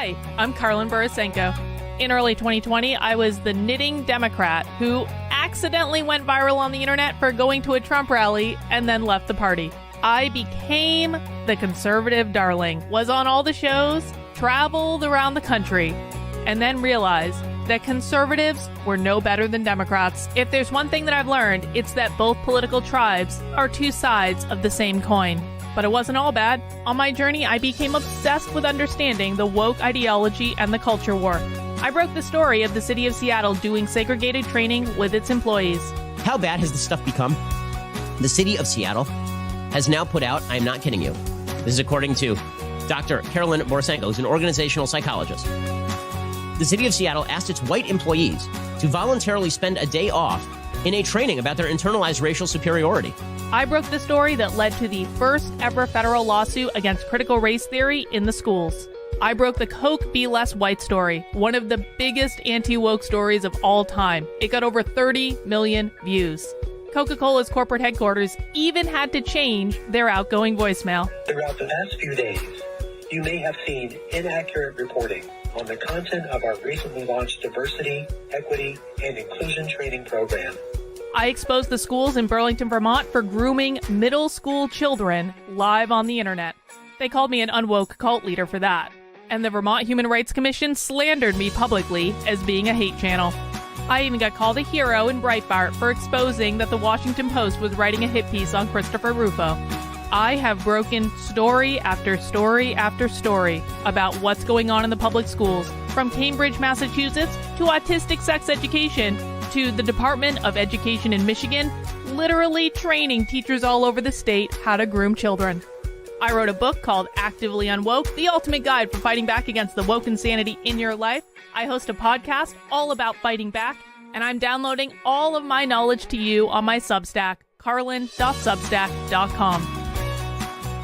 Hi, I'm Carlin Borisenko. In early 2020, I was the knitting Democrat who accidentally went viral on the internet for going to a Trump rally and then left the party. I became the conservative darling, was on all the shows, traveled around the country, and then realized that conservatives were no better than Democrats. If there's one thing that I've learned, it's that both political tribes are two sides of the same coin. But it wasn't all bad. On my journey, I became obsessed with understanding the woke ideology and the culture war. I broke the story of the city of Seattle doing segregated training with its employees. How bad has this stuff become? The city of Seattle has now put out, I'm not kidding you, this is according to Dr. Carolyn Borisenko, who's an organizational psychologist. The city of Seattle asked its white employees to voluntarily spend a day off in a training about their internalized racial superiority. I broke the story that led to the first ever federal lawsuit against critical race theory in the schools. I broke the Coke Be Less White story, one of the biggest anti-woke stories of all time. It got over 30 million views. Coca-Cola's corporate headquarters even had to change their outgoing voicemail. Throughout the past few days, you may have seen inaccurate reporting on the content of our recently launched diversity, equity, and inclusion training program. I exposed the schools in Burlington, Vermont for grooming middle school children live on the internet. They called me an unwoke cult leader for that. And the Vermont Human Rights Commission slandered me publicly as being a hate channel. I even got called a hero in Breitbart for exposing that the Washington Post was writing a hit piece on Christopher Rufo. I have broken story after story after story about what's going on in the public schools, from Cambridge, Massachusetts, to autistic sex education, to the Department of Education in Michigan, literally training teachers all over the state how to groom children. I wrote a book called Actively Unwoke, the ultimate guide for fighting back against the woke insanity in your life. I host a podcast all about fighting back, and I'm downloading all of my knowledge to you on my Substack, carlin.substack.com.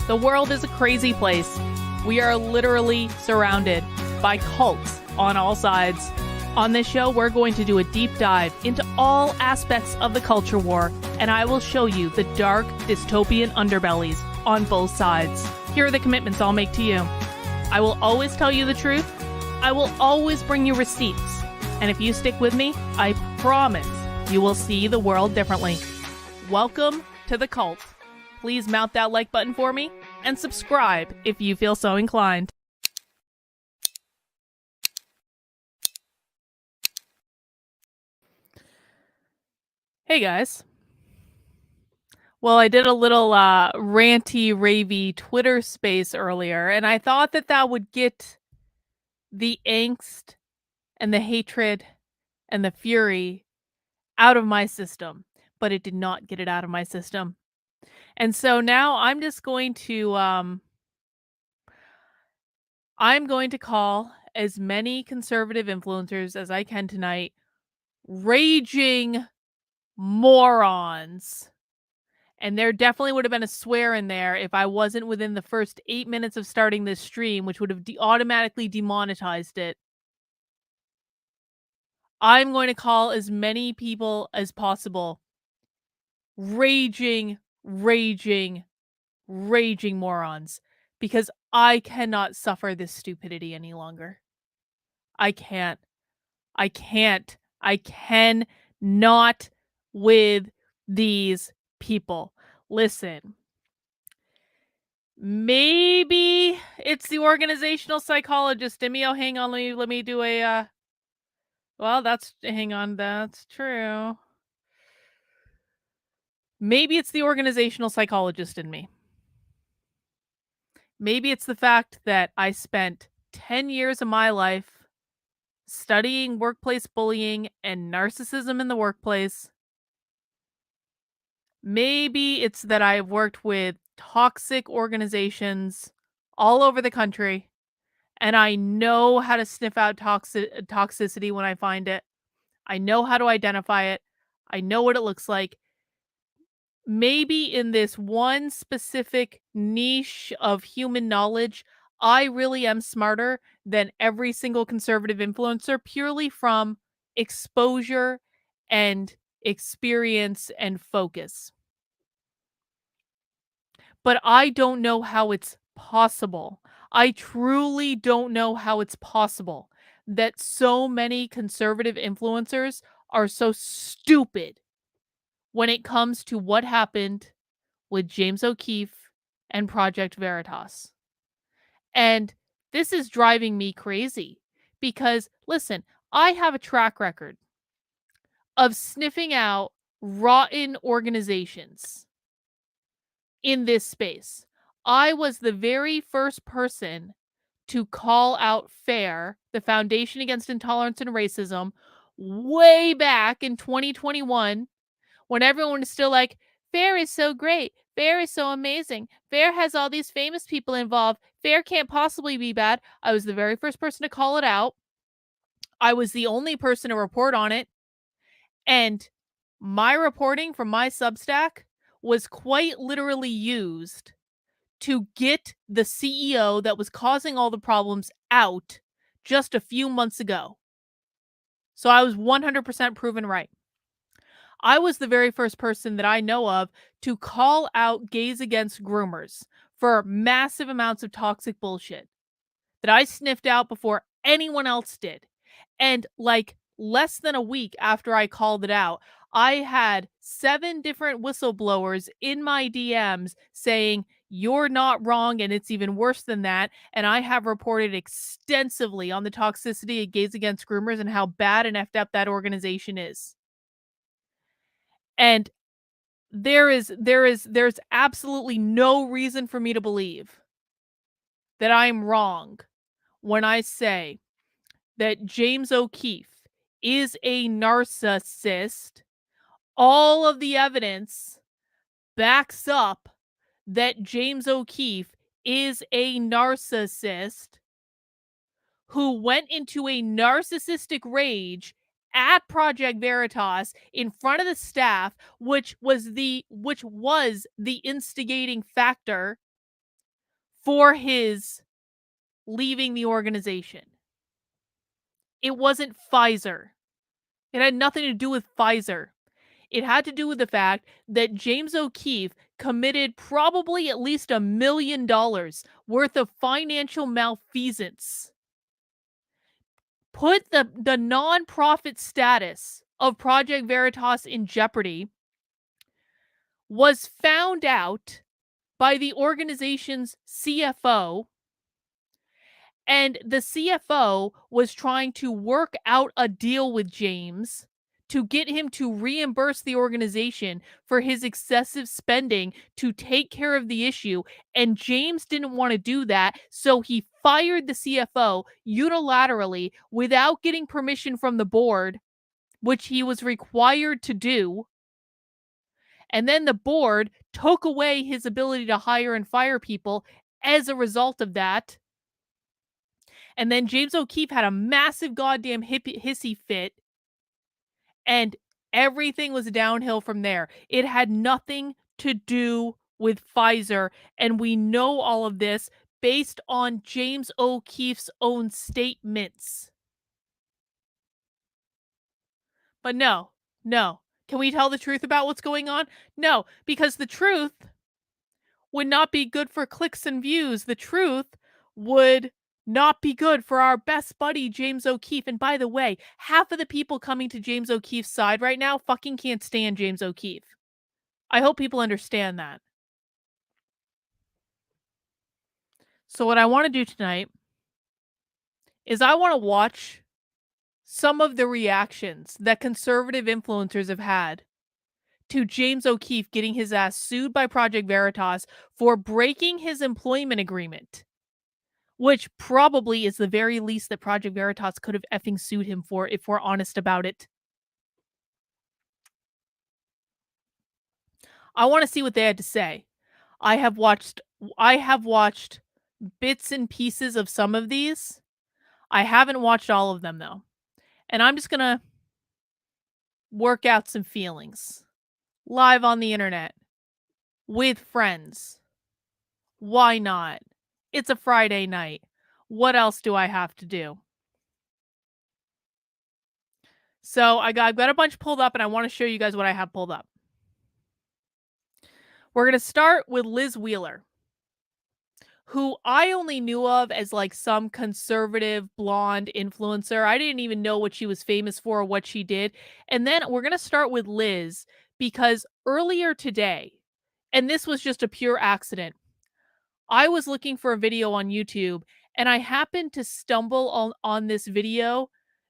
The world is a crazy place. We are literally surrounded by cults on all sides. On this show, we're going to do a deep dive into all aspects of the culture war, and I will show you the dark, dystopian underbellies on both sides. Here are the commitments I'll make to you. I will always tell you the truth. I will always bring you receipts. And if you stick with me, I promise you will see the world differently. Welcome to the cult. Please mount that like button for me and subscribe if you feel so inclined. Hey guys. Well, I did a little ranty, ravey Twitter space earlier, and I thought that that would get the angst and the hatred and the fury out of my system, but it did not get it out of my system. And so now I'm just going to call as many conservative influencers as I can tonight raging morons. And there definitely would have been a swear in there if I wasn't within the first 8 minutes of starting this stream, which would have automatically demonetized it. I'm going to call as many people as possible raging morons, because I cannot suffer this stupidity any longer. I cannot with these people. Listen, maybe it's the organizational psychologist in me. Oh, hang on, let me do a well, that's true. Maybe it's the organizational psychologist in me. Maybe it's the fact that I spent 10 years of my life studying workplace bullying and narcissism in the workplace. Maybe it's that I've worked with toxic organizations all over the country, and I know how to sniff out toxicity when I find it. I know how to identify it. I know what it looks like. Maybe in this one specific niche of human knowledge, I really am smarter than every single conservative influencer purely from exposure and experience and focus. But I don't know how it's possible. I truly don't know how it's possible that so many conservative influencers are so stupid when it comes to what happened with James O'Keefe and Project Veritas. And this is driving me crazy because, listen, I have a track record of sniffing out rotten organizations in this space. I was the very first person to call out FAIR, the Foundation Against Intolerance and Racism, way back in 2021 when everyone is still like, FAIR is so great. FAIR is so amazing. FAIR has all these famous people involved. FAIR can't possibly be bad. I was the very first person to call it out. I was the only person to report on it. And my reporting from my Substack was quite literally used to get the CEO that was causing all the problems out just a few months ago. So I was 100% proven right. I was the very first person that I know of to call out gays against groomers for massive amounts of toxic bullshit that I sniffed out before anyone else did. And like less than a week after I called it out, I had 7 different whistleblowers in my DMs saying, you're not wrong, and it's even worse than that. And I have reported extensively on the toxicity of gays against groomers and how bad and effed up that organization is. And there's absolutely no reason for me to believe that I'm wrong when I say that James O'Keefe is a narcissist. All of the evidence backs up that James O'Keefe is a narcissist who went into a narcissistic rage at Project Veritas in front of the staff, which was the instigating factor for his leaving the organization. It wasn't Pfizer. It had nothing to do with Pfizer. It had to do with the fact that James O'Keefe committed probably at least $1 million worth of financial malfeasance. Put the nonprofit status of Project Veritas in jeopardy, was found out by the organization's CFO, and the CFO was trying to work out a deal with James to get him to reimburse the organization for his excessive spending to take care of the issue. And James didn't want to do that, so he fired the CFO unilaterally without getting permission from the board, which he was required to do. And then the board took away his ability to hire and fire people as a result of that. And then James O'Keefe had a massive goddamn hissy fit, and everything was downhill from there. It had nothing to do with Pfizer, and we know all of this based on James O'Keefe's own statements. But no. Can we tell the truth about what's going on? No, because the truth would not be good for clicks and views. The truth would not be good for our best buddy, James O'Keefe. And by the way, half of the people coming to James O'Keefe's side right now fucking can't stand James O'Keefe. I hope people understand that. So what I want to do tonight is I want to watch some of the reactions that conservative influencers have had to James O'Keefe getting his ass sued by Project Veritas for breaking his employment agreement, which probably is the very least that Project Veritas could have effing sued him for, if we're honest about it. I want to see what they had to say. I have watched bits and pieces of some of these. I haven't watched all of them though. And I'm just going to work out some feelings live on the internet with friends. Why not? It's a Friday night. What else do I have to do? So I've got a bunch pulled up, and I want to show you guys what I have pulled up. We're going to start with Liz Wheeler, who I only knew of as like some conservative blonde influencer. I didn't even know what she was famous for or what she did. And then we're going to start with Liz because earlier today, and this was just a pure accident, I was looking for a video on YouTube and I happened to stumble on this video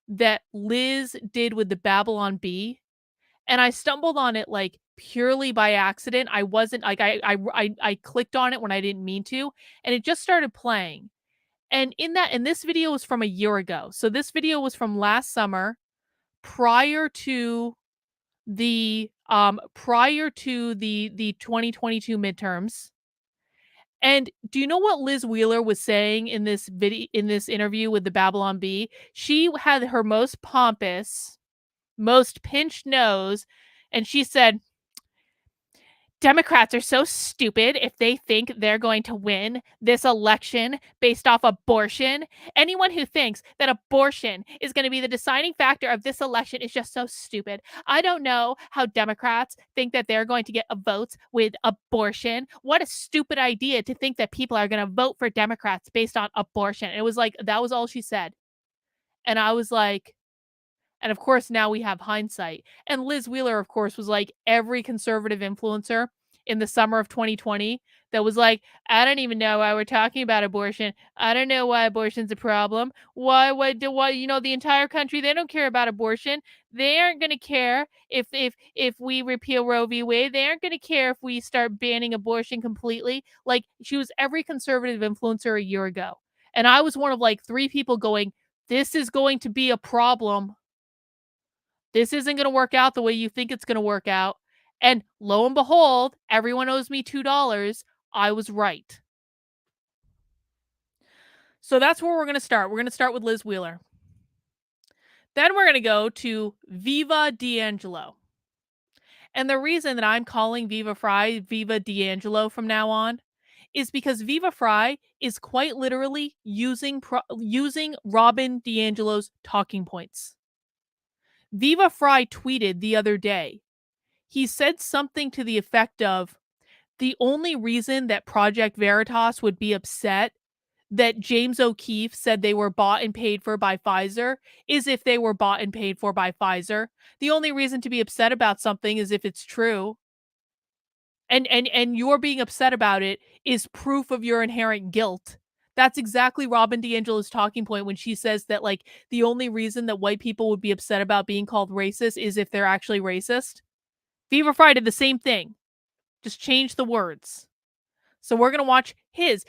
that Liz did with the Babylon Bee, and I stumbled on it like purely by accident. I wasn't like I clicked on it when I didn't mean to, and it just started playing. And this video was from a year ago. So this video was from last summer, prior to the 2022 midterms. And do you know what Liz Wheeler was saying in this interview with the Babylon Bee? She had her most pompous, most pinched nose, and she said, Democrats are so stupid if they think they're going to win this election based off abortion. Anyone who thinks that abortion is going to be the deciding factor of this election is just so stupid. I don't know how Democrats think that they're going to get votes with abortion. What a stupid idea to think that people are going to vote for Democrats based on abortion. It was like, that was all she said. And I was like, and of course, now we have hindsight. And Liz Wheeler, of course, was like every conservative influencer in the summer of 2020 that was like, I don't even know why we're talking about abortion. I don't know why abortion's a problem. Why, the entire country, they don't care about abortion. They aren't going to care if we repeal Roe v. Wade. They aren't going to care if we start banning abortion completely. Like, she was every conservative influencer a year ago. And I was one of like 3 people going, this is going to be a problem. This isn't going to work out the way you think it's going to work out. And lo and behold, everyone owes me $2. I was right. So that's where we're going to start. We're going to start with Liz Wheeler. Then we're going to go to Viva D'Angelo. And the reason that I'm calling Viva Frei Viva D'Angelo from now on is because Viva Frei is quite literally using Robin DiAngelo's talking points. Viva Frei tweeted the other day. He said something to the effect of, the only reason that Project Veritas would be upset that James O'Keefe said they were bought and paid for by Pfizer is if they were bought and paid for by Pfizer. The only reason to be upset about something is if it's true. And your being upset about it is proof of your inherent guilt. That's exactly Robin DiAngelo's talking point when she says that, like, the only reason that white people would be upset about being called racist is if they're actually racist. Viva Frei did the same thing. Just change the words. So we're going to watch his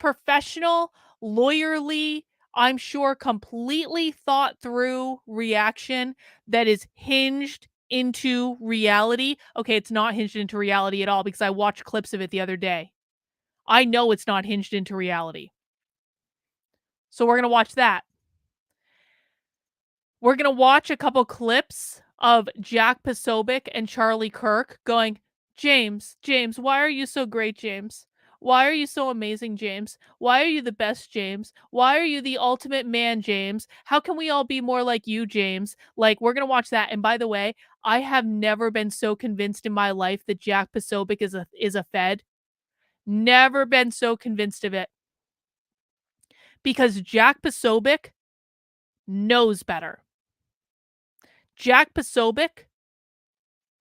professional, lawyerly, I'm sure completely thought through reaction that is hinged into reality. Okay, it's not hinged into reality at all because I watched clips of it the other day. I know it's not hinged into reality. So we're going to watch that. We're going to watch a couple clips of Jack Posobiec and Charlie Kirk going, James, why are you so great, James? Why are you so amazing, James? Why are you the best, James? Why are you the ultimate man, James? How can we all be more like you, James? Like, we're going to watch that. And by the way, I have never been so convinced in my life that Jack Posobiec is a Fed. Never been so convinced of it. Because Jack Posobiec knows better. Jack Posobiec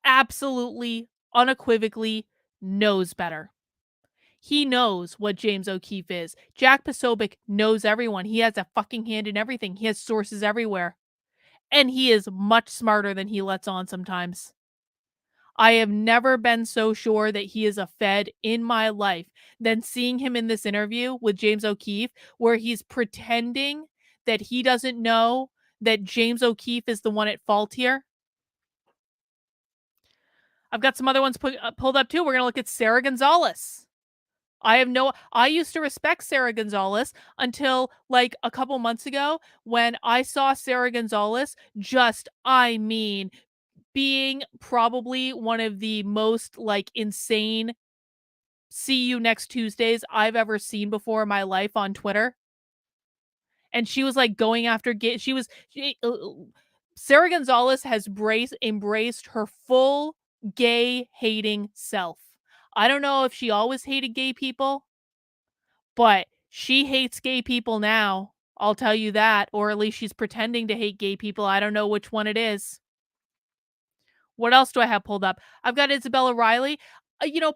absolutely, unequivocally knows better. He knows what James O'Keefe is. Jack Posobiec knows everyone. He has a fucking hand in everything. He has sources everywhere. And he is much smarter than he lets on sometimes. I have never been so sure that he is a Fed in my life than seeing him in this interview with James O'Keefe, where he's pretending that he doesn't know that James O'Keefe is the one at fault here. I've got some other ones pulled up too. We're going to look at Sarah Gonzalez. I used to respect Sarah Gonzalez until like a couple months ago when I saw Sarah Gonzalez being probably one of the most like insane see you next Tuesdays I've ever seen before in my life on Twitter. And she was like going after Sarah Gonzalez has embraced her full gay hating self. I don't know if she always hated gay people, But she hates gay people now. I'll tell you that. Or at least she's pretending to hate gay people. I don't know which one it is. What else do I have pulled up? I've got Isabella Riley.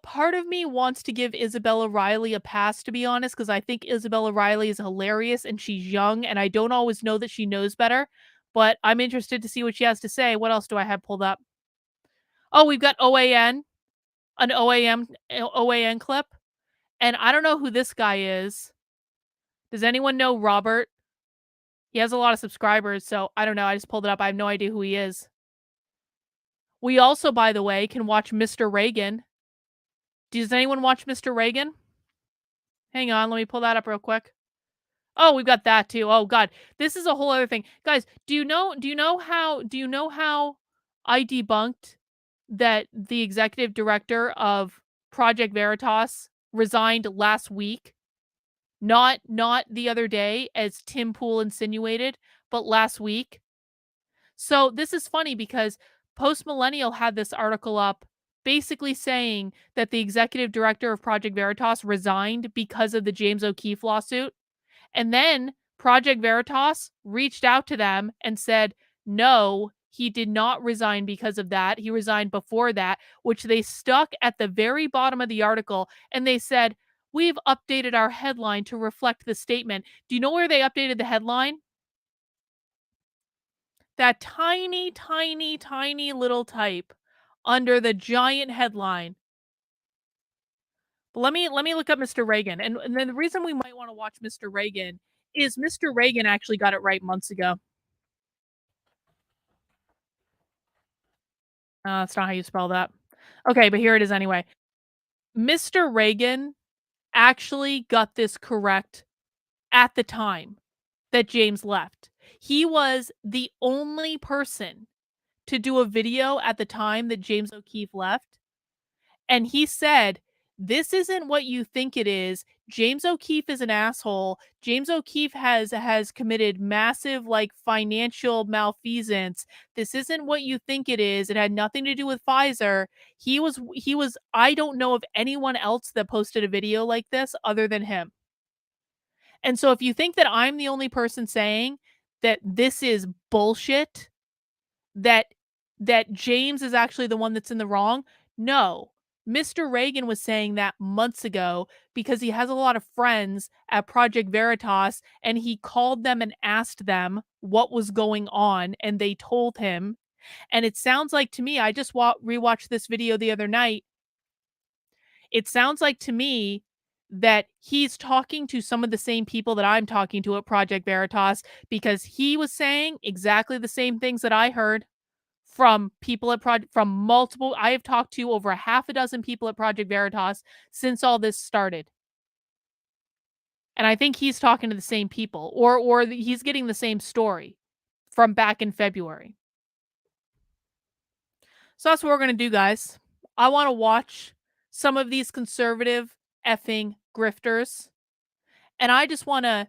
Part of me wants to give Isabella Riley a pass, to be honest, because I think Isabella Riley is hilarious and she's young, and I don't always know that she knows better. But I'm interested to see what she has to say. What else do I have pulled up? Oh, we've got OAN, an OAN clip. And I don't know who this guy is. Does anyone know Robert? He has a lot of subscribers, so I don't know. I just pulled it up. I have no idea who he is. We also, by the way, can watch Mr. Reagan. Does anyone watch Mr. Reagan? Hang on, let me pull that up real quick. Oh, we've got that too. Oh god, this is a whole other thing. Guys, do you know how I debunked that the executive director of Project Veritas resigned last week? Not the other day as Tim Pool insinuated, but last week. So this is funny because Post Millennial had this article up basically saying that the executive director of Project Veritas resigned because of the James O'Keefe lawsuit. And then Project Veritas reached out to them and said, no, he did not resign because of that. He resigned before that, which they stuck at the very bottom of the article. And they said, we've updated our headline to reflect the statement. Do you know where they updated the headline? That tiny, tiny, tiny little type under the giant headline. But let me look up Mr. Reagan. And then the reason we might want to watch Mr. Reagan is Mr. Reagan actually got it right months ago. That's not how you spell that. Okay, but here it is anyway. Mr. Reagan actually got this correct at the time that James left. He was the only person to do a video at the time that James O'Keefe left. And he said, this isn't what you think it is. James O'Keefe is an asshole. James O'Keefe has committed massive financial malfeasance. This isn't what you think it is. It had nothing to do with Pfizer. He was I don't know of anyone else that posted a video like this other than him. And so if you think that I'm the only person saying that this is bullshit, that James is actually the one that's in the wrong, no. Mr. Reagan was saying that months ago because he has a lot of friends at Project Veritas, and he called them and asked them what was going on, and they told him. And it sounds like to me, I just rewatched this video the other night. It sounds like to me that he's talking to some of the same people that I'm talking to at Project Veritas, because he was saying exactly the same things that I heard from people at from multiple. I have talked to over a half a dozen people at Project Veritas since all this started. And I think he's talking to the same people, or he's getting the same story from back in February. So that's what we're going to do, guys. I want to watch some of these conservative effing grifters, and I just want to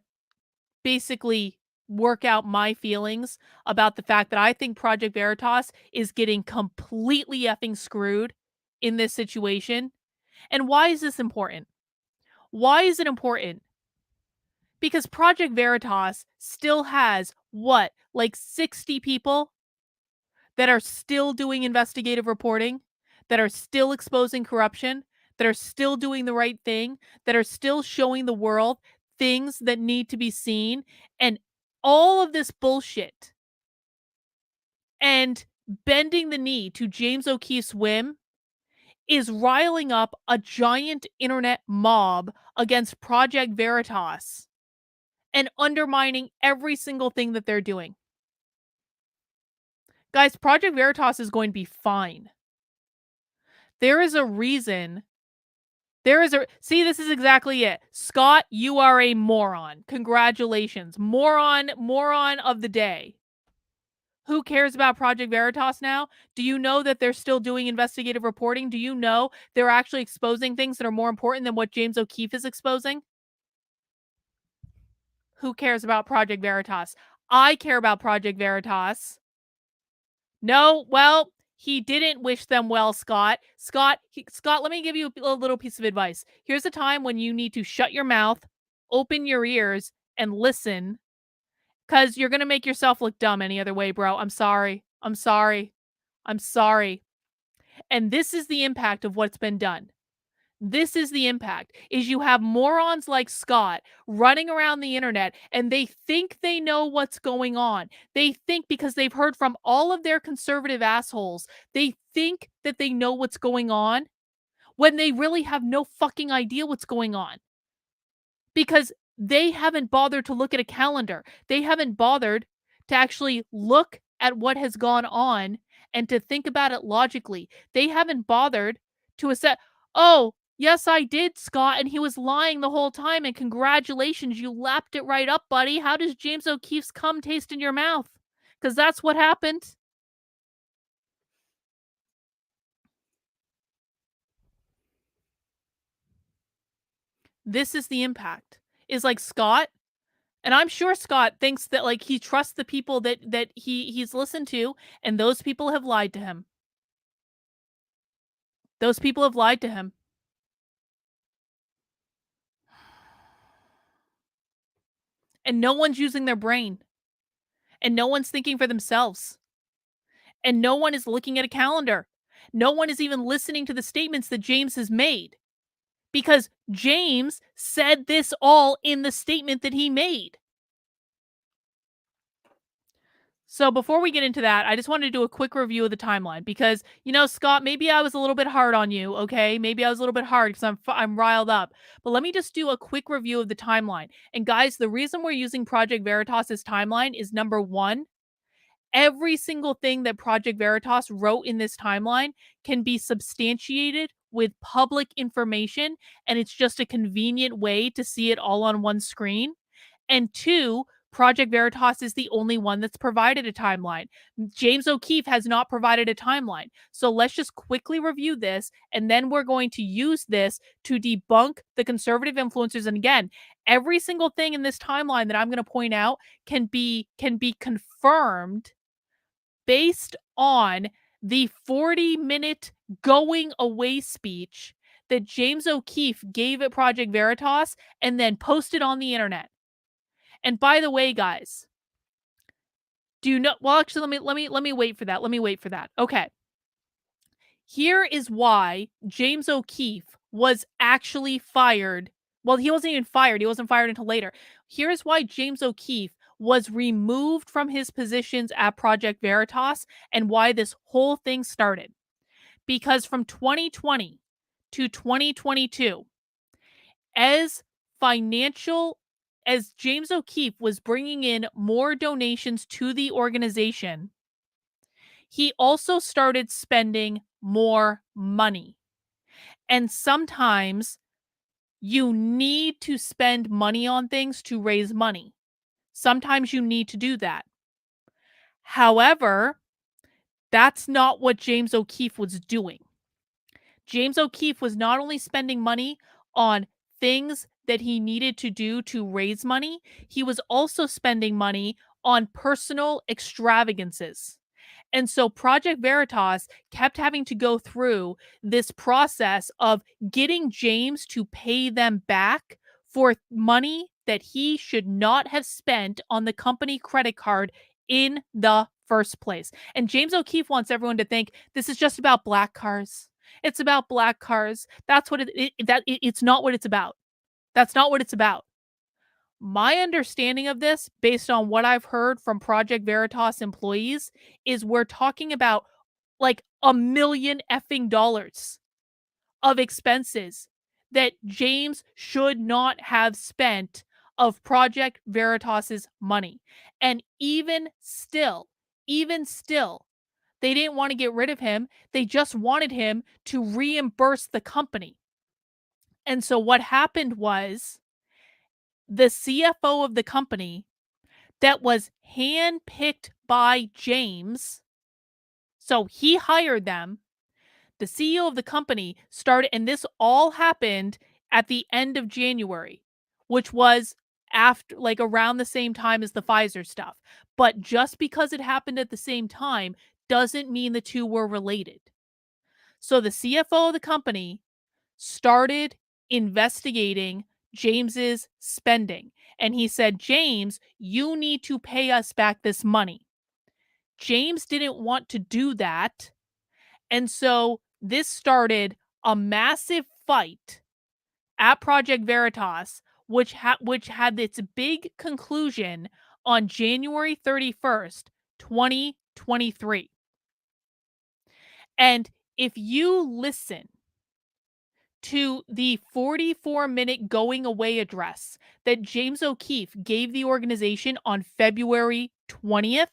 basically work out my feelings about the fact that I think Project Veritas is getting completely effing screwed in this situation. And why is this important? Why is it important? Because Project Veritas still has what, 60 people that are still doing investigative reporting, that are still exposing corruption, that are still doing the right thing, that are still showing the world things that need to be seen, and all of this bullshit and bending the knee to James O'Keefe's whim is riling up a giant internet mob against Project Veritas and undermining every single thing that they're doing. Guys, Project Veritas is going to be fine. There is a reason. See, this is exactly it. Scott, you are a moron. Congratulations. Moron of the day. Who cares about Project Veritas now? Do you know that they're still doing investigative reporting? Do you know they're actually exposing things that are more important than what James O'Keefe is exposing? Who cares about Project Veritas? I care about Project Veritas. No, well, he didn't wish them well, Scott. Scott, let me give you a little piece of advice. Here's a time when you need to shut your mouth, open your ears and listen, because you're going to make yourself look dumb any other way, bro. I'm sorry. I'm sorry. I'm sorry. And this is the impact of what's been done. This is the impact, is you have morons like Scott running around the internet and they think they know what's going on. They think, because they've heard from all of their conservative assholes, they think that they know what's going on when they really have no fucking idea what's going on. Because they haven't bothered to look at a calendar. They haven't bothered to actually look at what has gone on and to think about it logically. They haven't bothered to assess, oh, yes, I did, Scott, and he was lying the whole time, and congratulations, you lapped it right up, buddy. How does James O'Keefe's cum taste in your mouth? Because that's what happened. This is the impact. Is like Scott, and I'm sure Scott thinks that, like, he trusts the people that he's listened to, and those people have lied to him. Those people have lied to him. And no one's using their brain. And no one's thinking for themselves. And no one is looking at a calendar. No one is even listening to the statements that James has made. Because James said this all in the statement that he made. So before we get into that, I just wanted to do a quick review of the timeline because, Scott, maybe I was a little bit hard on you, okay? Maybe I was a little bit hard because I'm riled up. But let me just do a quick review of the timeline. And guys, the reason we're using Project Veritas's timeline is, number one, every single thing that Project Veritas wrote in this timeline can be substantiated with public information, and it's just a convenient way to see it all on one screen. And two, Project Veritas is the only one that's provided a timeline. James O'Keefe has not provided a timeline. So let's just quickly review this, and then we're going to use this to debunk the conservative influencers. And again, every single thing in this timeline that I'm going to point out can be confirmed based on the 40-minute going away speech that James O'Keefe gave at Project Veritas and then posted on the internet. And by the way, guys, do you know? Well, actually, let me wait for that. Let me wait for that. Okay. Here is why James O'Keefe was actually fired. Well, he wasn't even fired. He wasn't fired until later. Here is why James O'Keefe was removed from his positions at Project Veritas and why this whole thing started. Because from 2020 to 2022, as James O'Keefe was bringing in more donations to the organization, he also started spending more money. And sometimes you need to spend money on things to raise money. Sometimes you need to do that. However, that's not what James O'Keefe was doing. James O'Keefe was not only spending money on things that he needed to do to raise money, he was also spending money on personal extravagances. And so Project Veritas kept having to go through this process of getting James to pay them back for money that he should not have spent on the company credit card in the first place. And James O'Keefe wants everyone to think this is just about black cars. It's about black cars. That's what it's not what it's about. That's not what it's about. My understanding of this, based on what I've heard from Project Veritas employees, is we're talking about like $1 million effing dollars of expenses that James should not have spent of Project Veritas's money. And even still, they didn't want to get rid of him. They just wanted him to reimburse the company. And so what happened was the CFO of the company that was handpicked by James, so he hired them, the CEO of the company started, and this all happened at the end of January, which was after, like, around the same time as the Pfizer stuff. But just because it happened at the same time doesn't mean the two were related. So the CFO of the company started investigating James's spending. And he said, James, you need to pay us back this money. James didn't want to do that. And so this started a massive fight at Project Veritas, which had its big conclusion on January 31st, 2023. And if you listen to the 44-minute going away address that James O'Keefe gave the organization on February 20th,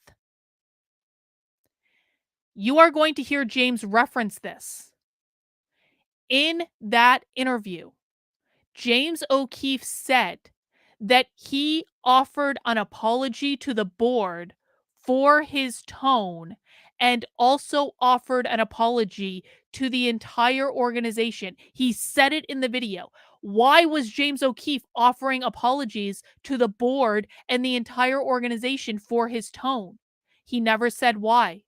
you are going to hear James reference this. In that interview, James O'Keefe said that he offered an apology to the board for his tone and also offered an apology to the entire organization. He said it in the video. Why was James O'Keefe offering apologies to the board and the entire organization for his tone? He never said why.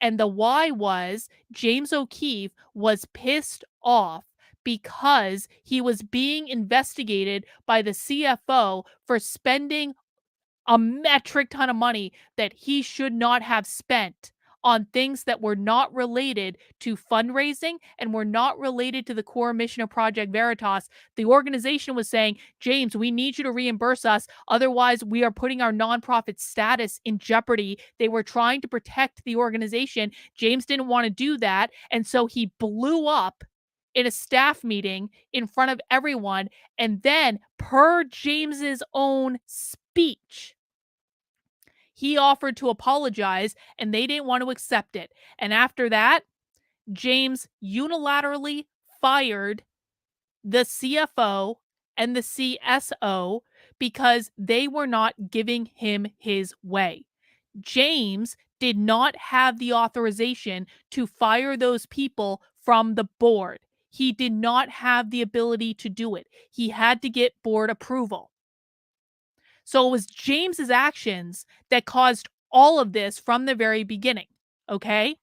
And the why was James O'Keefe was pissed off because he was being investigated by the CFO for spending a metric ton of money that he should not have spent on things that were not related to fundraising and were not related to the core mission of Project Veritas. The organization was saying, James, we need you to reimburse us. Otherwise, we are putting our nonprofit status in jeopardy. They were trying to protect the organization. James didn't want to do that. And so he blew up in a staff meeting in front of everyone. And then, per James's own speech, he offered to apologize and they didn't want to accept it. And after that, James unilaterally fired the CFO and the CSO because they were not giving him his way. James did not have the authorization to fire those people from the board. He did not have the ability to do it. He had to get board approval. So it was James's actions that caused all of this from the very beginning, okay?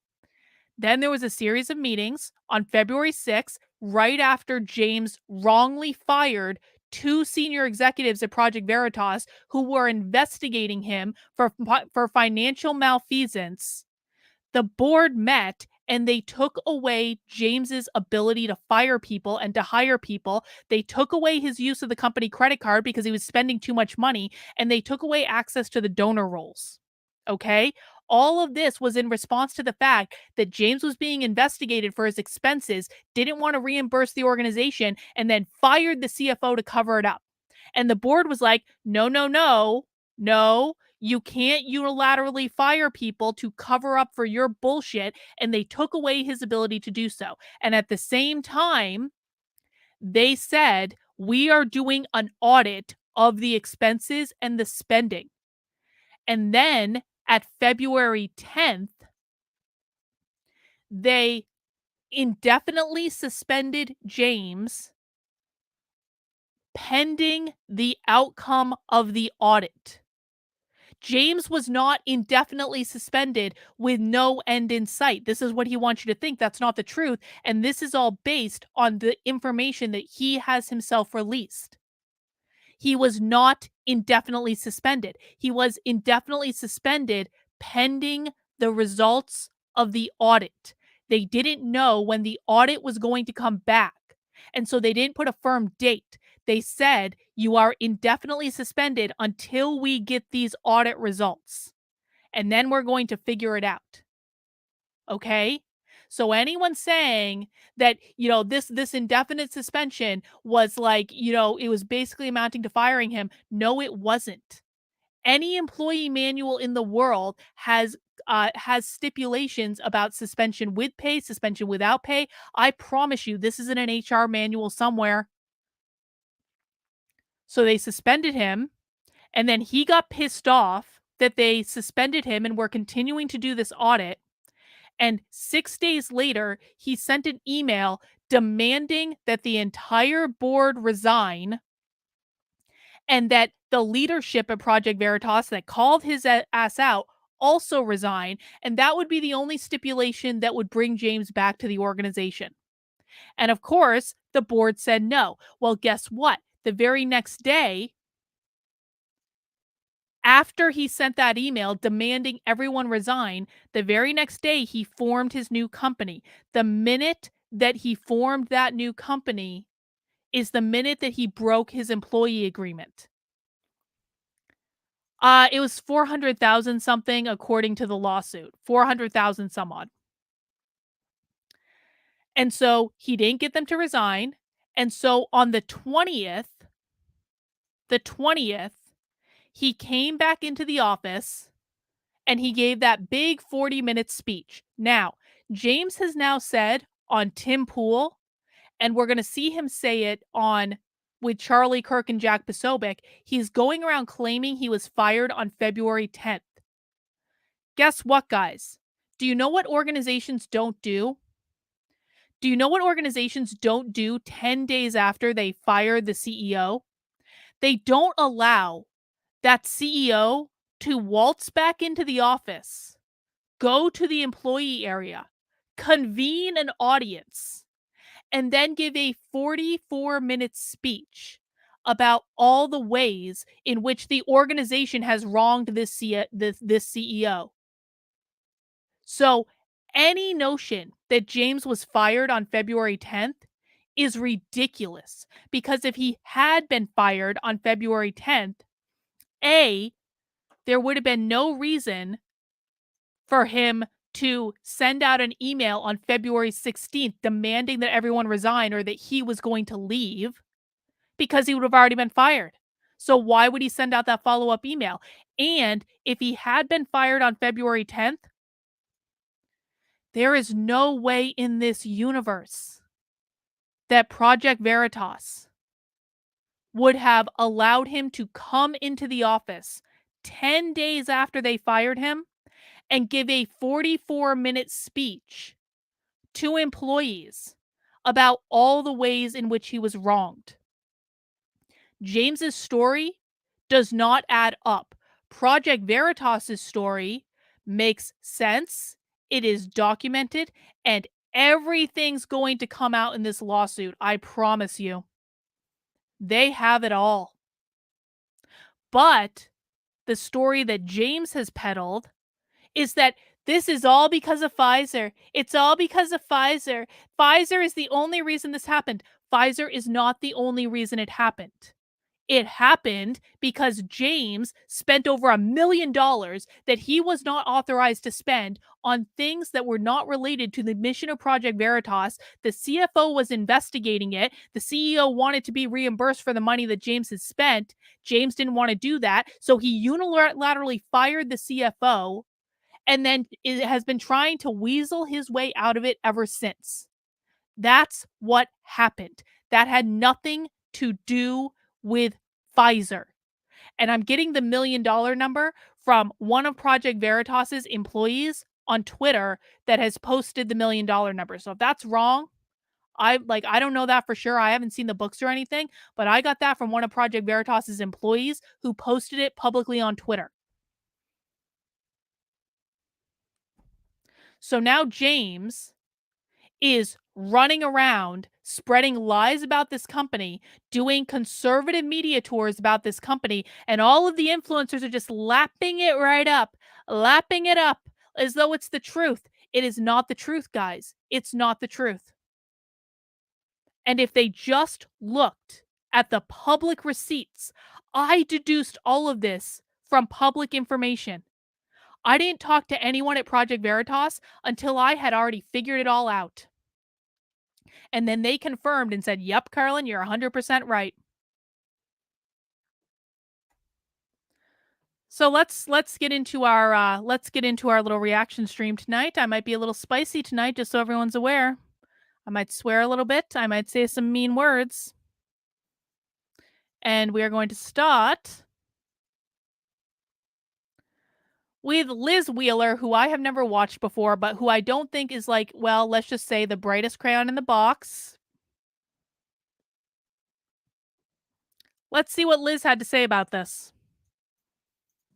Then there was a series of meetings on February 6th, right after James wrongly fired 2 senior executives at Project Veritas who were investigating him for financial malfeasance. The board met and they took away James's ability to fire people and to hire people. They took away his use of the company credit card because he was spending too much money, and they took away access to the donor rolls. Okay? All of this was in response to the fact that James was being investigated for his expenses, didn't want to reimburse the organization, and then fired the CFO to cover it up. And the board was like, no, no, no, no. You can't unilaterally fire people to cover up for your bullshit. And they took away his ability to do so. And at the same time, they said, we are doing an audit of the expenses and the spending. And then at February 10th, they indefinitely suspended James pending the outcome of the audit. James was not indefinitely suspended with no end in sight. This is what he wants you to think. That's not the truth. And this is all based on the information that he has himself released. He was not indefinitely suspended. He was indefinitely suspended pending the results of the audit. They didn't know when the audit was going to come back. And so they didn't put a firm date. They said, you are indefinitely suspended until we get these audit results. And then we're going to figure it out. Okay? So anyone saying that, this indefinite suspension was like, it was basically amounting to firing him. No, it wasn't. Any employee manual in the world has stipulations about suspension with pay, suspension without pay. I promise you, this is in an HR manual somewhere. So they suspended him, and then he got pissed off that they suspended him and were continuing to do this audit. And 6 days later, he sent an email demanding that the entire board resign and that the leadership at Project Veritas that called his ass out also resign. And that would be the only stipulation that would bring James back to the organization. And of course, The board said no. Well, guess what? The very next day, after he sent that email demanding everyone resign, the very next day he formed his new company. The minute that he formed that new company is the minute that he broke his employee agreement. It was 400,000 something according to the lawsuit. 400,000 some odd. And so he didn't get them to resign. And so on the 20th, he came back into the office and he gave that big 40-minute speech. Now, James has now said on Tim Pool, and we're going to see him say it on with Charlie Kirk and Jack Posobiec, he's going around claiming he was fired on February 10th. Guess what, guys? Do you know what organizations don't do? Do you know what organizations don't do 10 days after they fire the CEO? They don't allow that CEO to waltz back into the office, go to the employee area, convene an audience, and then give a 44-minute speech about all the ways in which the organization has wronged this CEO. So any notion that James was fired on February 10th is ridiculous, because if he had been fired on February 10th, there would have been no reason for him to send out an email on February 16th demanding that everyone resign or that he was going to leave, because he would have already been fired. So why would he send out that follow-up email? And if he had been fired on February 10th, there is no way in this universe that Project Veritas would have allowed him to come into the office 10 days after they fired him and give a 44-minute speech to employees about all the ways in which he was wronged. James's story does not add up. Project Veritas's story makes sense. It is documented, and everything's going to come out in this lawsuit. I promise you. They have it all. But the story that James has peddled is that this is all because of Pfizer. It's all because of Pfizer. Pfizer is the only reason this happened. Pfizer is not the only reason it happened. It happened because James spent over $1 million that he was not authorized to spend on things that were not related to the mission of Project Veritas. The CFO was investigating it. The CEO wanted to be reimbursed for the money that James had spent. James didn't want to do that, so he unilaterally fired the CFO, and then it has been trying to weasel his way out of it ever since. That's what happened. That had nothing to do with Pfizer. And I'm getting the $1 million number from one of Project Veritas's employees on Twitter that has posted the $1 million number. So if that's wrong, I don't know that for sure. I haven't seen the books or anything, but I got that from one of Project Veritas's employees who posted it publicly on Twitter. So now James is running around spreading lies about this company, doing conservative media tours about this company, and all of the influencers are just lapping it right up, lapping it up as though it's the truth. It is not the truth, guys. It's not the truth. And if they just looked at the public receipts, I deduced all of this from public information. I didn't talk to anyone at Project Veritas until I had already figured it all out. And then they confirmed and said, "Yep, Carlin, you're 100% right." So let's get into our little reaction stream tonight. I might be a little spicy tonight, just so everyone's aware. I might swear a little bit. I might say some mean words. And we are going to start with Liz Wheeler, who I have never watched before, but who I don't think is like, well, let's just say the brightest crayon in the box. Let's see what Liz had to say about this.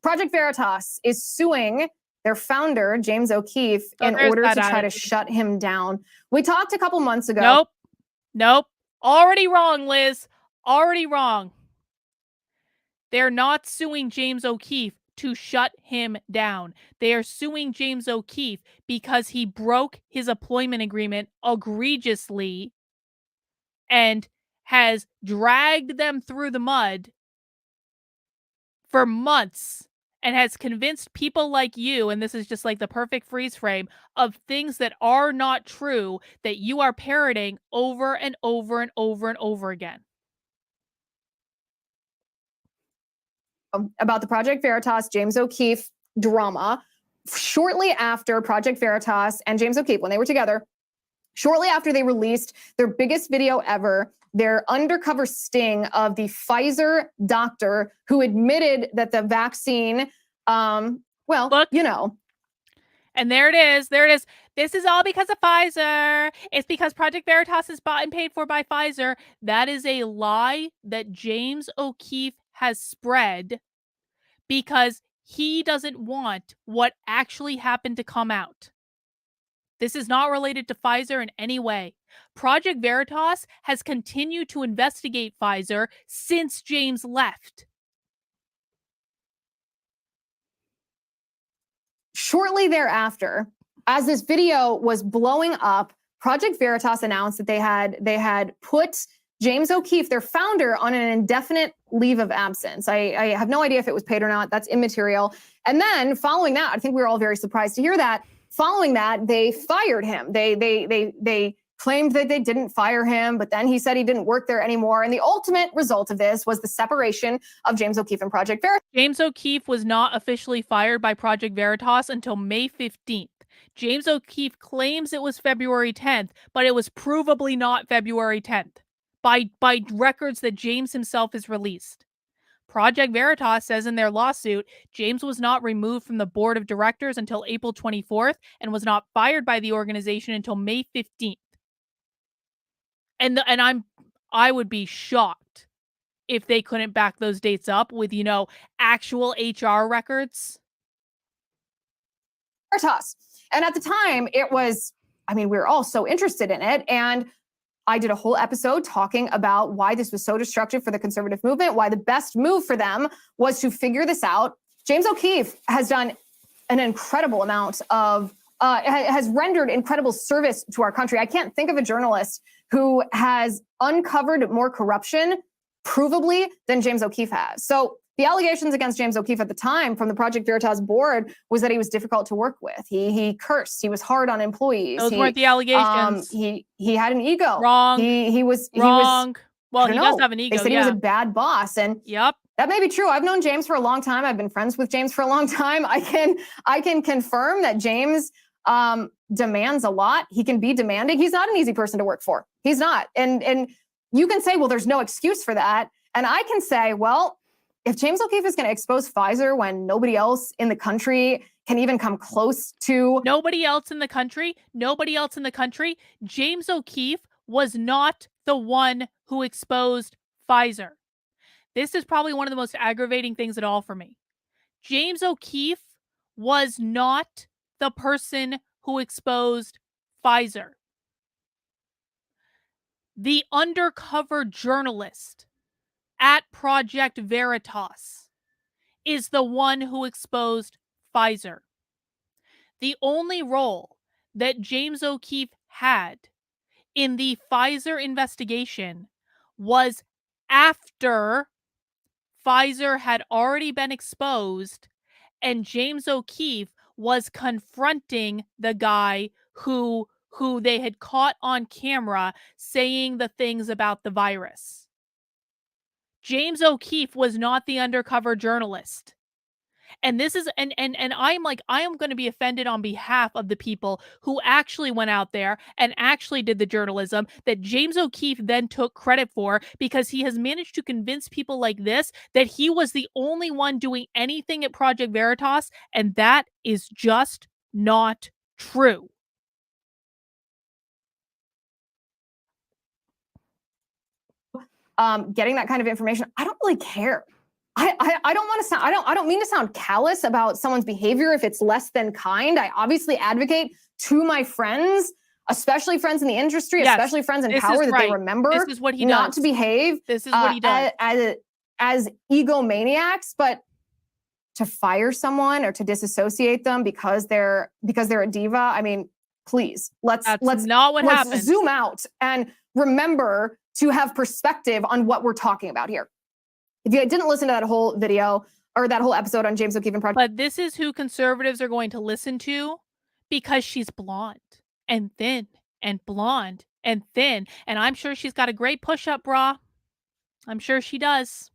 Project Veritas is suing their founder, James O'Keefe, in order to try to shut him down. We talked a couple months ago. Nope. Already wrong, Liz. Already wrong. They're not suing James O'Keefe to shut him down. They are suing James O'Keefe because he broke his employment agreement egregiously and has dragged them through the mud for months and has convinced people like you, and this is just like the perfect freeze frame, of things that are not true that you are parroting over and over and over and over again. About the Project Veritas, James O'Keefe drama. Shortly after Project Veritas and James O'Keefe, when they were together, shortly after they released their biggest video ever, their undercover sting of the Pfizer doctor who admitted that the vaccine, Look. you know. And there it is. There it is. This is all because of Pfizer. It's because Project Veritas is bought and paid for by Pfizer. That is a lie that James O'Keefe has spread because he doesn't want what actually happened to come out. This is not related to Pfizer in any way. Project Veritas has continued to investigate Pfizer since James left. Shortly thereafter, as this video was blowing up, Project Veritas announced that they had put James O'Keefe, their founder, on an indefinite leave of absence. I have no idea if it was paid or not. That's immaterial. And then following that, I think we were all very surprised to hear that. Following that, they fired him. They claimed that they didn't fire him, but then he said he didn't work there anymore. And the ultimate result of this was the separation of James O'Keefe and Project Veritas. James O'Keefe was not officially fired by Project Veritas until May 15th. James O'Keefe claims it was February 10th, but it was provably not February 10th by records that James himself has released. Project Veritas says in their lawsuit, James was not removed from the board of directors until April 24th and was not fired by the organization until May 15th. And I would be shocked if they couldn't back those dates up with, actual HR records. Veritas. And at the time, it was, we were all so interested in it. And I did a whole episode talking about why this was so destructive for the conservative movement, why the best move for them was to figure this out. James O'Keefe has done an incredible amount of, has rendered incredible service to our country. I can't think of a journalist who has uncovered more corruption provably than James O'Keefe has. So the allegations against James O'Keefe at the time from the Project Veritas board was that he was difficult to work with. He cursed. He was hard on employees. Those weren't the allegations. He had an ego. Wrong. He was wrong. Well, he does have an ego. They said he was a bad boss, and yep, that may be true. I've known James for a long time. I've been friends with James for a long time. I can confirm that James demands a lot. He can be demanding. He's not an easy person to work for. He's not. And you can say, well, there's no excuse for that. And I can say, well, if James O'Keefe is going to expose Pfizer when nobody else in the country can even come close to... Nobody else in the country, James O'Keefe was not the one who exposed Pfizer. This is probably one of the most aggravating things at all for me. James O'Keefe was not the person who exposed Pfizer. The undercover journalist at Project Veritas is the one who exposed Pfizer. The only role that James O'Keefe had in the Pfizer investigation was after Pfizer had already been exposed and James O'Keefe was confronting the guy who they had caught on camera saying the things about the virus. James O'Keefe was not the undercover journalist. And this is, and I'm like, I am going to be offended on behalf of the people who actually went out there and actually did the journalism that James O'Keefe then took credit for, because he has managed to convince people like this that he was the only one doing anything at Project Veritas, and that is just not true. Getting that kind of information, I don't really care. I don't want to sound, I don't mean to sound callous about someone's behavior if it's less than kind. I obviously advocate to my friends especially friends in the industry, Yes, especially friends in this power, is that right. they remember This is what he not does. to behave This is what he does. as egomaniacs, but to fire someone or to disassociate them because they're a diva. I mean, please, let's not what happened. zoom out and remember to have perspective on what we're talking about here. If you didn't listen to that whole video or that whole episode on James O'Keefe and Project, But this is who conservatives are going to listen to because she's blonde and thin and blonde and thin. And I'm sure she's got a great push-up bra. I'm sure she does.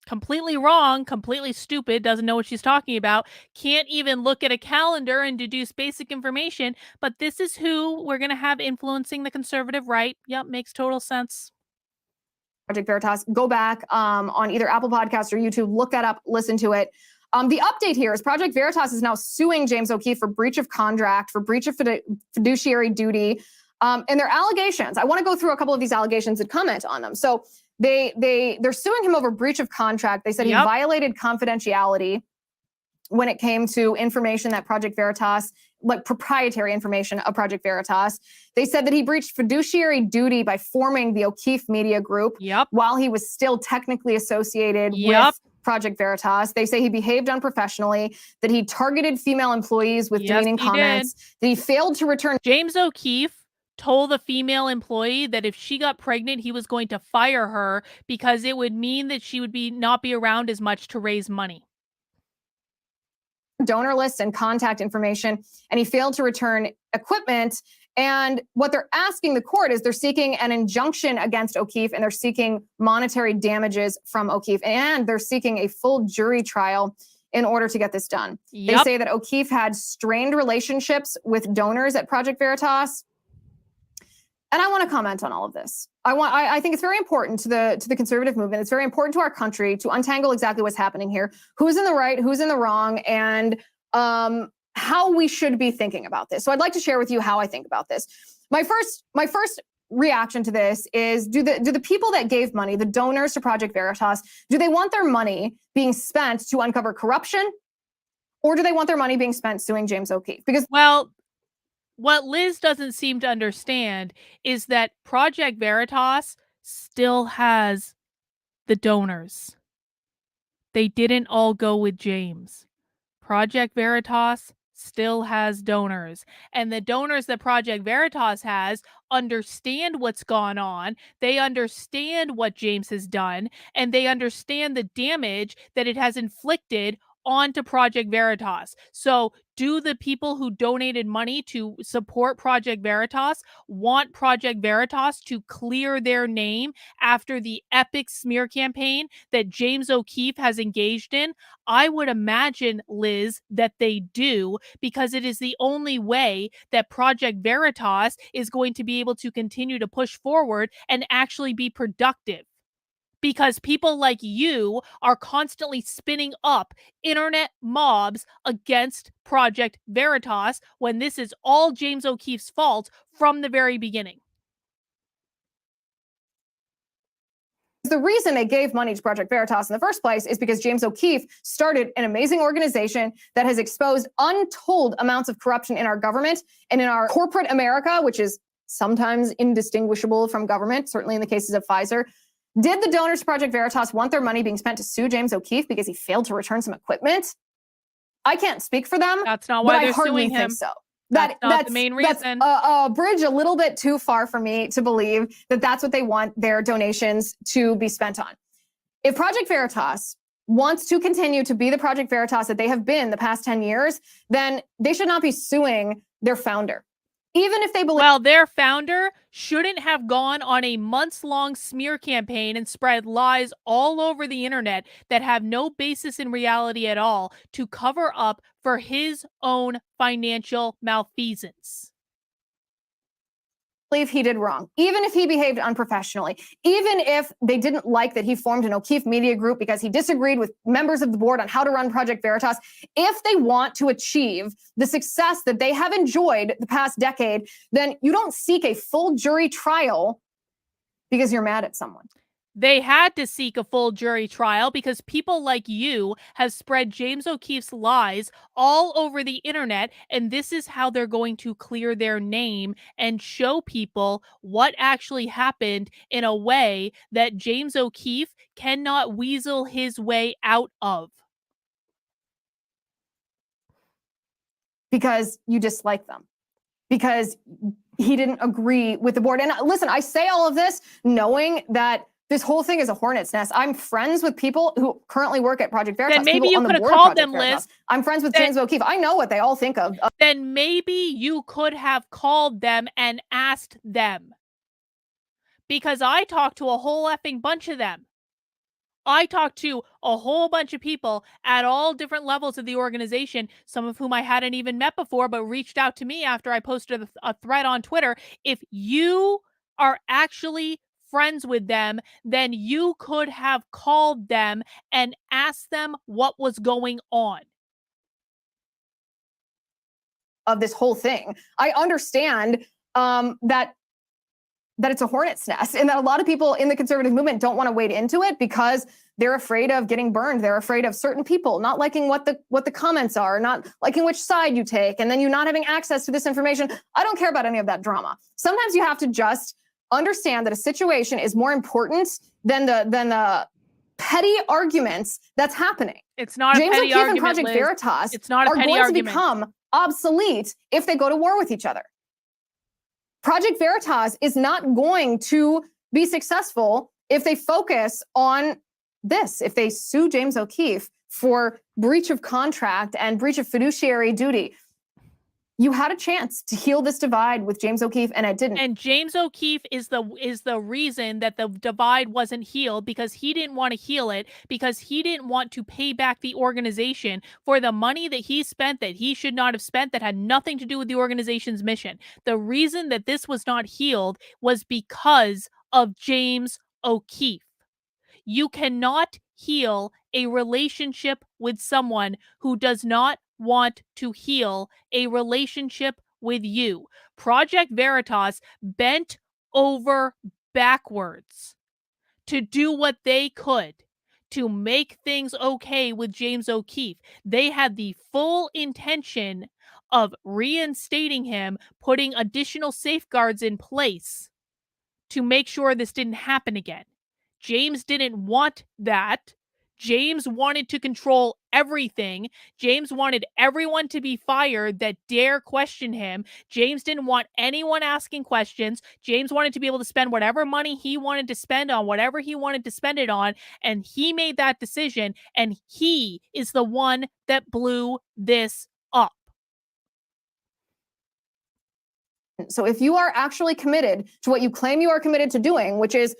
Completely wrong, completely stupid, doesn't know what she's talking about, can't even look at a calendar and deduce basic information. But this is who we're going to have influencing the conservative right. Yep, makes total sense. Project Veritas, go back on either Apple Podcasts or YouTube, look that up, listen to it. The update here is Project Veritas is now suing James O'Keefe for breach of contract, for breach of fiduciary duty, and their allegations. I want to go through a couple of these allegations and comment on them. So they're suing him over breach of contract. They said he violated confidentiality when it came to information that Project Veritas, like proprietary information of Project Veritas. They said that he breached fiduciary duty by forming the O'Keefe Media Group while he was still technically associated with Project Veritas. They say he behaved unprofessionally, that he targeted female employees with demeaning comments, that he failed to return. James O'Keefe told a female employee that if she got pregnant, he was going to fire her because it would mean that she would not be around as much to raise money. Donor lists and contact information, and he failed to return equipment. And what they're asking the court is they're seeking an injunction against O'Keefe, and they're seeking monetary damages from O'Keefe, and they're seeking a full jury trial in order to get this done. They say that O'Keefe had strained relationships with donors at Project Veritas. And I want to comment on all of this. I think it's very important to the conservative movement. It's very important to our country to untangle exactly what's happening here, who's in the right, who's in the wrong, and how we should be thinking about this. So I'd like to share with you how I think about this. My first reaction to this is: do the people that gave money, the donors to Project Veritas, do they want their money being spent to uncover corruption, or do they want their money being spent suing James O'Keefe? Because what Liz doesn't seem to understand is that Project Veritas still has the donors. They didn't all go with James. Project Veritas still has donors. And the donors that Project Veritas has understand what's gone on. They understand what James has done, and they understand the damage that it has inflicted onto Project Veritas. So do the people who donated money to support Project Veritas want Project Veritas to clear their name after the epic smear campaign that James O'Keefe has engaged in? I would imagine, Liz, that they do, because it is the only way that Project Veritas is going to be able to continue to push forward and actually be productive. Because people like you are constantly spinning up internet mobs against Project Veritas when this is all James O'Keefe's fault from the very beginning. The reason they gave money to Project Veritas in the first place is because James O'Keefe started an amazing organization that has exposed untold amounts of corruption in our government and in our corporate America, which is sometimes indistinguishable from government, certainly in the cases of Pfizer. Did the donors to Project Veritas want their money being spent to sue James O'Keefe because he failed to return some equipment? I can't speak for them. That's not why they're suing him. Think so. That's not the main reason. That's a bridge a little bit too far for me to believe that that's what they want their donations to be spent on. If Project Veritas wants to continue to be the Project Veritas that they have been the past 10 years, then they should not be suing their founder. Even if they believe... Well, their founder shouldn't have gone on a months-long smear campaign and spread lies all over the internet that have no basis in reality at all to cover up for his own financial malfeasance. Believe he did wrong, even if he behaved unprofessionally, even if they didn't like that he formed an O'Keefe Media Group because he disagreed with members of the board on how to run Project Veritas. If they want to achieve the success that they have enjoyed the past decade, then you don't seek a full jury trial because you're mad at someone. They had to seek a full jury trial because people like you have spread James O'Keefe's lies all over the internet, and this is how they're going to clear their name and show people what actually happened in a way that James O'Keefe cannot weasel his way out of. Because you dislike them. Because he didn't agree with the board. And listen, I say all of this knowing that this whole thing is a hornet's nest. I'm friends with people who currently work at Project Veritas. Then maybe you could have called them, Liz. I'm friends with James O'Keefe. I know what they all think of. Then maybe you could have called them and asked them. Because I talked to a whole effing bunch of them. I talked to a whole bunch of people at all different levels of the organization, some of whom I hadn't even met before, but reached out to me after I posted a thread on Twitter. If you are actually friends with them, then you could have called them and asked them what was going on. Of this whole thing. I understand that it's a hornet's nest and that a lot of people in the conservative movement don't want to wade into it because they're afraid of getting burned. They're afraid of certain people not liking what the comments are, not liking which side you take, and then you not having access to this information. I don't care about any of that drama. Sometimes you have to just understand that a situation is more important than the petty arguments that's happening. It's not James a petty O'Keefe argument, and Project Liz. Veritas It's not a are petty going argument. to become obsolete if they go to war with each other. Project Veritas is not going to be successful if they focus on this, if they sue James O'Keefe for breach of contract and breach of fiduciary duty. You had a chance to heal this divide with James O'Keefe, and it didn't. And James O'Keefe is the reason that the divide wasn't healed, because he didn't want to heal it, because he didn't want to pay back the organization for the money that he spent that he should not have spent, that had nothing to do with the organization's mission. The reason that this was not healed was because of James O'Keefe. You cannot heal a relationship with someone who does not want to heal a relationship with you. Project Veritas bent over backwards to do what they could to make things okay with James O'Keefe. They had the full intention of reinstating him, putting additional safeguards in place to make sure this didn't happen again. James didn't want that. James wanted to control everything. James wanted everyone to be fired that dare question him. James didn't want anyone asking questions. James wanted to be able to spend whatever money he wanted to spend on whatever he wanted to spend it on. And he made that decision. And he is the one that blew this up. So if you are actually committed to what you claim you are committed to doing, which is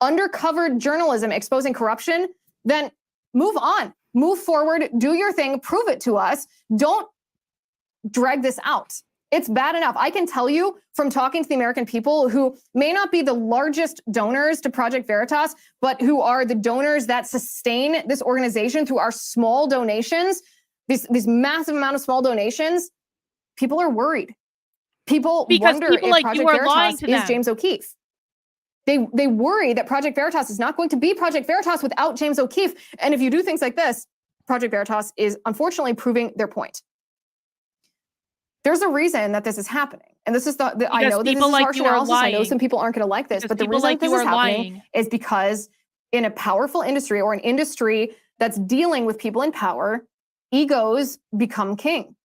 undercover journalism exposing corruption, then move on, move forward, do your thing, prove it to us. Don't drag this out. It's bad enough. I can tell you from talking to the American people who may not be the largest donors to Project Veritas, but who are the donors that sustain this organization through our small donations, these massive amount of small donations, people are worried. People wonder if like Project you are Veritas lying to them. is James O'Keefe. They worry that Project Veritas is not going to be Project Veritas without James O'Keefe. And if you do things like this, Project Veritas is unfortunately proving their point. There's a reason that this is happening. And this is I know that this is harsh analysis. I know some people aren't going to like this, but the reason this is happening is because in a powerful industry or an industry that's dealing with people in power, egos become king.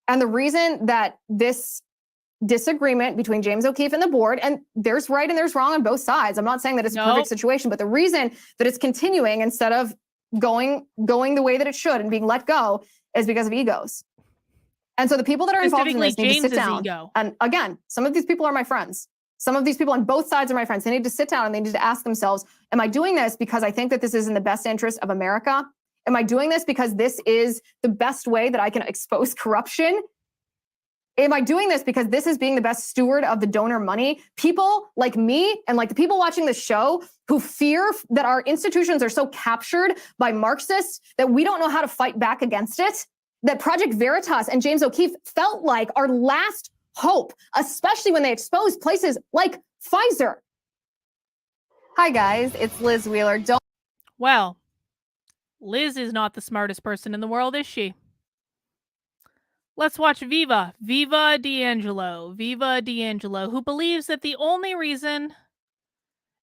And the reason that this disagreement between James O'Keefe and the board, and there's right and there's wrong on both sides. I'm not saying that it's a perfect situation, but the reason that it's continuing instead of going the way that it should and being let go is because of egos. And so the people that are involved in this need to sit down. And again, some of these people are my friends. Some of these people on both sides are my friends. They need to sit down and they need to ask themselves, am I doing this because I think that this is in the best interest of America? Am I doing this because this is the best way that I can expose corruption? Am I doing this because this is being the best steward of the donor money? People like me and like the people watching this show who fear that our institutions are so captured by Marxists that we don't know how to fight back against it, that Project Veritas and James O'Keefe felt like our last hope, especially when they exposed places like Pfizer. Hi guys, it's Liz Wheeler. Don't Well, Liz is not the smartest person in the world, is she? Let's watch Viva. Viva D'Angelo, who believes that the only reason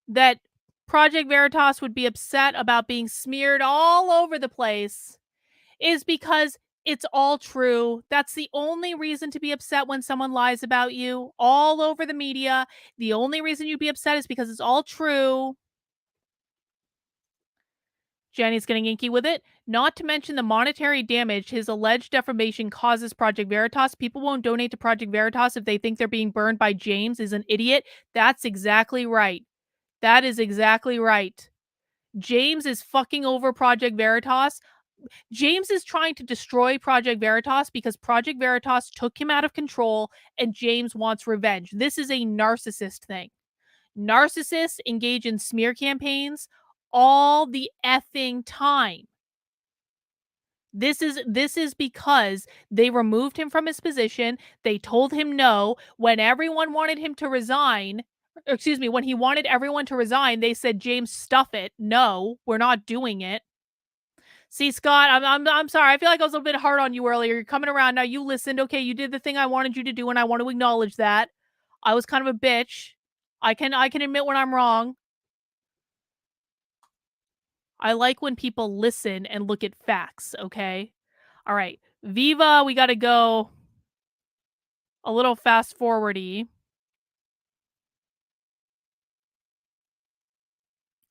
that Project Veritas would be upset about being smeared all over the place is because it's all true. That's the only reason to be upset when someone lies about you all over the media. The only reason you'd be upset is because it's all true. Jenny's getting inky with it. Not to mention the monetary damage his alleged defamation causes Project Veritas. People won't donate to Project Veritas if they think they're being burned by James is an idiot. That's exactly right. That is exactly right. James is fucking over Project Veritas. James is trying to destroy Project Veritas because Project Veritas took him out of control and James wants revenge. This is a narcissist thing. Narcissists engage in smear campaigns all the effing time. This is because they removed him from his position. They told him no when everyone wanted him to resign. Excuse me, when he wanted everyone to resign, they said, "James, stuff it. No, we're not doing it." See, Scott, I'm sorry. I feel like I was a little bit hard on you earlier. You're coming around now. You listened. Okay, you did the thing I wanted you to do, and I want to acknowledge that. I was kind of a bitch. I can admit when I'm wrong. I like when people listen and look at facts, okay? All right. Viva, we got to go a little fast forwardy.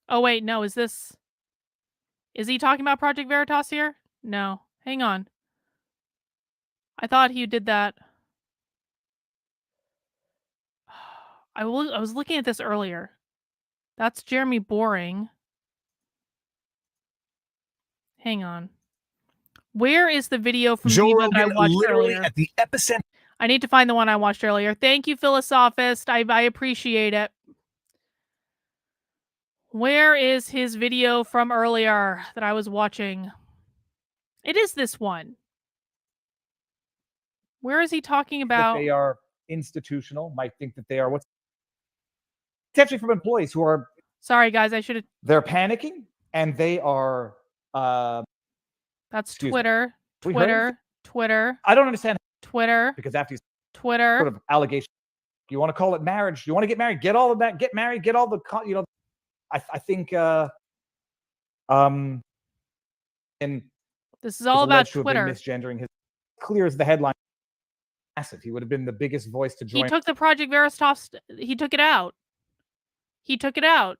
Oh, wait, no, is he talking about Project Veritas here? No. Hang on. I thought he did that. I was looking at this earlier. That's Jeremy Boring. Hang on. Where is the video from Joe Viva that I Rogan watched literally earlier? at the epicenter. I need to find the one I watched earlier. Thank you, Philosophist. I appreciate it. Where is his video from earlier that I was watching? It is this one. Where is he talking about? That they are institutional, might think that they are what's potentially from employees who are. Sorry, guys, I should have. They're panicking and they are. That's Twitter. We heard Twitter. I don't understand Twitter. because after these Twitter. sort of allegations, you want to call it marriage. You want to get married. Get all of that. Get married. Get all the. I think. And this is all about Twitter. Misgendering his clear as the headline. Massive. He would have been the biggest voice to join. He took the Project Veritas. He took it out. He took it out.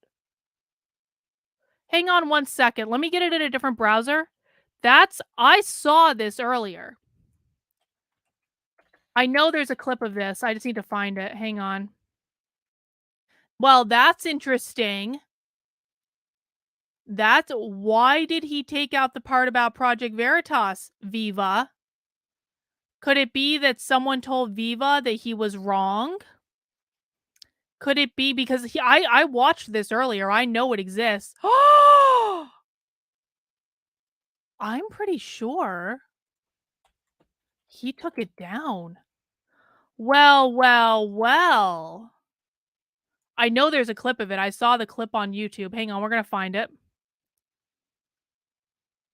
Hang on one second. Let me get it in a different browser. I saw this earlier. I know there's a clip of this. I just need to find it. Hang on. Well, that's interesting. Why did he take out the part about Project Veritas, Viva? Could it be that someone told Viva that he was wrong? Could it be because I watched this earlier. I know it exists. I'm pretty sure he took it down. Well. I know there's a clip of it. I saw the clip on YouTube. Hang on, we're going to find it.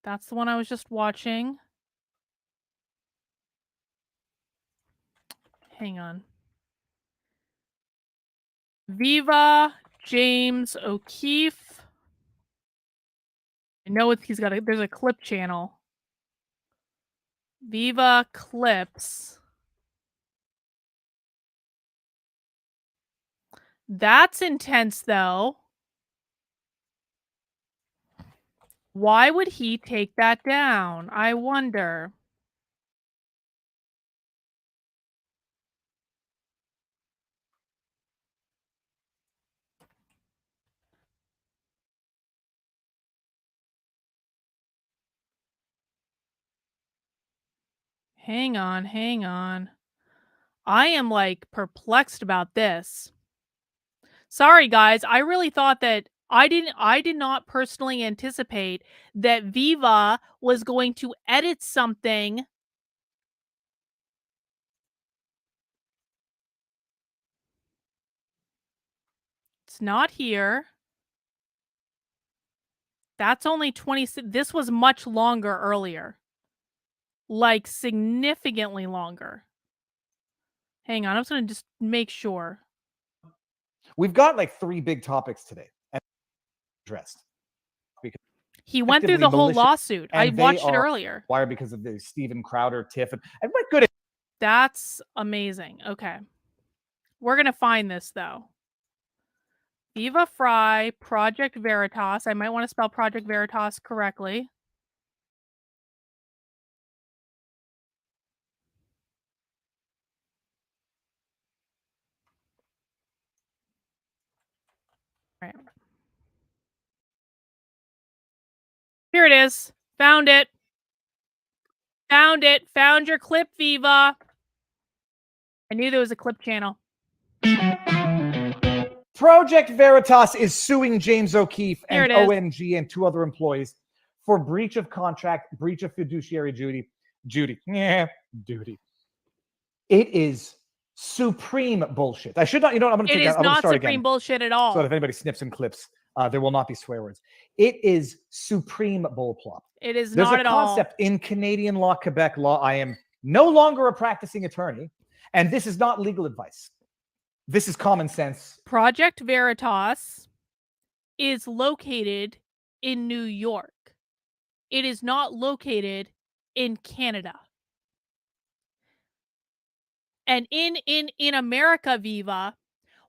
That's the one I was just watching. Hang on. Viva James O'Keefe. I know there's a clip channel. Viva Clips. That's intense, though. Why would he take that down? I wonder. Hang on. I am like perplexed about this. Sorry, guys. I really thought that I did not personally anticipate that Viva was going to edit something. It's not here. That's only 26. This was much longer earlier. Like, significantly longer. Hang on, I'm just going to just make sure. We've got like 3 big topics today addressed. He went through the whole lawsuit. I watched it earlier. Why? Because of the Steven Crowder tiff. And what good? That's amazing. Okay. We're going to find this, though. Viva, Frei, Project Veritas. I might want to spell Project Veritas correctly. Right. Here it is. Found it. Found it. Found your clip, Viva. I knew there was a clip channel. Project Veritas is suing James O'Keefe and Here it is. OMG and 2 other employees for breach of contract, breach of fiduciary duty. It is supreme bullshit. I should not, I'm going to take that. It is not supreme bullshit at all. So if anybody snips and clips, there will not be swear words. It is supreme bullplop. It is There's not a at all. concept in Canadian law, Quebec law. I am no longer a practicing attorney, and this is not legal advice. This is common sense. Project Veritas is located in New York. It is not located in Canada. And in America, Viva,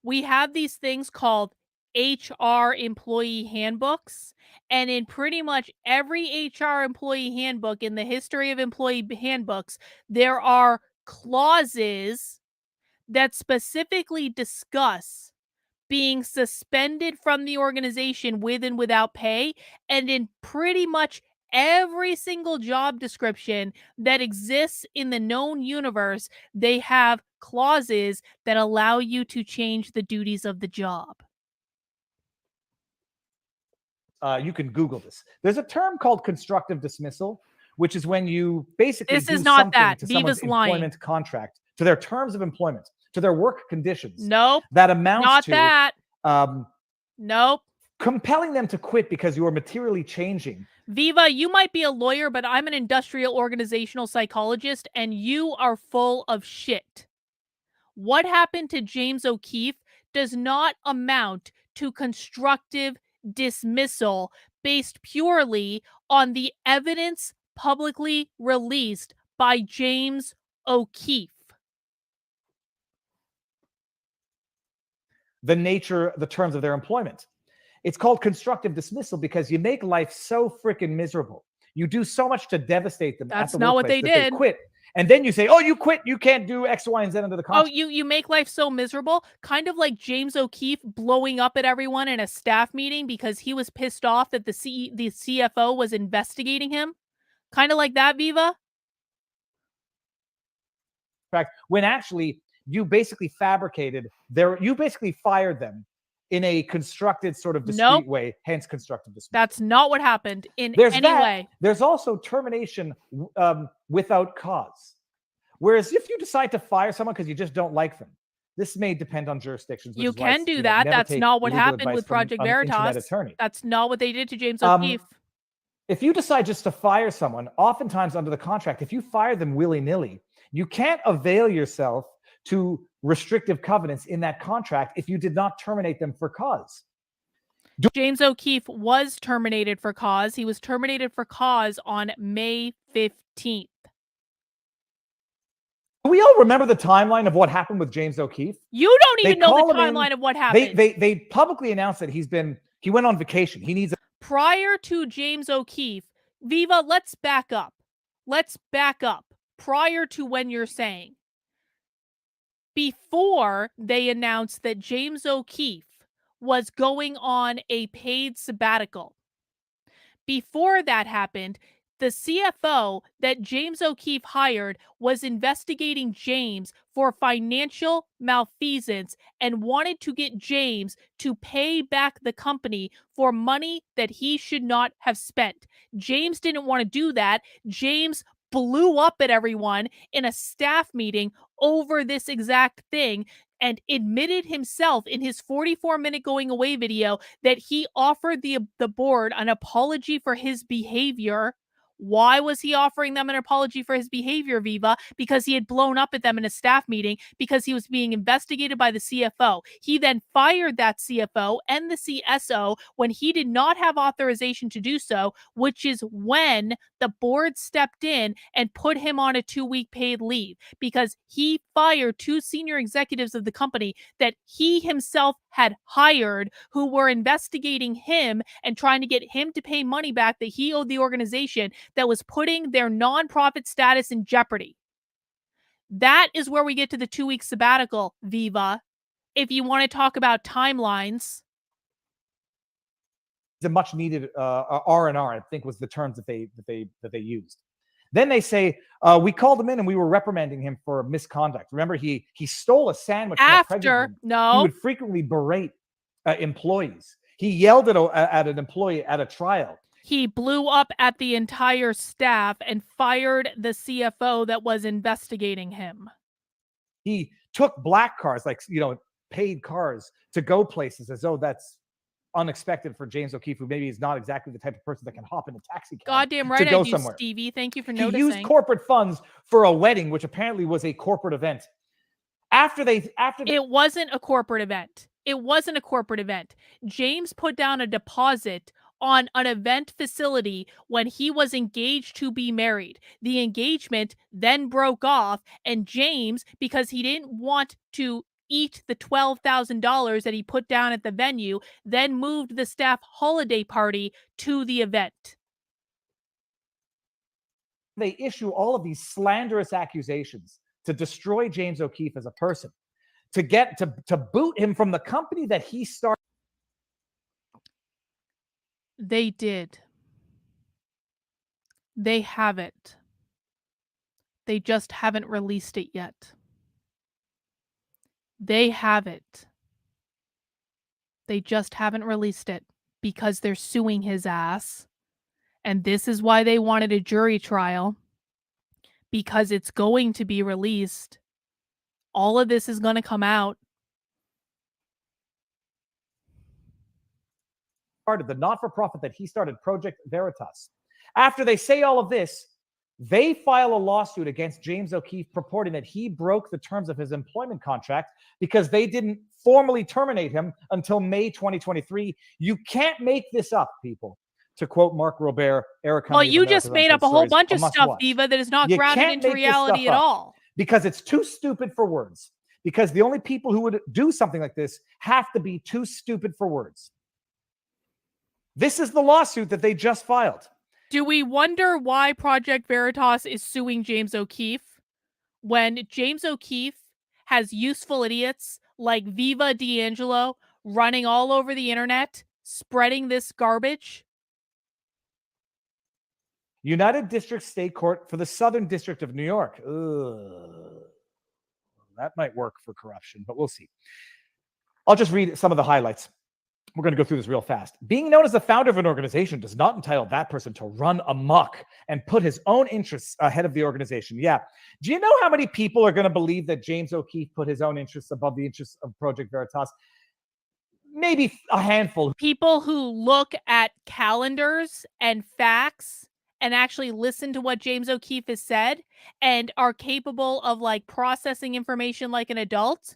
we have these things called HR employee handbooks. And in pretty much every HR employee handbook in the history of employee handbooks, there are clauses that specifically discuss being suspended from the organization with and without pay. And in pretty much every single job description that exists in the known universe, they have clauses that allow you to change the duties of the job. You can Google this. There's a term called constructive dismissal, which is when you basically This do is not something that. to Viva's someone's lying. employment contract, to their terms of employment, to their work conditions. Nope. That amounts Not to that. Nope. compelling them to quit because you are materially changing. Viva, you might be a lawyer, but I'm an industrial organizational psychologist, and you are full of shit. What happened to James O'Keefe does not amount to constructive dismissal based purely on the evidence publicly released by James O'Keefe. The terms of their employment. It's called constructive dismissal because you make life so freaking miserable. You do so much to devastate them. That's at the not what they workplace that did. They quit. And then you say, oh, you quit. You can't do X, Y, and Z under the contract. Oh, you make life so miserable? Kind of like James O'Keefe blowing up at everyone in a staff meeting because he was pissed off that the CFO was investigating him? Kind of like that, Viva? In fact, when actually you basically you basically fired them in a constructed sort of discreet way, hence constructive dismissal. That's not what happened in any way. There's also termination without cause. Whereas if you decide to fire someone because you just don't like them, this may depend on jurisdictions. You can do that. That's not what happened with Project Veritas. That's not what they did to James O'Keefe. If you decide just to fire someone, oftentimes under the contract, if you fire them willy-nilly, you can't avail yourself to restrictive covenants in that contract if you did not terminate them for cause. James O'Keefe was terminated for cause. He was terminated for cause on May 15th. Do we all remember the timeline of what happened with James O'Keefe? You don't even know the timeline of what happened. They publicly announced that he went on vacation. He needs prior to James O'Keefe, Viva, let's back up. Let's back up prior to when you're saying. Before they announced that James O'Keefe was going on a paid sabbatical. Before that happened, the CFO that James O'Keefe hired was investigating James for financial malfeasance and wanted to get James to pay back the company for money that he should not have spent. James didn't want to do that. James blew up at everyone in a staff meeting over this exact thing. and admitted himself in his 44-minute going away video that he offered the board an apology for his behavior. Why was he offering them an apology for his behavior, Viva? Because he had blown up at them in a staff meeting because he was being investigated by the CFO. He then fired that CFO and the CSO when he did not have authorization to do so, which is when the board stepped in and put him on a 2-week paid leave because he fired 2 senior executives of the company that he himself had hired who were investigating him and trying to get him to pay money back that he owed the organization that was putting their nonprofit status in jeopardy. That is where we get to the 2-week sabbatical, Viva. If you want to talk about timelines. The much needed R&R, I think, was the terms that they used. Then they say, we called him in and we were reprimanding him for misconduct. Remember, he stole a sandwich from a pregnant woman. He would frequently berate employees. He yelled at an employee at a trial. He blew up at the entire staff and fired the CFO that was investigating him. He took black cars, like, paid cars to go places as though that's unexpected for James O'Keefe, who maybe is not exactly the type of person that can hop in a taxi cab Goddamn right to go I do, somewhere. Stevie. Thank you for noticing. He used corporate funds for a wedding, which apparently was a corporate event. It wasn't a corporate event. It wasn't a corporate event. James put down a deposit on an event facility when he was engaged to be married. The engagement then broke off, and James, because he didn't want to eat the $12,000 that he put down at the venue, then moved the staff holiday party to the event. They issue all of these slanderous accusations to destroy James O'Keefe as a person, to boot him from the company that he started. They did. They have it. They just haven't released it yet. They have it. They just haven't released it because they're suing his ass. And this is why they wanted a jury trial, because it's going to be released. All of this is going to come out. Part of the not-for-profit that he started, Project Veritas. After they say all of this, they file a lawsuit against James O'Keefe purporting that he broke the terms of his employment contract because they didn't formally terminate him until May 2023. You can't make this up, people. To quote Mark Robert, Eric. Well, you just made up a whole bunch of stuff, Viva, that is not grounded into reality at all. Because it's too stupid for words. Because the only people who would do something like this have to be too stupid for words. This is the lawsuit that they just filed. Do we wonder why Project Veritas is suing James O'Keefe when James O'Keefe has useful idiots like Viva D'Angelo running all over the internet, spreading this garbage? United District State Court for the Southern District of New York. Ugh. That might work for corruption, but we'll see. I'll just read some of the highlights. We're going to go through this real fast. Being known as the founder of an organization does not entitle that person to run amok and put his own interests ahead of the organization. Yeah. Do you know how many people are going to believe that James O'Keefe put his own interests above the interests of Project Veritas? Maybe a handful. People who look at calendars and facts and actually listen to what James O'Keefe has said and are capable of processing information like an adult.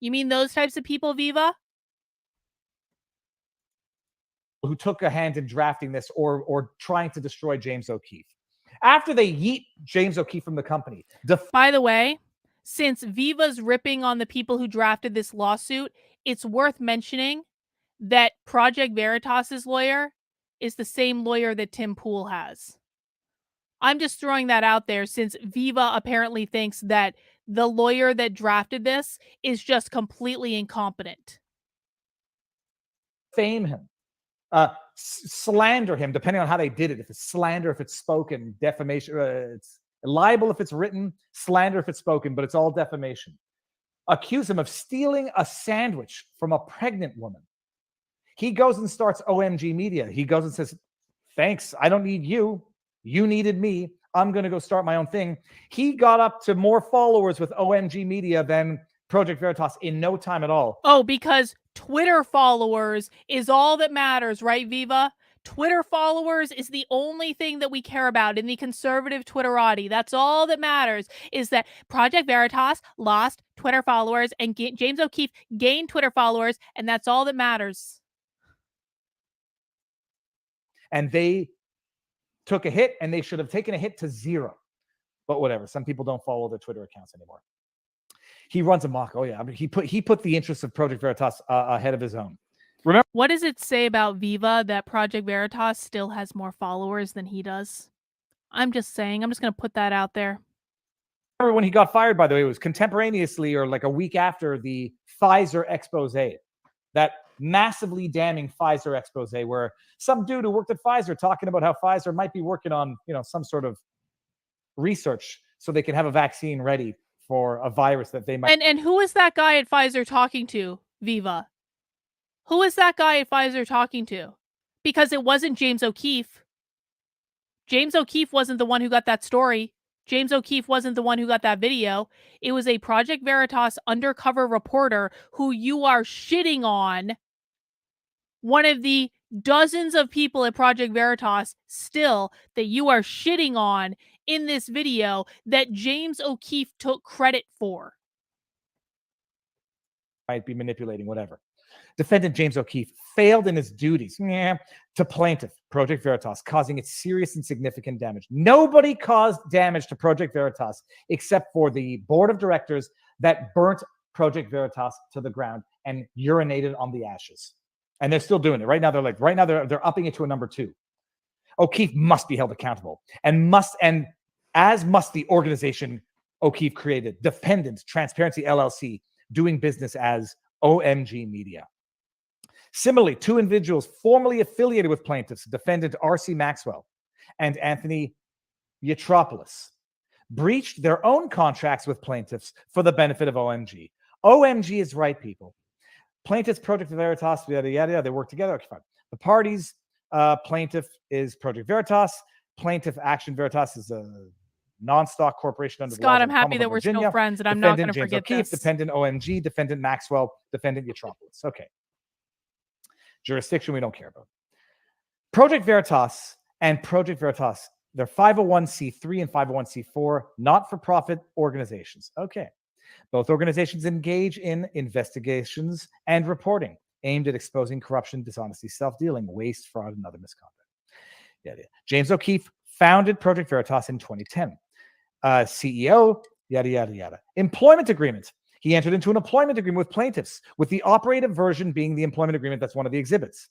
You mean those types of people, Viva? Who took a hand in drafting this or trying to destroy James O'Keefe. After they yeet James O'Keefe from the company. By the way, since Viva's ripping on the people who drafted this lawsuit, it's worth mentioning that Project Veritas's lawyer is the same lawyer that Tim Pool has. I'm just throwing that out there since Viva apparently thinks that the lawyer that drafted this is just completely incompetent. Fame him. Slander him, depending on how they did it. If it's slander, if it's spoken, defamation, it's libel if it's written, slander if it's spoken, but it's all defamation. Accuse him of stealing a sandwich from a pregnant woman. He goes and starts OMG Media. He goes and says, thanks, I don't need you. You needed me. I'm going to go start my own thing. He got up to more followers with OMG Media than Project Veritas in no time at all. Oh, because Twitter followers is all that matters, right, Viva? Twitter followers is the only thing that we care about in the conservative Twitterati. That's all that matters, is that Project Veritas lost Twitter followers and James O'Keefe gained Twitter followers, and that's all that matters. And they took a hit, and they should have taken a hit to 0. But whatever. Some people don't follow their Twitter accounts anymore. He runs amok. Oh yeah, I mean, he put the interests of Project Veritas ahead of his own. Remember, what does it say about Viva that Project Veritas still has more followers than he does? I'm just saying. I'm just going to put that out there. When he got fired, by the way, it was contemporaneously or like a week after the Pfizer expose, that massively damning Pfizer expose, where some dude who worked at Pfizer talking about how Pfizer might be working on, some sort of research so they can have a vaccine ready for a virus that they might. And who is that guy at Pfizer talking to, Viva? Who is that guy at Pfizer talking to? Because it wasn't James O'Keefe. James O'Keefe wasn't the one who got that story. James O'Keefe wasn't the one who got that video. It was a Project Veritas undercover reporter who you are shitting on. One of the dozens of people at Project Veritas still that you are shitting on in this video that James O'Keefe took credit for. Might be manipulating, whatever. Defendant James O'Keefe failed in his duties to plaintiff Project Veritas, causing it serious and significant damage. Nobody caused damage to Project Veritas except for the board of directors that burnt Project Veritas to the ground and urinated on the ashes. And they're still doing it. Right now, they're upping it to a number 2. O'Keefe must be held accountable and as must the organization O'Keefe created, Defendant Transparency LLC, doing business as OMG Media. Similarly, 2 individuals formerly affiliated with plaintiffs, Defendant R.C. Maxwell and Anthony Yatropoulos, breached their own contracts with plaintiffs for the benefit of OMG. OMG is right, people. Plaintiffs, Project Veritas, yada, yada, yada, they work together. Okay, fine. The parties, plaintiff is Project Veritas. Plaintiff Action Veritas is a non-stock corporation under Scott, the laws I'm of happy that we're still friends, and I'm not going to forget O'Keefe, this. Defendant OMG, Defendant Maxwell, Defendant Yatropoulos. Okay. Jurisdiction we don't care about. Project Veritas and Project Veritas, they're 501c3 and 501c4 not-for-profit organizations. Okay. Both organizations engage in investigations and reporting aimed at exposing corruption, dishonesty, self-dealing, waste, fraud, and other misconduct. Yeah. James O'Keefe founded Project Veritas in 2010. CEO, yada, yada, yada. Employment agreement. He entered into an employment agreement with plaintiffs, with the operative version being the employment agreement. That's one of the exhibits.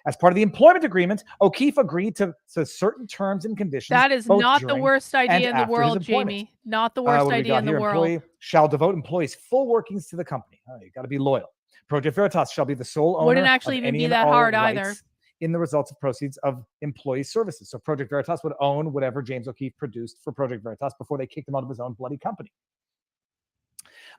As part of the employment agreement, O'Keefe agreed to certain terms and conditions. That is not the worst idea in the world, Jamie. Not the worst idea in the world. Employee shall devote employees' full workings to the company. Oh, you got to be loyal. Project Veritas shall be the sole owner. Wouldn't actually even be that hard either. In the results of proceeds of employee services. So Project Veritas would own whatever James O'Keefe produced for Project Veritas before they kicked him out of his own bloody company.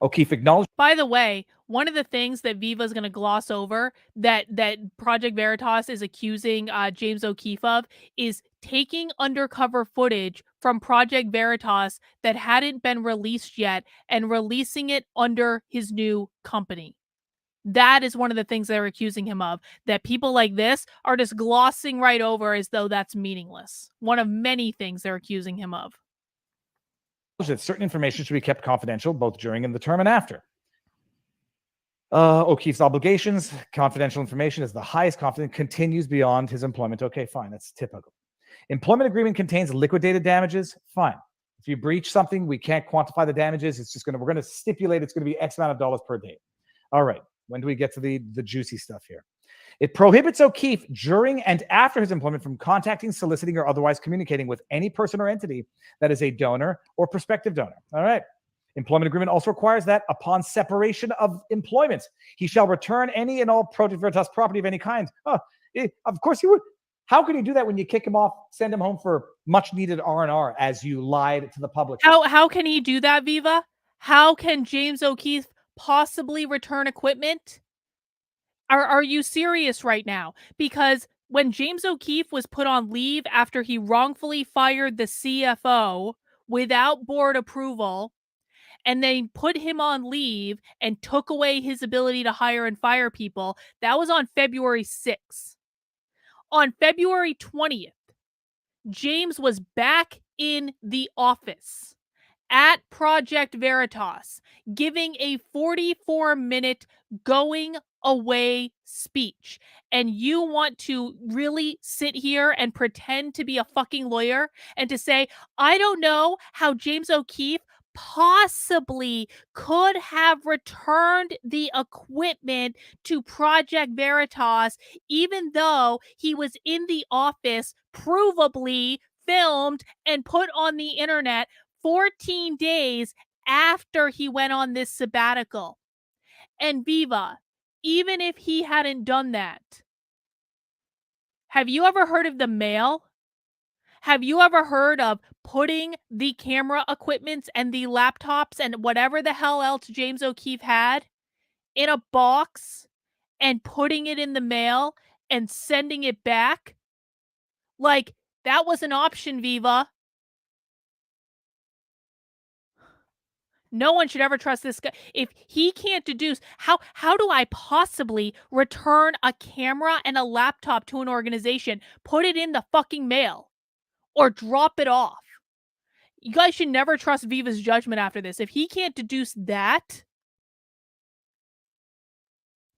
O'Keefe acknowledged. By the way, one of the things that Viva is going to gloss over that Project Veritas is accusing James O'Keefe of is taking undercover footage from Project Veritas that hadn't been released yet and releasing it under his new company. That is one of the things they're accusing him of, that people like this are just glossing right over as though that's meaningless. One of many things they're accusing him of. That certain information should be kept confidential both during and the term and after. O'Keefe's obligations, confidential information is the highest confidence, continues beyond his employment. Okay, fine, that's typical. Employment agreement contains liquidated damages. Fine. If you breach something, we can't quantify the damages. It's just we're going to stipulate it's going to be X amount of dollars per day. All right. When do we get to the juicy stuff here? It prohibits O'Keefe during and after his employment from contacting, soliciting, or otherwise communicating with any person or entity that is a donor or prospective donor. All right. Employment agreement also requires that upon separation of employment, he shall return any and all Project Veritas property of any kind. Of course he would. How can you do that when you kick him off, send him home for much needed R&R as you lied to the public? How can he do that, Viva? How can James O'Keefe possibly return equipment? Are you serious right now? Because when James O'Keefe was put on leave after he wrongfully fired the CFO without board approval, and they put him on leave and took away his ability to hire and fire people. That was on February 6th. On February 20th, James was back in the office at Project Veritas, giving a 44-minute going away speech. And you want to really sit here and pretend to be a fucking lawyer and to say, I don't know how James O'Keefe possibly could have returned the equipment to Project Veritas, even though he was in the office, provably filmed and put on the internet 14 days after he went on this sabbatical. And Viva, even if he hadn't done that, have you ever heard of the mail? Have you ever heard of putting the camera equipments and the laptops and whatever the hell else James O'Keefe had in a box and putting it in the mail and sending it back? Like, that was an option, Viva. No one should ever trust this guy. If he can't deduce, how do I possibly return a camera and a laptop to an organization, put it in the fucking mail, or drop it off? You guys should never trust Viva's judgment after this. If he can't deduce that,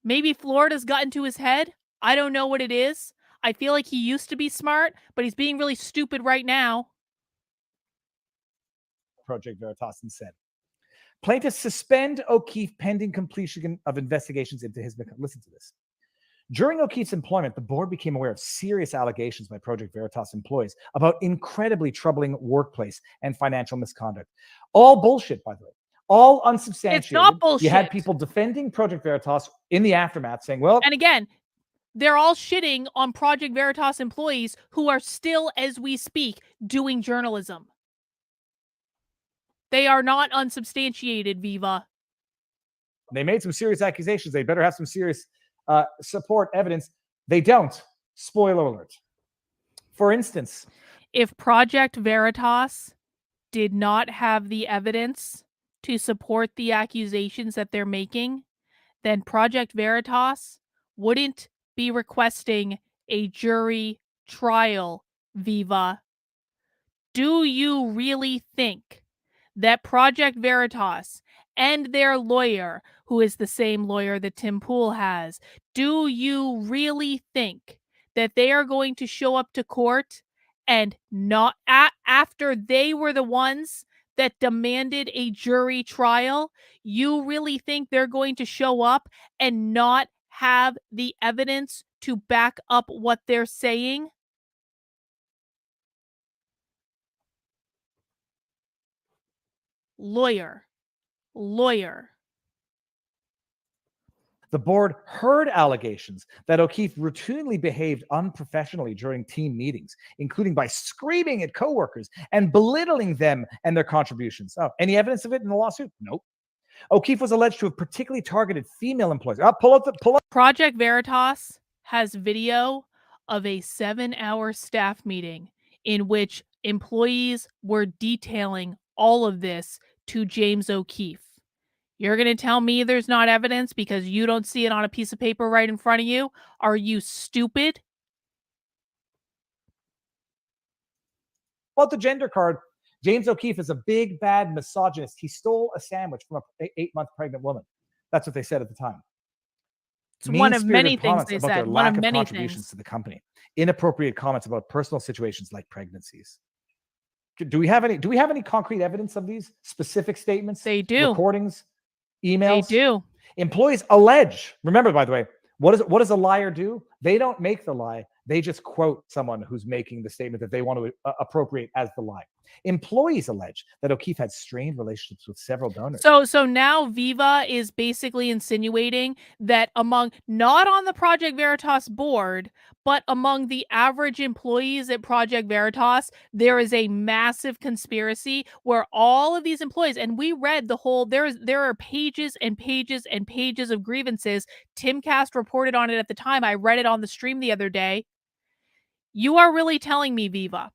maybe Florida's gotten to his head. I don't know what it is. I feel like he used to be smart, but he's being really stupid right now. Project Veritas said. Plaintiffs suspend O'Keefe pending completion of investigations into his... Listen to this. During O'Keefe's employment, the board became aware of serious allegations by Project Veritas employees about incredibly troubling workplace and financial misconduct. All bullshit, by the way. All unsubstantiated. It's not bullshit. You had people defending Project Veritas in the aftermath saying, well... And again, they're all shitting on Project Veritas employees who are still, as we speak, doing journalism. They are not unsubstantiated, Viva. They made some serious accusations. They better have some serious support evidence. They don't. Spoiler alert. For instance, if Project Veritas did not have the evidence to support the accusations that they're making, then Project Veritas wouldn't be requesting a jury trial, Viva. Do you really think that Project Veritas and their lawyer, who is the same lawyer that Tim Pool has, do you really think that they are going to show up to court and not after they were the ones that demanded a jury trial? You really think they're going to show up and not have the evidence to back up what they're saying? Lawyer. the board heard allegations that O'Keefe routinely behaved unprofessionally during team meetings, including by screaming at coworkers and belittling them and their contributions. Oh, any evidence of it in the lawsuit? Nope. O'Keefe was alleged to have particularly targeted female employees. Pull up. Project Veritas has video of a 7-hour staff meeting in which employees were detailing all of this to James O'Keefe. You're going to tell me there's not evidence because you don't see it on a piece of paper right in front of you? Are you stupid? About the gender card, James O'Keefe is a big, bad misogynist. He stole a sandwich from an 8-month pregnant woman. That's what they said at the time. It's one of many things they said. One of many contributions to the company. Inappropriate comments about personal situations like pregnancies. Do we have any concrete evidence of these specific statements? They do. Recordings, emails. They do. Employees allege. Remember, by the way, what does a liar do? They don't make the lie. They just quote someone who's making the statement that they want to appropriate as the lie. Employees allege that O'Keefe had strained relationships with several donors. So now Viva is basically insinuating that among, not on the Project Veritas board, but among the average employees at Project Veritas, there is a massive conspiracy where all of these employees, and we read the whole, there are pages and pages and pages of grievances. Timcast reported on it at the time. I read it on the stream the other day. You are really telling me, Viva,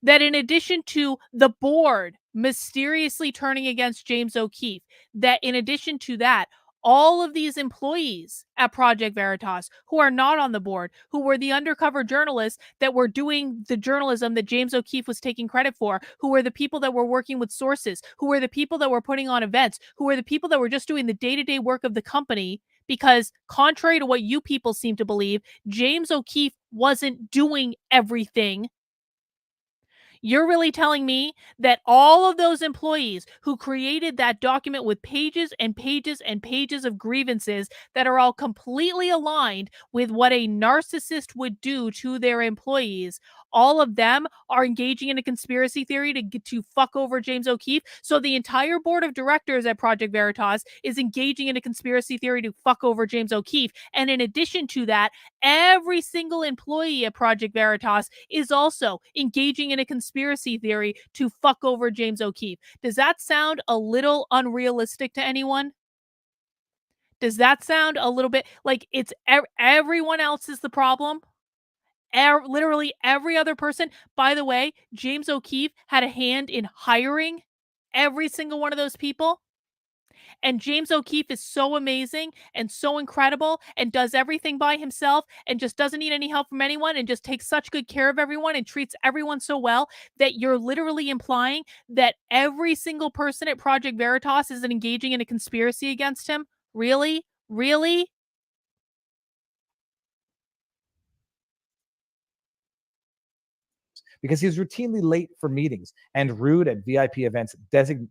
that in addition to the board mysteriously turning against James O'Keefe. That in addition to that, all of these employees at Project Veritas who are not on the board, who were the undercover journalists that were doing the journalism that James O'Keefe was taking credit for, who were the people that were working with sources, who were the people that were putting on events, who were the people that were just doing the day-to-day work of the company, because contrary to what you people seem to believe, James O'Keefe wasn't doing everything. You're really telling me that all of those employees who created that document with pages and pages and pages of grievances that are all completely aligned with what a narcissist would do to their employees, all of them are engaging in a conspiracy theory to fuck over James O'Keefe? So the entire board of directors at Project Veritas is engaging in a conspiracy theory to fuck over James O'Keefe. And in addition to that, every single employee at Project Veritas is also engaging in a conspiracy theory to fuck over James O'Keefe. Does that sound a little unrealistic to anyone? Does that sound a little bit like it's everyone else is the problem? Literally every other person. By the way, James O'Keefe had a hand in hiring every single one of those people. And James O'Keefe is so amazing and so incredible and does everything by himself and just doesn't need any help from anyone and just takes such good care of everyone and treats everyone so well that you're literally implying that every single person at Project Veritas is engaging in a conspiracy against him? Really? Really? Because he was routinely late for meetings and rude at VIP events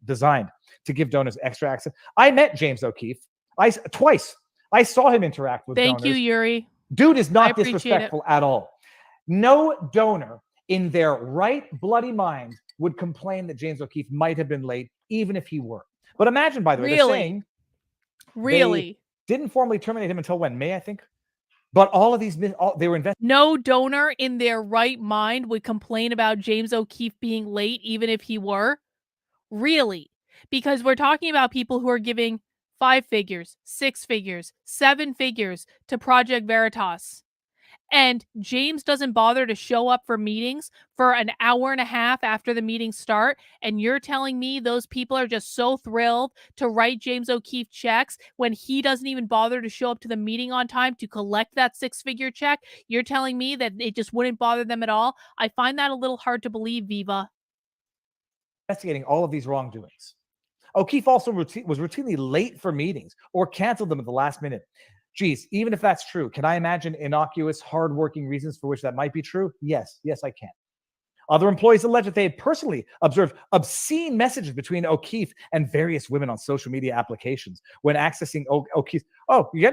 designed to give donors extra access. I met James O'Keefe twice. I saw him interact with donors. Thank you, Yuri. Dude is I not appreciate disrespectful at all. No donor in their right bloody mind would complain that James O'Keefe might have been late, even if he were. But imagine, by the way, they're saying they didn't formally terminate him until when? May, I think. But all of these, they were invested. No donor in their right mind would complain about James O'Keefe being late, even if he were. Really? Because we're talking about people who are giving 5 figures, 6 figures, 7 figures to Project Veritas. And James doesn't bother to show up for meetings for an hour and a half after the meetings start. And you're telling me those people are just so thrilled to write James O'Keefe checks when he doesn't even bother to show up to the meeting on time to collect that 6-figure check? You're telling me that it just wouldn't bother them at all? I find that a little hard to believe, Viva. Investigating all of these wrongdoings. O'Keefe also was routinely late for meetings or canceled them at the last minute. Geez, even if that's true, can I imagine innocuous, hardworking reasons for which that might be true? Yes, I can. Other employees allege that they had personally observed obscene messages between O'Keefe and various women on social media applications when accessing O'Keefe. Oh, you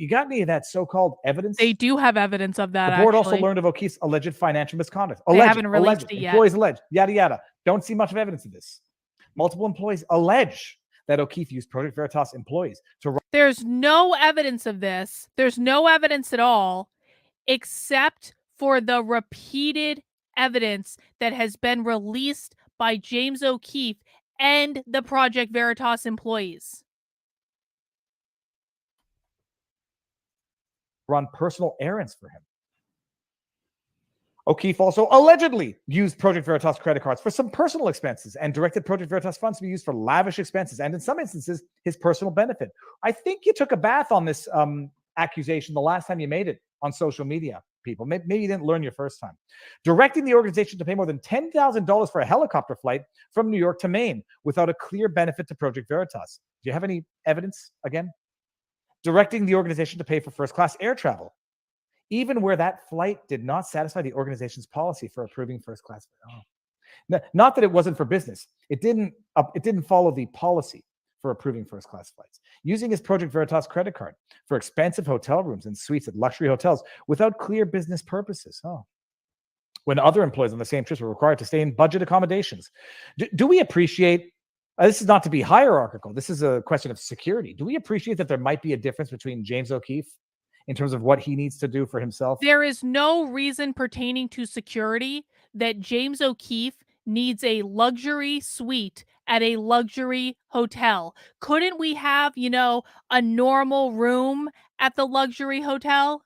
got any of that so-called evidence? They do have evidence of that. The board actually also learned of O'Keefe's alleged financial misconduct. They haven't released it yet. Employees allege, yada yada. Don't see much of evidence of this. Multiple employees allege that O'Keefe used Project Veritas employees to. There's no evidence of this. There's no evidence at all, except for the repeated evidence that has been released by James O'Keefe and the Project Veritas employees. Run personal errands for him. O'Keefe also allegedly used Project Veritas credit cards for some personal expenses and directed Project Veritas funds to be used for lavish expenses and, in some instances, his personal benefit. I think you took a bath on this accusation the last time you made it on social media, people. Maybe you didn't learn your first time. Directing the organization to pay more than $10,000 for a helicopter flight from New York to Maine without a clear benefit to Project Veritas. Do you have any evidence again? Directing the organization to pay for first-class air travel, even where that flight did not satisfy the organization's policy for approving first class. Oh. Not that it wasn't for business. It didn't follow the policy for approving first class flights. Using his Project Veritas credit card for expensive hotel rooms and suites at luxury hotels without clear business purposes. Oh. When other employees on the same trips were required to stay in budget accommodations. Do we appreciate, this is not to be hierarchical, this is a question of security. Do we appreciate that there might be a difference between James O'Keefe in terms of what he needs to do for himself? There is no reason pertaining to security that James O'Keefe needs a luxury suite at a luxury hotel. Couldn't we have, a normal room at the luxury hotel?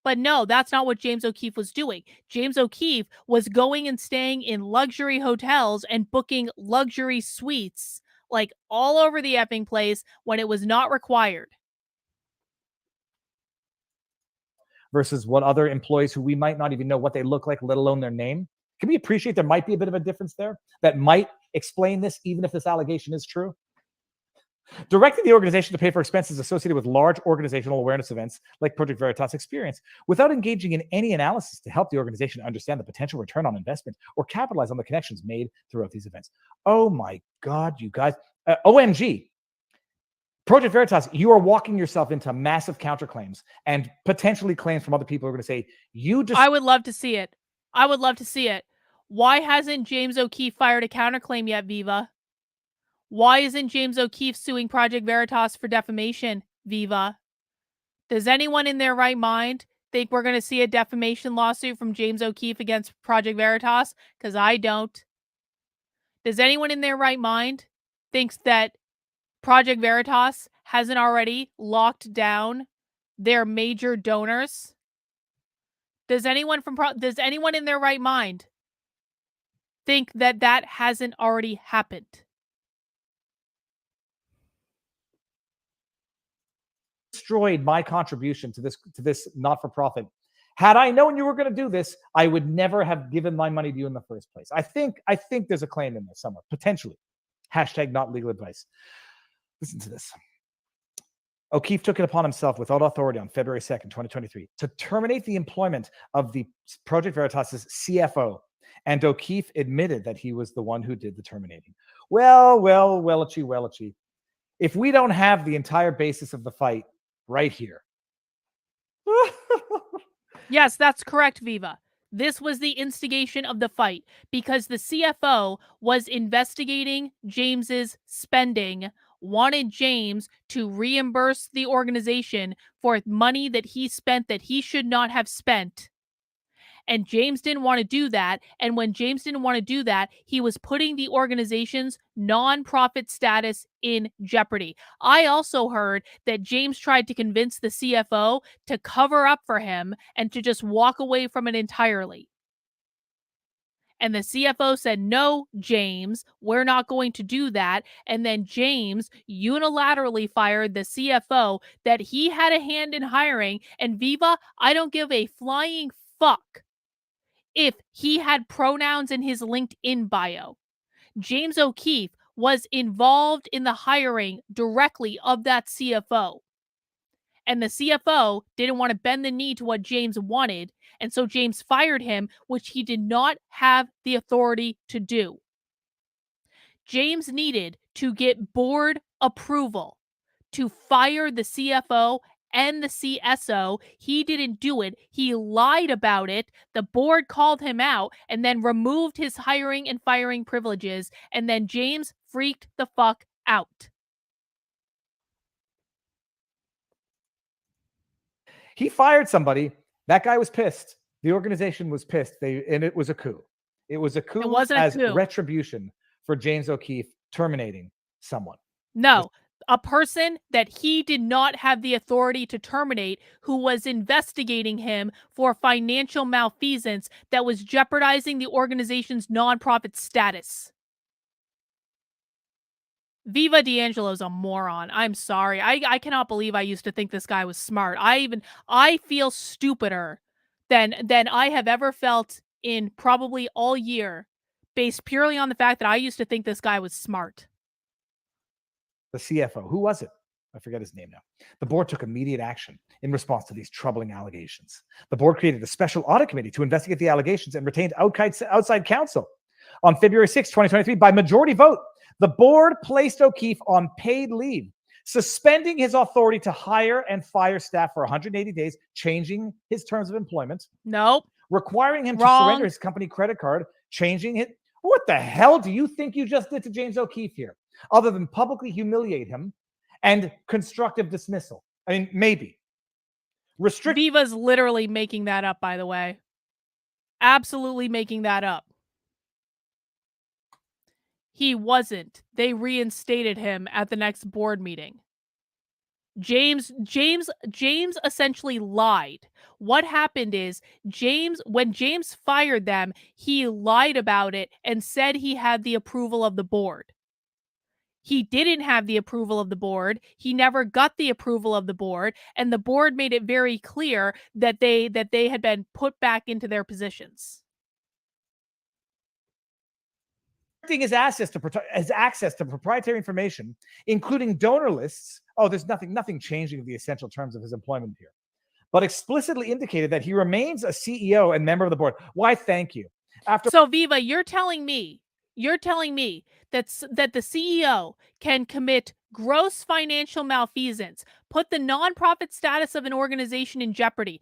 But no, that's not what James O'Keefe was doing. James O'Keefe was going and staying in luxury hotels and booking luxury suites, like all over the effing place when it was not required. Versus what other employees who we might not even know what they look like, let alone their name. Can we appreciate there might be a bit of a difference there that might explain this, even if this allegation is true? Directing the organization to pay for expenses associated with large organizational awareness events like Project Veritas Experience without engaging in any analysis to help the organization understand the potential return on investment or capitalize on the connections made throughout these events. Oh my God, you guys. OMG. Project Veritas, you are walking yourself into massive counterclaims and potentially claims from other people who are going to say, you just. I would love to see it. I would love to see it. Why hasn't James O'Keefe fired a counterclaim yet, Viva? Why isn't James O'Keefe suing Project Veritas for defamation, Viva? Does anyone in their right mind think we're going to see a defamation lawsuit from James O'Keefe against Project Veritas? Because I don't. Does anyone in their right mind thinks that Project Veritas hasn't already locked down their major donors? Does anyone in their right mind think that that hasn't already happened? Destroyed my contribution to this not-for-profit. Had I known you were going to do this, I would never have given my money to you in the first place. I think there's a claim in there somewhere, potentially. Hashtag not legal advice. Listen to this. O'Keefe took it upon himself without authority on February 2nd, 2023, to terminate the employment of the Project Veritas' CFO. And O'Keefe admitted that he was the one who did the terminating. Well-a-chee. If we don't have the entire basis of the fight right here. Yes, that's correct, Viva. This was the instigation of the fight because the CFO was investigating James's spending, wanted James to reimburse the organization for money that he spent that he should not have spent. And James didn't want to do that. And when James didn't want to do that, he was putting the organization's nonprofit status in jeopardy. I also heard that James tried to convince the CFO to cover up for him and to just walk away from it entirely. And the CFO said, no, James, we're not going to do that. And then James unilaterally fired the CFO that he had a hand in hiring. And Viva, I don't give a flying fuck if he had pronouns in his LinkedIn bio. James O'Keefe was involved in the hiring directly of that CFO. And the CFO didn't want to bend the knee to what James wanted, and so James fired him, which he did not have the authority to do. James needed to get board approval to fire the CFO and the CSO. He didn't do it. He lied about it. The board called him out and then removed his hiring and firing privileges. And then James freaked the fuck out. He fired somebody. That guy was pissed. The organization was pissed. And it was a coup. It was a coup as retribution for James O'Keefe terminating someone. No. A person that he did not have the authority to terminate, who was investigating him for financial malfeasance that was jeopardizing the organization's nonprofit status. Viva D'Angelo's a moron. I'm sorry. I cannot believe I used to think this guy was smart. I feel stupider than I have ever felt in probably all year, based purely on the fact that I used to think this guy was smart. The CFO. Who was it? I forget his name now. The board took immediate action in response to these troubling allegations. The board created a special audit committee to investigate the allegations and retained outside counsel. On February 6, 2023, by majority vote, the board placed O'Keefe on paid leave, suspending his authority to hire and fire staff for 180 days, changing his terms of employment. Nope. Requiring him to surrender his company credit card, changing it. What the hell do you think you just did to James O'Keefe here? Other than publicly humiliate him and constructive dismissal. I mean, maybe. Viva's literally making that up, by the way. Absolutely making that up. He wasn't. They reinstated him at the next board meeting. James essentially lied. What happened is when James fired them, he lied about it and said he had the approval of the board. He didn't have the approval of the board. He never got the approval of the board, and the board made it very clear that they had been put back into their positions. His access to proprietary information, including donor lists. Oh, there's nothing changing the essential terms of his employment here, but explicitly indicated that he remains a CEO and member of the board. Why? Thank you. So Viva, you're telling me that the CEO can commit gross financial malfeasance, put the nonprofit status of an organization in jeopardy,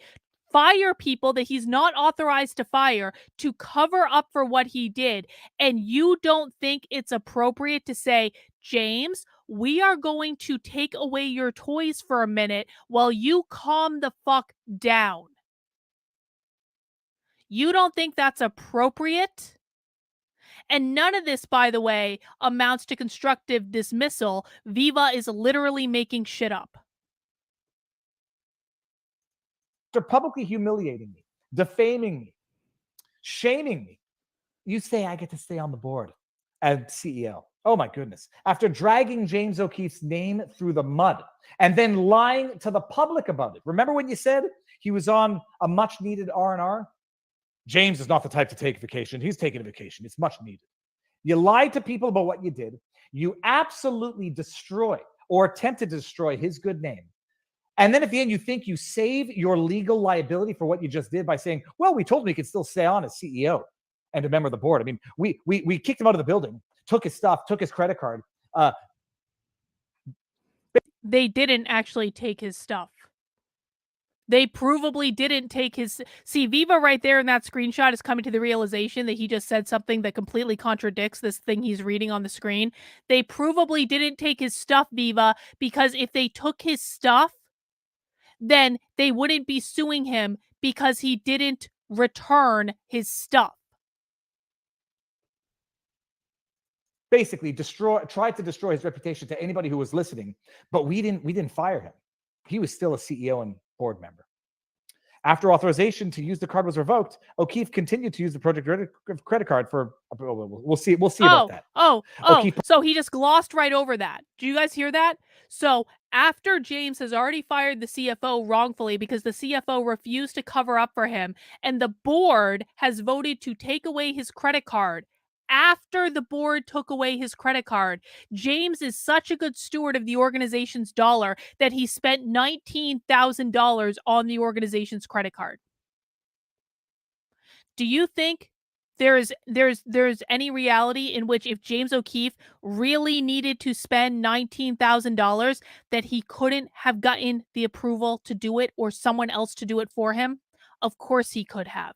fire people that he's not authorized to fire to cover up for what he did, and you don't think it's appropriate to say, James, we are going to take away your toys for a minute while you calm the fuck down? You don't think that's appropriate? And none of this, by the way, amounts to constructive dismissal. Viva is literally making shit up. After publicly humiliating me, defaming me, shaming me, you say I get to stay on the board as CEO. Oh my goodness. After dragging James O'Keefe's name through the mud and then lying to the public about it. Remember when you said he was on a much needed R&R? James is not the type to take vacation. He's taking a vacation. It's much needed. You lied to people about what you did. You absolutely destroyed or attempted to destroy his good name. And then at the end, you think you save your legal liability for what you just did by saying, well, we told him he could still stay on as CEO and a member of the board. I mean, we kicked him out of the building, took his stuff, took his credit card. They didn't actually take his stuff. They provably didn't take his... See, Viva right there in that screenshot is coming to the realization that he just said something that completely contradicts this thing he's reading on the screen. They provably didn't take his stuff, Viva, because if they took his stuff, then they wouldn't be suing him because he didn't return his stuff. Basically, tried to destroy his reputation to anybody who was listening, but we didn't fire him. He was still a CEO and board member. After authorization to use the card was revoked, O'Keefe continued to use the project credit card for. We'll see about that. So he just glossed right over that. Do you guys hear that? So after James has already fired the CFO wrongfully because the CFO refused to cover up for him, and the board has voted to take away his credit card. After the board took away his credit card, James is such a good steward of the organization's dollar that he spent $19,000 on the organization's credit card. Do you think there's any reality in which if James O'Keefe really needed to spend $19,000 that he couldn't have gotten the approval to do it or someone else to do it for him? Of course he could have.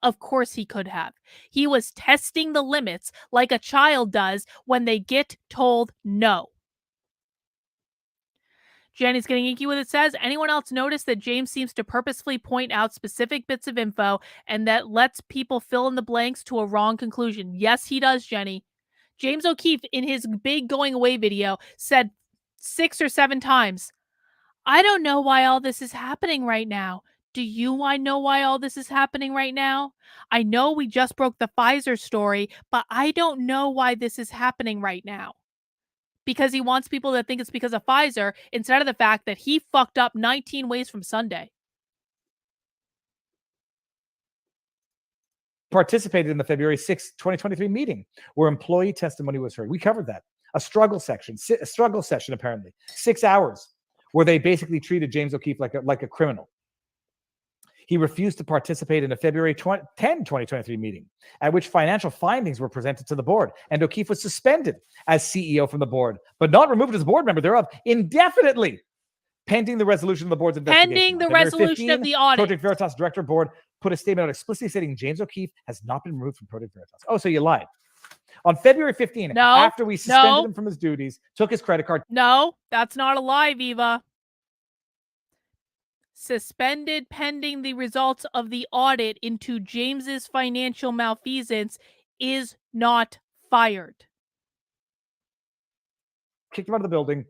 Of course he could have. He was testing the limits like a child does when they get told no. Jenny's getting inky with it says, anyone else notice that James seems to purposefully point out specific bits of info and that lets people fill in the blanks to a wrong conclusion? Yes, he does, Jenny. James O'Keefe, in his big going away video, said 6 or 7 times, I don't know why all this is happening right now. Do you know why all this is happening right now? I know we just broke the Pfizer story, but I don't know why this is happening right now. Because he wants people to think it's because of Pfizer instead of the fact that he fucked up 19 ways from Sunday. Participated in the February 6, 2023 meeting where employee testimony was heard. We covered that. A struggle session apparently. 6 hours where they basically treated James O'Keefe like a criminal. He refused to participate in a February 10, 2023 meeting at which financial findings were presented to the board, and O'Keefe was suspended as CEO from the board, but not removed as a board member thereof indefinitely, pending the resolution of the board's investigation. Pending the resolution of the audit. Project Veritas Director Board put a statement out explicitly stating James O'Keefe has not been removed from Project Veritas. Oh, so you lied. On February 15, after we suspended him from his duties, took his credit card. No, that's not a lie, Viva. Suspended pending the results of the audit into James's financial malfeasance is not fired. Kicked him out of the building.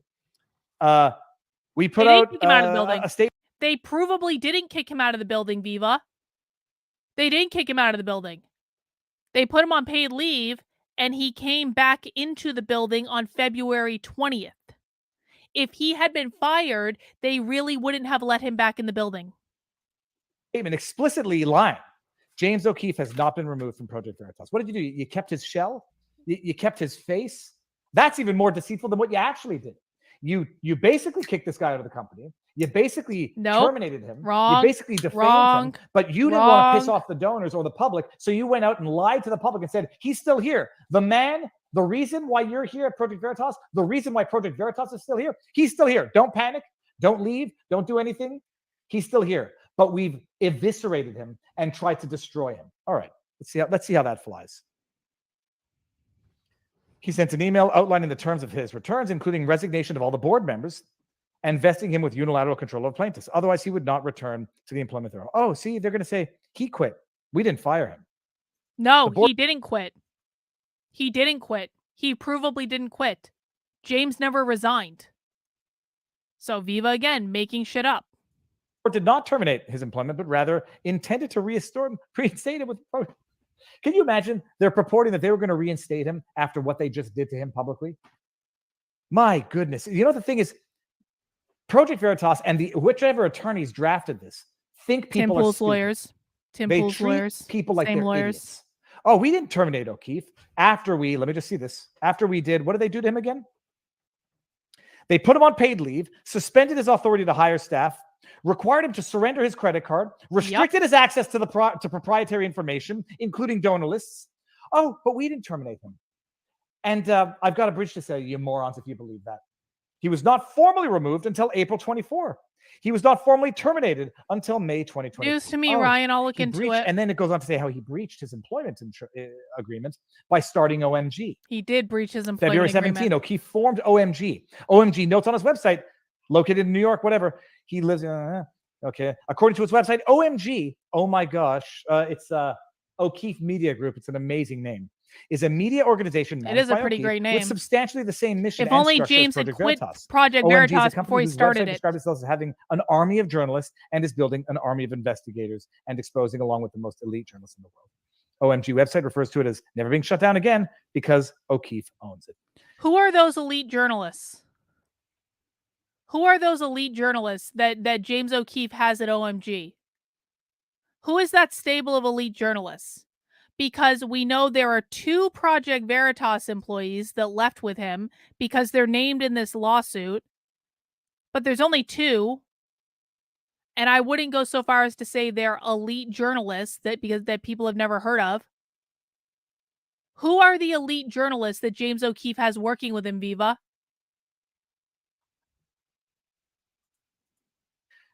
We put They didn't out kick him out of the building. a statement. They provably didn't kick him out of the building, Viva. They didn't kick him out of the building. They put him on paid leave, and he came back into the building on February 20th. If he had been fired, they really wouldn't have let him back in the building. Statement explicitly lying. James O'Keefe has not been removed from Project Veritas. What did you do? You kept his shell? You kept his face? That's even more deceitful than what you actually did. You basically kicked this guy out of the company. You basically terminated him. Wrong. You basically defamed him. But you didn't want to piss off the donors or the public, so you went out and lied to the public and said, he's still here. The man, the reason why you're here at Project Veritas, the reason why Project Veritas is still here, he's still here. Don't panic. Don't leave. Don't do anything. He's still here. But we've eviscerated him and tried to destroy him. All right. Let's see how that flies. He sent an email outlining the terms of his returns, including resignation of all the board members and vesting him with unilateral control of plaintiffs. Otherwise, he would not return to the employment bureau. Oh, see, they're going to say he quit. We didn't fire him. No, he didn't quit. He didn't quit. He provably didn't quit. James never resigned. So Viva, again, making shit up. Or did not terminate his employment, but rather intended to reinstate him with. Can you imagine? They're purporting that they were going to reinstate him after what they just did to him publicly. My goodness. You know, the thing is, Project Veritas and whichever attorneys drafted this think people are stupid. Lawyers. They treat people like they're idiots. Oh, we didn't terminate O'Keefe after let me just see this. After we did, what did they do to him again? They put him on paid leave, suspended his authority to hire staff, required him to surrender his credit card, restricted his access to to proprietary information, including donor lists. Oh, but we didn't terminate him. And I've got a bridge to say, you morons, if you believe that. He was not formally removed until April 24. He was not formally terminated until May 2020. News to me, Ryan. I'll look into it. And then it goes on to say how he breached his employment agreement by starting OMG. He did breach his employment February 17, O'Keefe formed OMG. OMG notes on his website, located in New York, whatever. He lives okay. According to his website, OMG, oh my gosh, it's O'Keefe Media Group. It's an amazing name. Is a media organization. It is a pretty great name. With substantially the same mission. If only James had quit Project Veritas before he started it. Described itself as having an army of journalists and is building an army of investigators and exposing along with the most elite journalists in the world. OMG website refers to it as never being shut down again because O'Keefe owns it. Who are those elite journalists? Who are those elite journalists that James O'Keefe has at OMG? Who is that stable of elite journalists? Because we know there are 2 Project Veritas employees that left with him because they're named in this lawsuit. But there's only 2. And I wouldn't go so far as to say they're elite journalists that people have never heard of. Who are the elite journalists that James O'Keefe has working with him, Viva?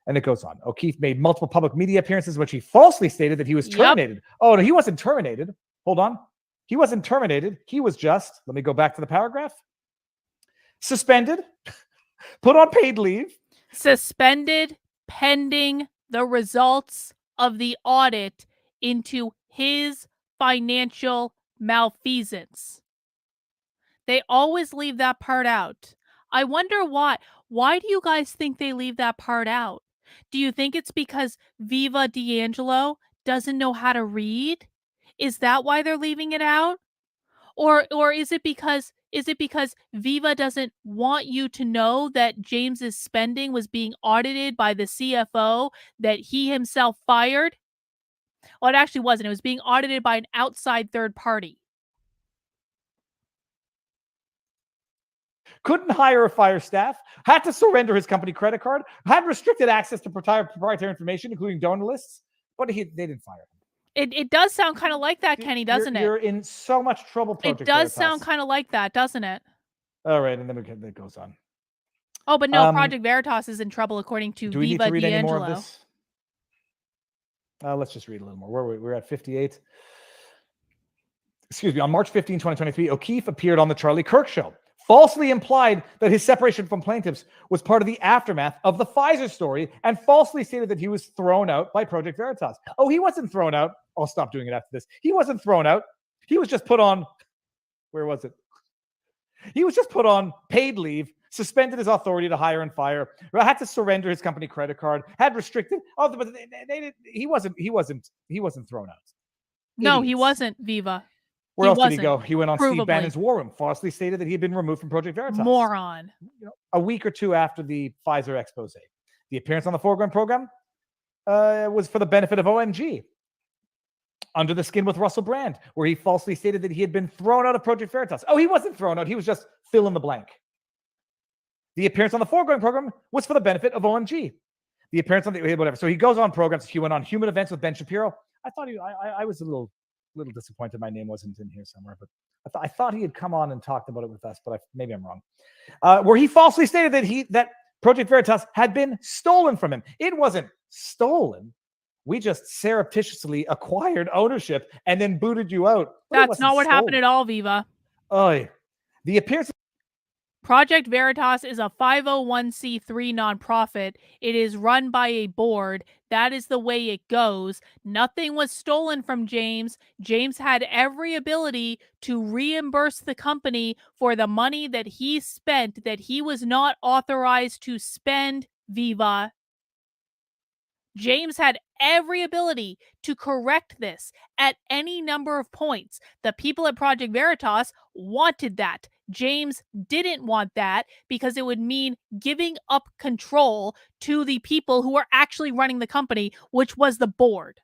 And it goes on. O'Keefe made multiple public media appearances in which he falsely stated that he was terminated. Oh, no, he wasn't terminated. Hold on. He wasn't terminated. He was just, let me go back to the paragraph. Suspended, put on paid leave. Suspended pending the results of the audit into his financial malfeasance. They always leave that part out. I wonder why. Why do you guys think they leave that part out? Do you think it's because Viva D'Angelo doesn't know how to read? Is that why they're leaving it out? Or is it because Viva doesn't want you to know that James's spending was being audited by the CFO that he himself fired? Well, it actually wasn't. It was being audited by an outside third party. Couldn't hire or fire staff, had to surrender his company credit card, had restricted access to proprietary information, including donor lists, but they didn't fire him. It does sound kind of like that, Kenny, doesn't it? You're in so much trouble, Project It does sound kind of like that, doesn't it? All right, and then it goes on. Oh, but no, Project Veritas is in trouble according to do we Viva need to read D'Angelo. any more of this? Let's just read a little more. Where we're at 58. Excuse me. On March 15, 2023, O'Keefe appeared on the Charlie Kirk Show. Falsely implied that his separation from plaintiffs was part of the aftermath of the Pfizer story and falsely stated that he was thrown out by Project Veritas. Oh, he wasn't thrown out. I'll stop doing it after this. He wasn't thrown out. He was just put on, where was it? He was just put on paid leave, suspended his authority to hire and fire, had to surrender his company credit card, had restricted. Oh, but he wasn't thrown out. No, he Idiots. wasn't, Viva. Where else did he go? He went on Steve Provably. Bannon's War Room, falsely stated that he had been removed from Project Veritas. Moron. A week or two after the Pfizer expose. The appearance on the Foreground program was for the benefit of OMG. Under the Skin with Russell Brand, where he falsely stated that he had been thrown out of Project Veritas. Oh, he wasn't thrown out. He was just fill in the blank. The appearance on the Foreground program was for the benefit of OMG. The appearance on the whatever. So he goes on programs. He went on Human Events with Ben Shapiro. I thought I was a little disappointed my name wasn't in here somewhere, but I thought he had come on and talked about it with us, but maybe I'm wrong. Where he falsely stated that Project Veritas had been stolen from him. It wasn't stolen. We just surreptitiously acquired ownership and then booted you out. That's not what happened at all, Viva. Oh, the appearance. Project Veritas is a 501c3 nonprofit. It is run by a board. That is the way it goes. Nothing was stolen from James. James had every ability to reimburse the company for the money that he spent that he was not authorized to spend, Viva. James had every ability to correct this at any number of points. The people at Project Veritas wanted that. James didn't want that because it would mean giving up control to the people who are actually running the company, which was the board.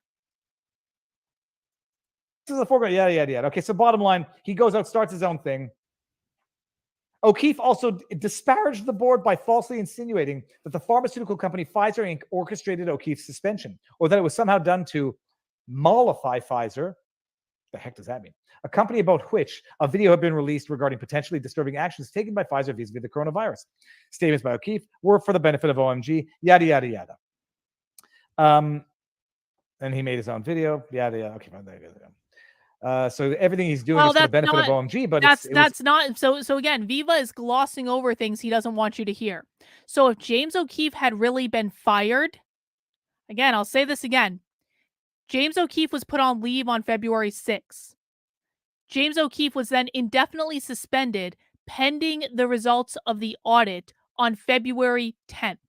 This is the foreground. Yeah. Okay, so bottom line, he goes out, starts his own thing. O'Keefe also disparaged the board by falsely insinuating that the pharmaceutical company Pfizer Inc. orchestrated O'Keefe's suspension, or that it was somehow done to mollify Pfizer. The heck does that mean? A company about which a video had been released regarding potentially disturbing actions taken by Pfizer vis-a-vis the coronavirus. Statements by O'Keefe were for the benefit of OMG, yada, yada, yada. And he made his own video, yada, yada. Okay, fine, there you go. So everything he's doing is for the benefit of OMG, but that's not so again, Viva is glossing over things he doesn't want you to hear. So if James O'Keefe had really been fired, again, I'll say this again. James O'Keefe was put on leave on February 6th. James O'Keefe was then indefinitely suspended pending the results of the audit on February 10th.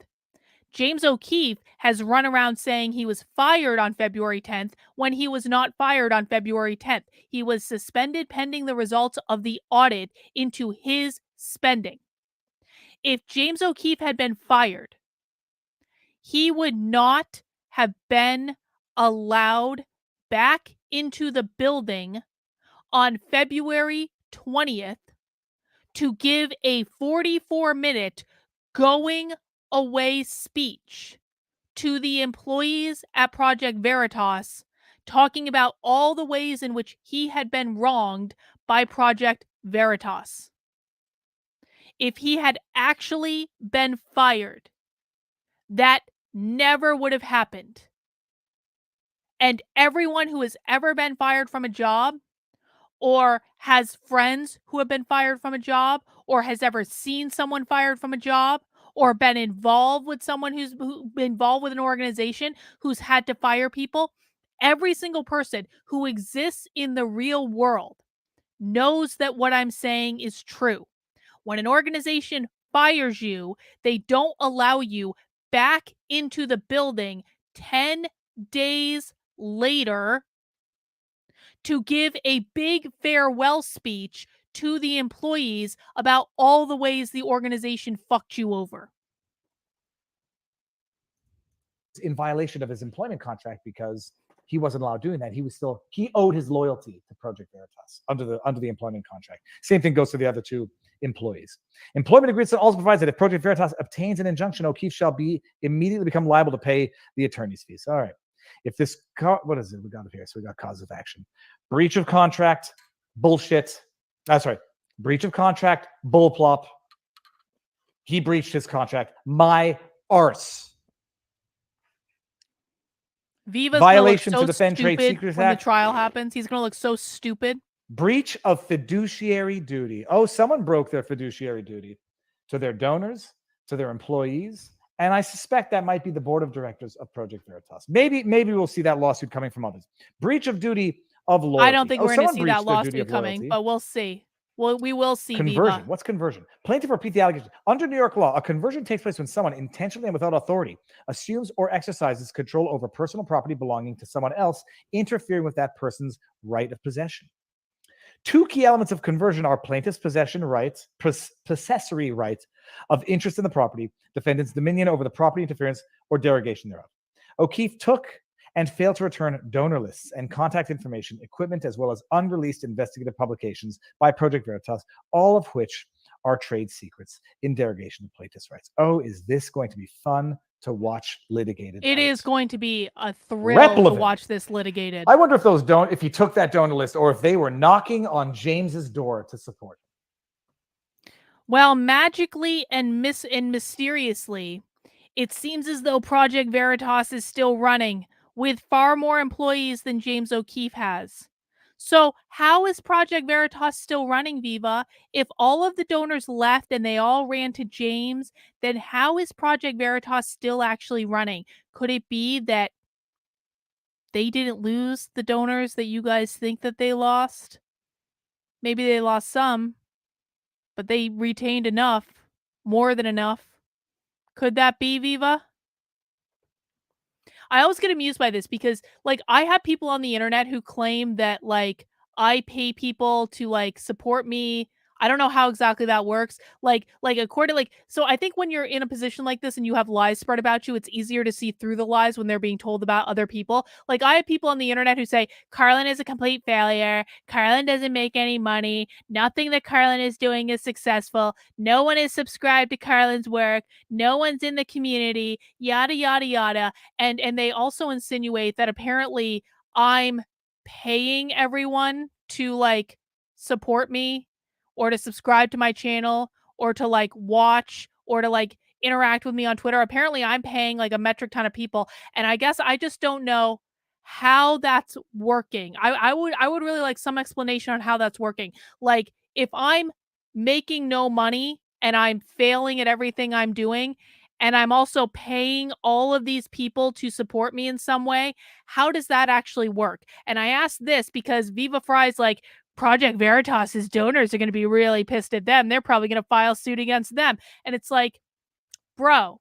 James O'Keefe has run around saying he was fired on February 10th when he was not fired on February 10th. He was suspended pending the results of the audit into his spending. If James O'Keefe had been fired, he would not have been allowed back into the building on February 20th to give a 44-minute going away speech to the employees at Project Veritas, talking about all the ways in which he had been wronged by Project Veritas. If he had actually been fired, that never would have happened. And everyone who has ever been fired from a job, or has friends who have been fired from a job, or has ever seen someone fired from a job, or been involved with someone who's been involved with an organization who's had to fire people, every single person who exists in the real world knows that what I'm saying is true. When an organization fires you, they don't allow you back into the building 10 days later to give a big farewell speech to the employees about all the ways the organization fucked you over. In violation of his employment contract because he wasn't allowed doing that. He owed his loyalty to Project Veritas under the employment contract. Same thing goes to the other two employees. Employment agreement also provides that if Project Veritas obtains an injunction, O'Keefe shall immediately become liable to pay the attorney's fees. All right. If this, what is it? We got it here. So we got cause of action. Breach of contract, bullshit. Breach of contract, bullplop. He breached his contract. My arse. Viva's violation so to defend trade secrets when act. The trial happens. He's going to look so stupid. Breach of fiduciary duty. Oh, someone broke their fiduciary duty to their donors, to their employees, and I suspect that might be the board of directors of Project Veritas. Maybe we'll see that lawsuit coming from others. Breach of duty of loyalty. I don't think we're going to see that lawsuit coming, but we'll see. Well, we will see. Conversion. Viva. What's conversion? Plaintiff repeat the allegation. Under New York law, a conversion takes place when someone intentionally and without authority assumes or exercises control over personal property belonging to someone else, interfering with that person's right of possession. Two key elements of conversion are plaintiff's possession rights, possessory rights of interest in the property, defendant's dominion over the property, interference, or derogation thereof. O'Keefe took and failed to return donor lists and contact information, equipment, as well as unreleased investigative publications by Project Veritas, all of which are trade secrets in derogation of plaintiff's rights. Oh, is this going to be fun to watch litigated? It is going to be a thrill to watch this litigated. I wonder if he took that donor list or if they were knocking on James's door to support him. Well, magically and mysteriously, it seems as though Project Veritas is still running with far more employees than James O'Keefe has. So how is Project Veritas still running, Viva? If all of the donors left and they all ran to James, then how is Project Veritas still actually running? Could it be that they didn't lose the donors that you guys think that they lost? Maybe they lost some, but they retained enough, more than enough. Could that be, Viva? I always get amused by this because, like, I have people on the internet who claim that, like, I pay people to, like, support me. I don't know how exactly that works. Like according, like, so I think when you're in a position like this and you have lies spread about you, it's easier to see through the lies when they're being told about other people. Like, I have people on the internet who say, Carlin is a complete failure. Carlin doesn't make any money. Nothing that Carlin is doing is successful. No one is subscribed to Carlin's work. No one's in the community, yada, yada, yada. And they also insinuate that apparently I'm paying everyone to, like, support me or to subscribe to my channel or to, like, watch or to, like, interact with me on Twitter. Apparently I'm paying, like, a metric ton of people. And I guess I just don't know how that's working. I would really like some explanation on how that's working. Like, if I'm making no money and I'm failing at everything I'm doing, and I'm also paying all of these people to support me in some way, how does that actually work? And I ask this because Viva Frei's like, Project Veritas's donors are going to be really pissed at them. They're probably going to file suit against them. And it's like, bro,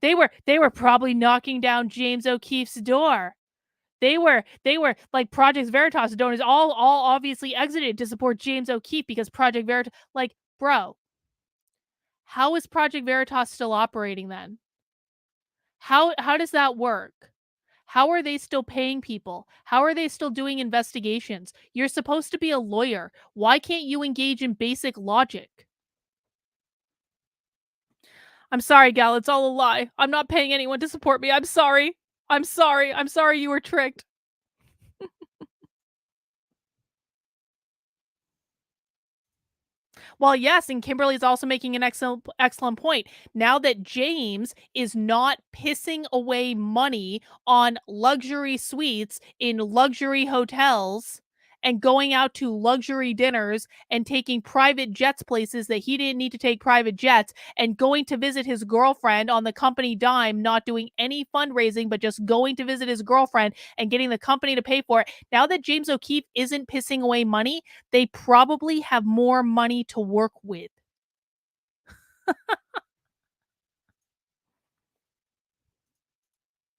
they were probably knocking down James O'Keefe's door. They were like, Project Veritas donors all obviously exited to support James O'Keefe because Project Veritas, like, bro, how is Project Veritas still operating then? How does that work? How are they still paying people? How are they still doing investigations? You're supposed to be a lawyer. Why can't you engage in basic logic? I'm sorry, gal. It's all a lie. I'm not paying anyone to support me. I'm sorry. I'm sorry. I'm sorry you were tricked. Well, yes, and Kimberly's also making an excellent point. Now that James is not pissing away money on luxury suites in luxury hotels and going out to luxury dinners and taking private jets places that he didn't need to take private jets, and going to visit his girlfriend on the company dime, not doing any fundraising, but just going to visit his girlfriend and getting the company to pay for it. Now that James O'Keefe isn't pissing away money, they probably have more money to work with.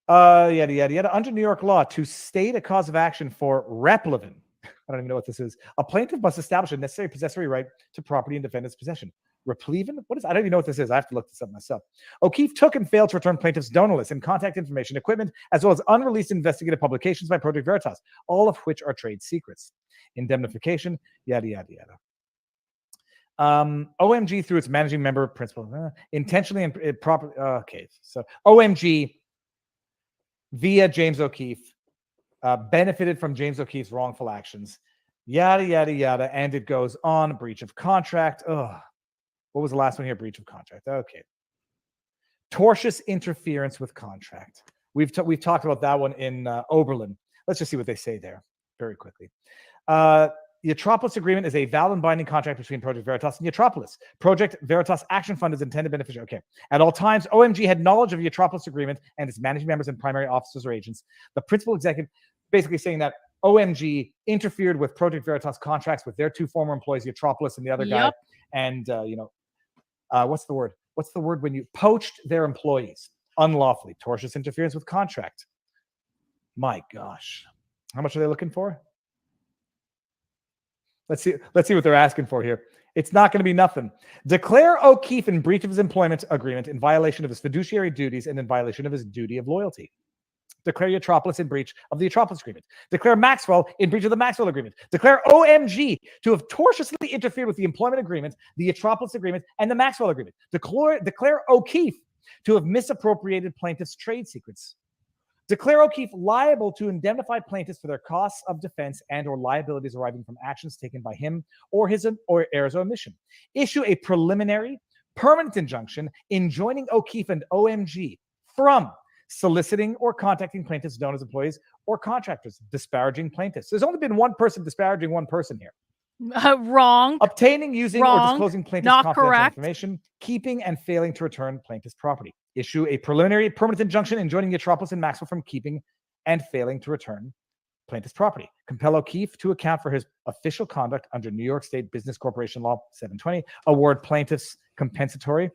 Yada, yada, yada. Under New York law, to state a cause of action for replevin, I don't even know what this is, a plaintiff must establish a necessary possessory right to property in defendant's possession. Replevin? What is? I don't even know what this is. I have to look this up myself. O'Keefe took and failed to return plaintiff's donor list and contact information, equipment, as well as unreleased investigative publications by Project Veritas, all of which are trade secrets. Indemnification, yada, yada, yada. OMG, through its managing member principal, intentionally and properly. Okay, so OMG via James O'Keefe benefited from James O'Keefe's wrongful actions, yada, yada, yada. And it goes on. Breach of contract. Ugh. What was the last one here? Breach of contract. Okay. Tortious interference with contract. We've talked about that one in Oberlin. Let's just see what they say there very quickly. The Atropolis Agreement is a valid and binding contract between Project Veritas and the Atropolis. Project Veritas Action Fund is intended beneficiary. Okay. At all times, OMG had knowledge of the Atropolis Agreement and its managing members and primary officers or agents. The principal executive, basically saying that OMG interfered with Project Veritas contracts with their two former employees, Eutropoulos and the other guy. Yep. And, what's the word? What's the word when you poached their employees unlawfully? Tortious interference with contract. My gosh. How much are they looking for? Let's see what they're asking for here. It's not going to be nothing. Declare O'Keefe in breach of his employment agreement in violation of his fiduciary duties and in violation of his duty of loyalty. Declare Eutropoulos in breach of the Eutropoulos agreement. Declare Maxwell in breach of the Maxwell agreement. Declare OMG to have tortiously interfered with the employment agreement, the Eutropoulos agreement, and the Maxwell agreement. Declare O'Keefe to have misappropriated plaintiffs' trade secrets. Declare O'Keefe liable to indemnify plaintiffs for their costs of defense and or liabilities arising from actions taken by him or his or heirs or omission. Issue a preliminary permanent injunction enjoining O'Keefe and OMG from soliciting or contacting plaintiffs known as employees or contractors, disparaging plaintiffs. There's only been one person disparaging one person here. Wrong. Obtaining, using, or disclosing plaintiffs' Not confidential correct. information, keeping and failing to return plaintiff's property. Issue a preliminary permanent injunction enjoining Eutropoulos and Maxwell from keeping and failing to return plaintiff's property. Compel O'Keefe to account for his official conduct under New York State Business Corporation Law 720. Award plaintiffs compensatory,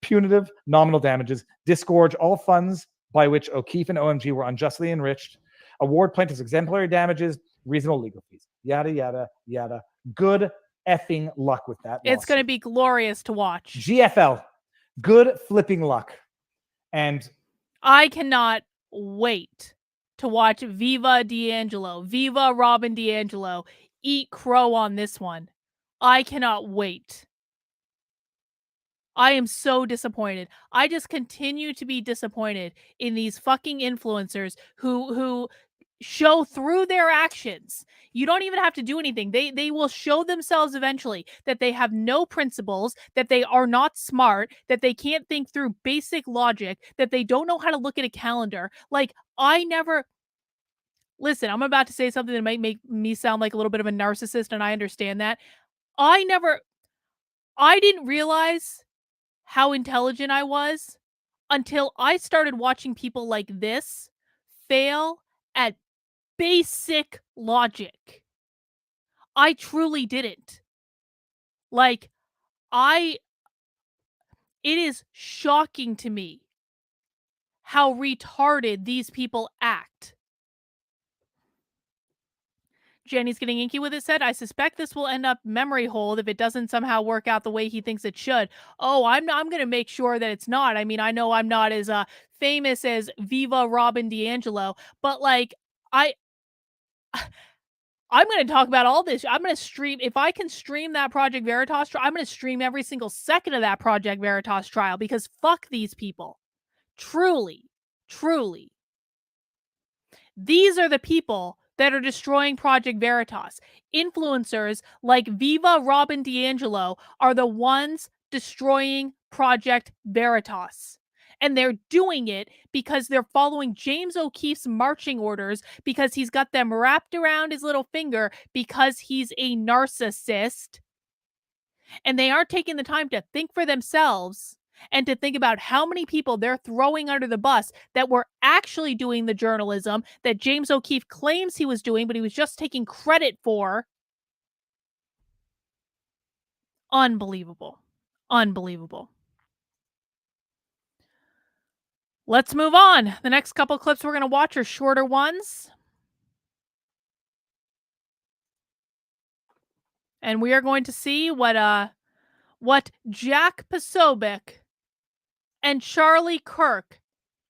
punitive, nominal damages. Disgorge all funds by which O'Keefe and OMG were unjustly enriched. Award plaintiffs exemplary damages, reasonable legal fees. Yada, yada, yada. Good effing luck with that. It's going to be glorious to watch. GFL. Good flipping luck. And I cannot wait to watch Viva Robin D'Angelo eat crow on this one. I cannot wait. I am so disappointed. I just continue to be disappointed in these fucking influencers who show through their actions. You don't even have to do anything. They will show themselves eventually that they have no principles, that they are not smart, that they can't think through basic logic, that they don't know how to look at a calendar. Like, listen, I'm about to say something that might make me sound like a little bit of a narcissist, and I understand that. I didn't realize how intelligent I was until I started watching people like this fail at basic logic. I truly didn't. Like, it is shocking to me how retarded these people act. Jenny's getting inky with it said, I suspect this will end up memory hold if it doesn't somehow work out the way he thinks it should. Oh, I'm going to make sure that it's not. I mean, I know I'm not as famous as Viva Robin D'Angelo, but like, I'm going to talk about all this. I'm going to stream. If I can stream that Project Veritas trial, I'm going to stream every single second of that Project Veritas trial because fuck these people. Truly, truly. These are the people that are destroying Project Veritas. Influencers like Viva Robin D'Angelo are the ones destroying Project Veritas. And they're doing it because they're following James O'Keefe's marching orders because he's got them wrapped around his little finger because he's a narcissist. And they aren't taking the time to think for themselves and to think about how many people they're throwing under the bus that were actually doing the journalism that James O'Keefe claims he was doing, but he was just taking credit for. Unbelievable. Unbelievable. Let's move on. The next couple clips we're going to watch are shorter ones. And we are going to see what Jack Posobiec and Charlie Kirk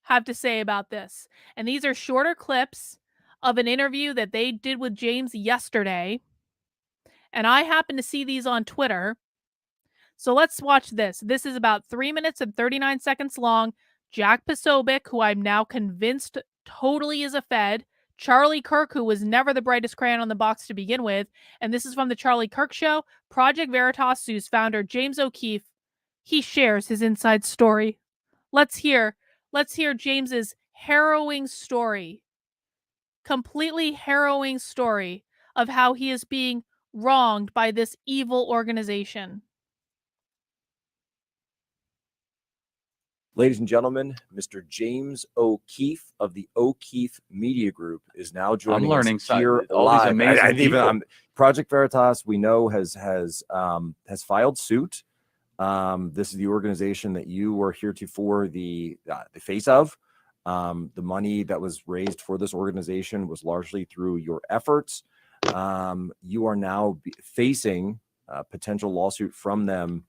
have to say about this. And these are shorter clips of an interview that they did with James yesterday. And I happened to see these on Twitter. So let's watch this. This is about 3 minutes and 39 seconds long. Jack Posobiec, who I'm now convinced totally is a Fed. Charlie Kirk, who was never the brightest crayon on the box to begin with. And this is from the Charlie Kirk Show. Project Veritas sues founder James O'Keefe. He shares his inside story. Let's hear James's harrowing story. Completely harrowing story of how he is being wronged by this evil organization. Ladies and gentlemen, Mr. James O'Keefe of the O'Keefe Media Group is now joining learning us here all these live. amazing people. Project Veritas, we know, has filed suit. This is the organization that you were heretofore the face of. The money that was raised for this organization was largely through your efforts. You are now facing a potential lawsuit from them.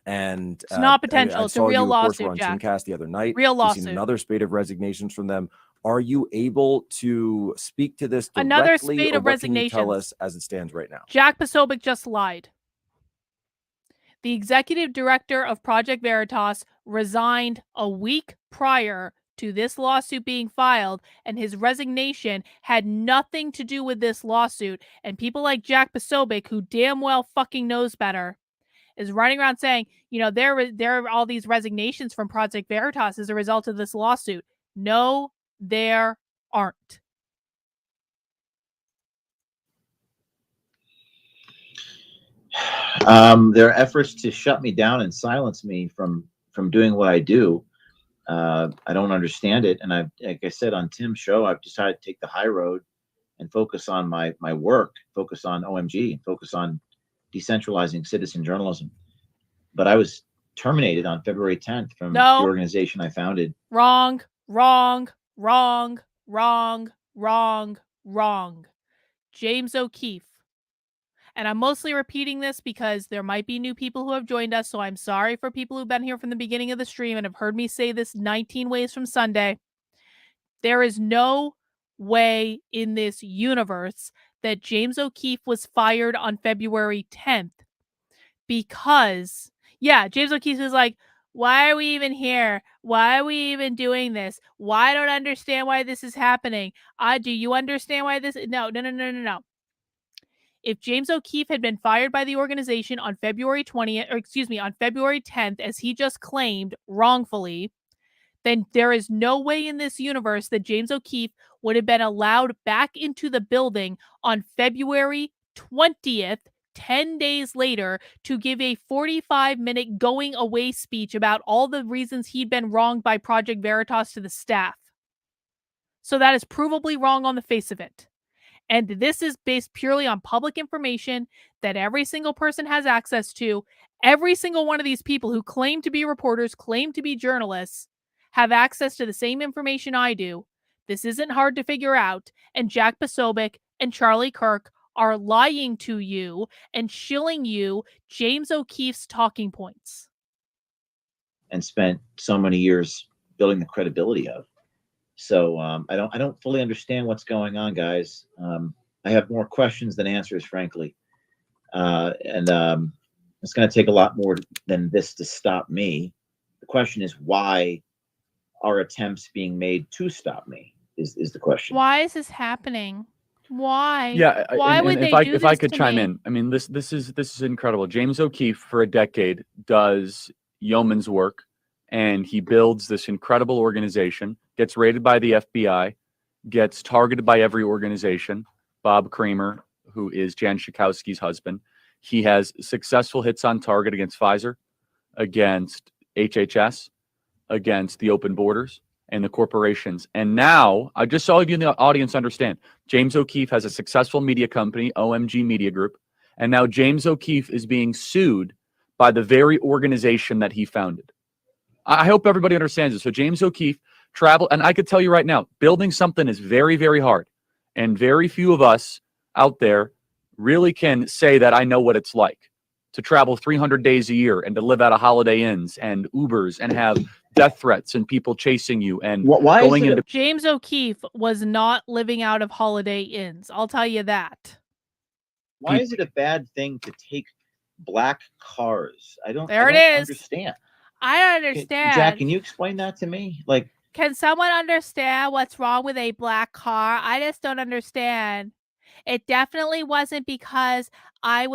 And It's not potential. I It's a saw real you, of course, lawsuit, were on Jack. Timcast the other night. Real We've seen lawsuit. another spate of resignations from them. Are you able to speak to this directly, Another spate or of what can you tell resignations. us as it stands right now? Jack Posobiec just lied. The executive director of Project Veritas resigned a week prior to this lawsuit being filed, and his resignation had nothing to do with this lawsuit. And people like Jack Posobiec, who damn well fucking knows better, is running around saying, there are all these resignations from Project Veritas as a result of this lawsuit. No, there aren't. There are efforts to shut me down and silence me from doing what I do. I don't understand it, and like I said on Tim's show, I've decided to take the high road and focus on my work, focus on OMG, and focus on decentralizing citizen journalism. But I was terminated on February 10th from the organization I founded. Wrong. James O'Keefe. And I'm mostly repeating this because there might be new people who have joined us, so I'm sorry for people who've been here from the beginning of the stream and have heard me say this 19 ways from Sunday. There is no way in this universe that James O'Keefe was fired on February 10th because, James O'Keefe is like, why are we even here? Why are we even doing this? Why don't I understand why this is happening? Do you understand why this? No. If James O'Keefe had been fired by the organization on February 10th, as he just claimed wrongfully, then there is no way in this universe that James O'Keefe would have been allowed back into the building on February 20th, 10 days later, to give a 45-minute going away speech about all the reasons he'd been wronged by Project Veritas to the staff. So that is provably wrong on the face of it. And this is based purely on public information that every single person has access to. Every single one of these people who claim to be reporters, claim to be journalists, have access to the same information I do. This isn't hard to figure out. And Jack Posobiec and Charlie Kirk are lying to you and shilling you James O'Keefe's talking points. And spent so many years building the credibility of. So I don't fully understand what's going on, guys. I have more questions than answers, frankly. And it's going to take a lot more than this to stop me. The question is, why are attempts being made to stop me? Is the question. Why is this happening? Why? Yeah. Why would they do this? If I could to chime me? in, I mean, this is incredible. James O'Keefe, for a decade, does yeoman's work, and he builds this incredible organization. Gets raided by the FBI, gets targeted by every organization. Bob Kramer, who is Jan Schakowsky's husband, he has successful hits on target against Pfizer, against HHS, against the open borders and the corporations. And now, I just saw you in the audience understand, James O'Keefe has a successful media company, OMG Media Group, and now James O'Keefe is being sued by the very organization that he founded. I hope everybody understands this. So James O'Keefe traveled, and I could tell you right now, building something is very, very hard. And very few of us out there really can say that I know what it's like to travel 300 days a year and to live out of Holiday Inns and Ubers and have death threats and people chasing you and going into. James O'Keefe was not living out of Holiday Inns. I'll tell you that. Why is it a bad thing to take black cars? I don't understand. I don't understand. Jack, can you explain that to me? Like, can someone understand what's wrong with a black car? I just don't understand. It definitely wasn't because my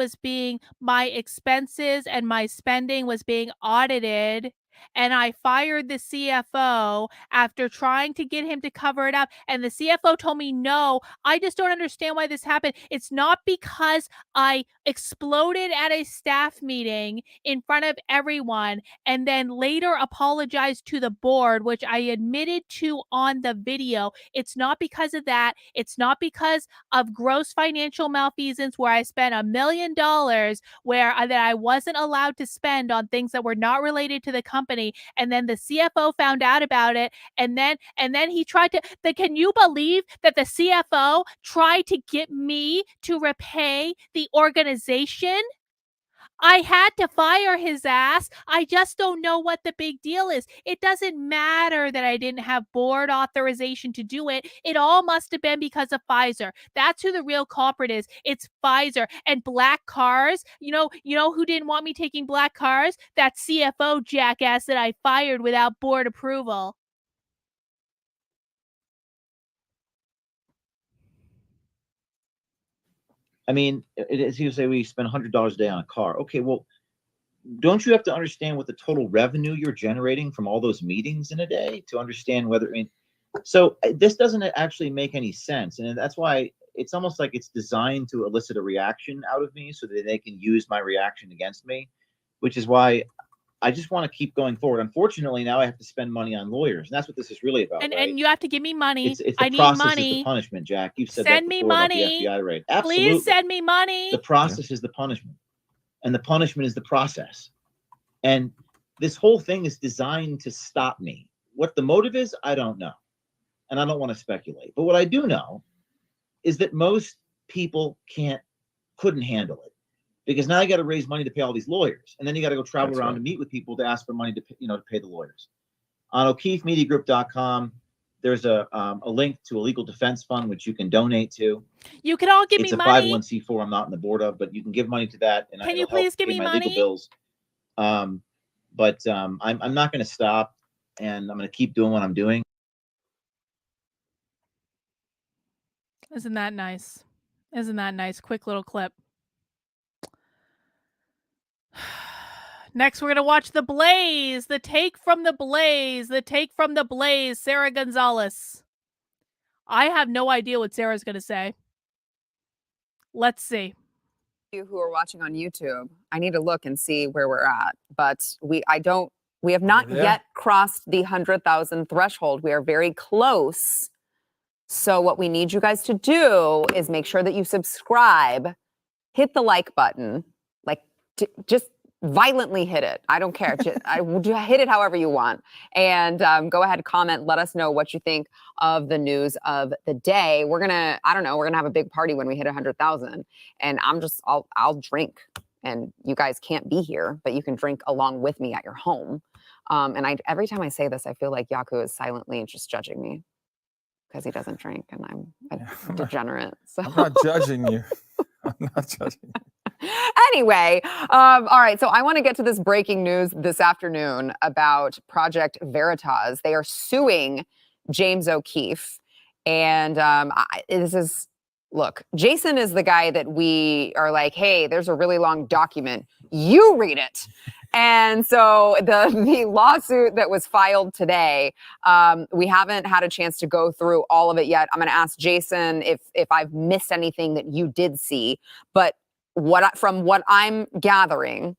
expenses and my spending was being audited and I fired the CFO after trying to get him to cover it up. And the CFO told me, no, I just don't understand why this happened. It's not because I exploded at a staff meeting in front of everyone and then later apologized to the board, which I admitted to on the video. It's not because of that. It's not because of gross financial malfeasance where I spent $1 million where that I wasn't allowed to spend on things that were not related to the company. And then the CFO found out about it. And then he tried to, can you believe that the CFO tried to get me to repay the organization? I had to fire his ass. I just don't know what the big deal is. It doesn't matter that I didn't have board authorization to do it. It all must have been because of Pfizer. That's who the real culprit is. It's Pfizer. And black cars, you know who didn't want me taking black cars? That CFO jackass that I fired without board approval. I mean, as you say, we spend $100 a day on a car. Okay, well, don't you have to understand what the total revenue you're generating from all those meetings in a day to understand whether, I mean, so this doesn't actually make any sense. And that's why it's almost like it's designed to elicit a reaction out of me so that they can use my reaction against me, which is why I just want to keep going forward. Unfortunately, now I have to spend money on lawyers, and that's what this is really about. And right? and you have to give me money. It's the I need process money. is the punishment, Jack. You've said Send that me before money. about the FBI raid. Absolutely. Please send me money. The process is the punishment, and the punishment is the process. And this whole thing is designed to stop me. What the motive is, I don't know, and I don't want to speculate. But what I do know is that most people couldn't handle it. Because now you got to raise money to pay all these lawyers, and then you got to go travel around and meet with people to ask for money to pay the lawyers. On O'KeefeMediaGroup.com, there's a link to a legal defense fund which you can donate to. You can all give me money. It's a 501c4. I'm not on the board of, but you can give money to that, and can you please give me my money? legal bills. I'm not going to stop, and I'm going to keep doing what I'm doing. Isn't that nice? Isn't that nice? Quick little clip. Next, we're going to watch The Blaze, the take from The Blaze, Sarah Gonzalez. I have no idea what Sarah's going to say. Let's see. You who are watching on YouTube, I need to look and see where we're at, but we have not yet crossed the 100,000 threshold. We are very close. So what we need you guys to do is make sure that you subscribe, hit the like button, just violently hit it. I don't care. Hit it however you want. And go ahead, comment. Let us know what you think of the news of the day. We're going to have a big party when we hit 100,000. And I'll drink. And you guys can't be here, but you can drink along with me at your home. And every time I say this, I feel like Yaku is silently just judging me because he doesn't drink and I'm a degenerate. So. I'm not judging you. I'm not judging you. Anyway, all right. So I want to get to this breaking news this afternoon about Project Veritas. They are suing James O'Keefe. And look, Jason is the guy that we are like, hey, there's a really long document. You read it. And so the lawsuit that was filed today, we haven't had a chance to go through all of it yet. I'm going to ask Jason if I've missed anything that you did see. But from what I'm gathering,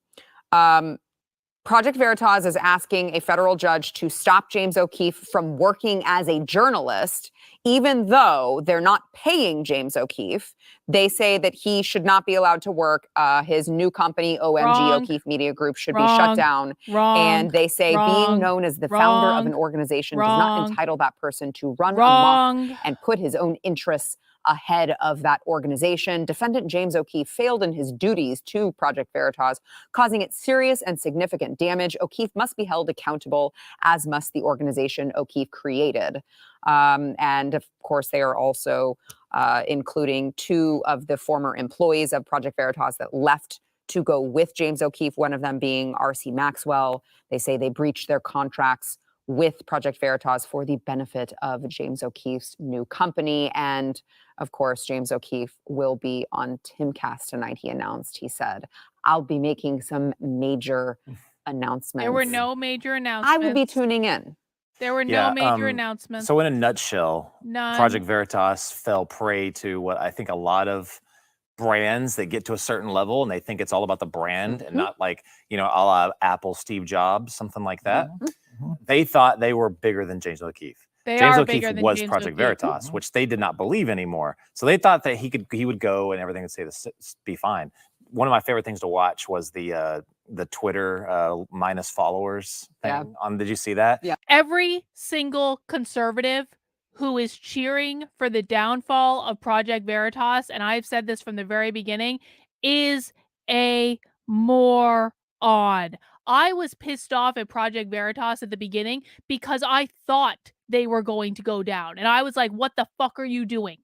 Project Veritas is asking a federal judge to stop James O'Keefe from working as a journalist, even though they're not paying James O'Keefe. They say that he should not be allowed to work. His new company, OMG, O'Keefe Media Group, should be shut down. And they say being known as the founder of an organization does not entitle that person to run amok and put his own interests ahead of that organization. Defendant James O'Keefe failed in his duties to Project Veritas, causing it serious and significant damage. O'Keefe must be held accountable, as must the organization O'Keefe created. And of course, they are also including two of the former employees of Project Veritas that left to go with James O'Keefe, one of them being R.C. Maxwell. They say they breached their contracts with Project Veritas for the benefit of James O'Keefe's new company. And of course, James O'Keefe will be on Timcast tonight, he announced. He said, I'll be making some major announcements. There were no major announcements. I will be tuning in. There were no major announcements. So in a nutshell, None. Project Veritas fell prey to what I think a lot of brands that get to a certain level and they think it's all about the brand and not like, a la Apple, Steve Jobs, something like that. They thought they were bigger than James O'Keefe. James O'Keefe was Project Veritas, which they did not believe anymore. So they thought that he would go and everything would say this be fine. One of my favorite things to watch was the Twitter minus followers thing. Did you see that? Yeah. Every single conservative who is cheering for the downfall of Project Veritas, and I've said this from the very beginning, is a moron. I was pissed off at Project Veritas at the beginning because I thought they were going to go down. And I was like, what the fuck are you doing?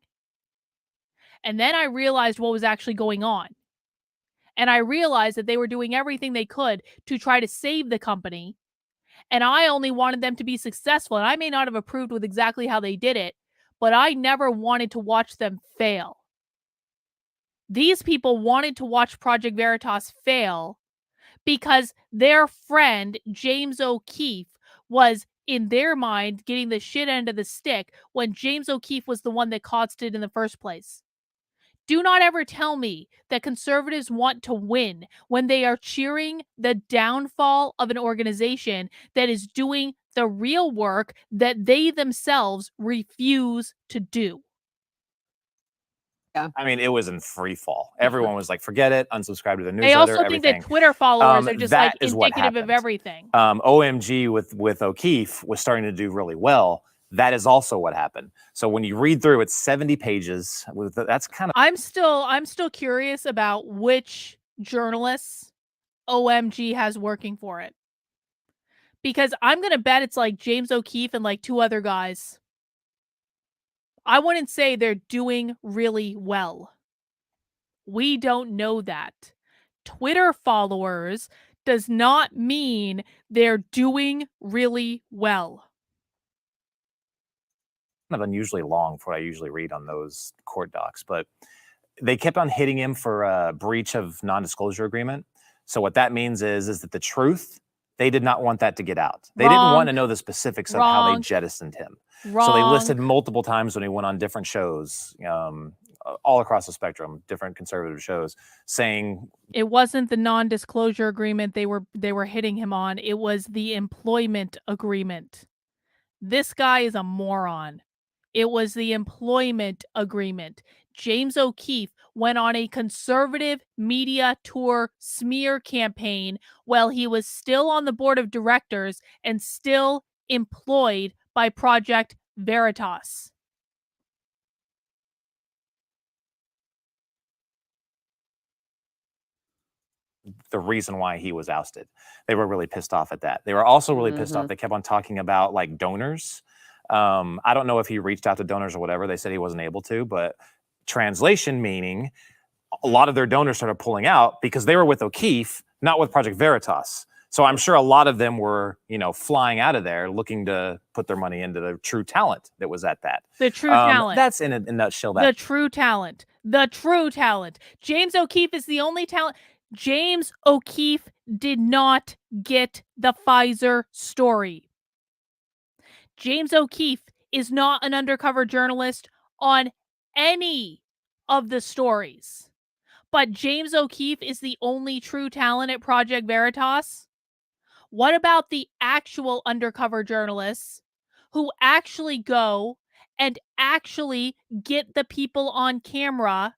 And then I realized what was actually going on. And I realized that they were doing everything they could to try to save the company. And I only wanted them to be successful. And I may not have approved with exactly how they did it, but I never wanted to watch them fail. These people wanted to watch Project Veritas fail because their friend, James O'Keefe, was, in their mind, getting the shit end of the stick when James O'Keefe was the one that caused it in the first place. Do not ever tell me that conservatives want to win when they are cheering the downfall of an organization that is doing the real work that they themselves refuse to do. Yeah. I mean, it was in free fall. Everyone was like, forget it, unsubscribe to the newsletter. They also everything. think that Twitter followers are just like indicative of everything. OMG with O'Keefe was starting to do really well. That is also what happened. So when you read through, it's 70 pages. That's kind of. I'm still curious about which journalists OMG has working for it, because I'm gonna bet it's like James O'Keefe and like two other guys. I wouldn't say they're doing really well. We don't know that. Twitter followers does not mean they're doing really well. Kind of unusually long for what I usually read on those court docs, but they kept on hitting him for a breach of non-disclosure agreement. So what that means is that the truth, they did not want that to get out. They didn't want to know the specifics of how they jettisoned him. So they listed multiple times when he went on different shows, all across the spectrum, different conservative shows, saying it wasn't the non-disclosure agreement they were hitting him on. It was the employment agreement. This guy is a moron. It was the employment agreement. James O'Keefe went on a conservative media tour smear campaign while he was still on the board of directors and still employed by Project Veritas. The reason why he was ousted. They were really pissed off at that. They were also really pissed off. They kept on talking about like donors. I don't know if he reached out to donors or whatever. They said he wasn't able to, but translation meaning a lot of their donors started pulling out because they were with O'Keefe, not with Project Veritas. So I'm sure a lot of them were, flying out of there looking to put their money into the true talent that was at that. The true talent. That's in a nutshell. The true talent. The true talent. James O'Keefe is the only talent. James O'Keefe did not get the Pfizer story. James O'Keefe is not an undercover journalist on any of the stories. But James O'Keefe is the only true talent at Project Veritas. What about the actual undercover journalists who actually go and actually get the people on camera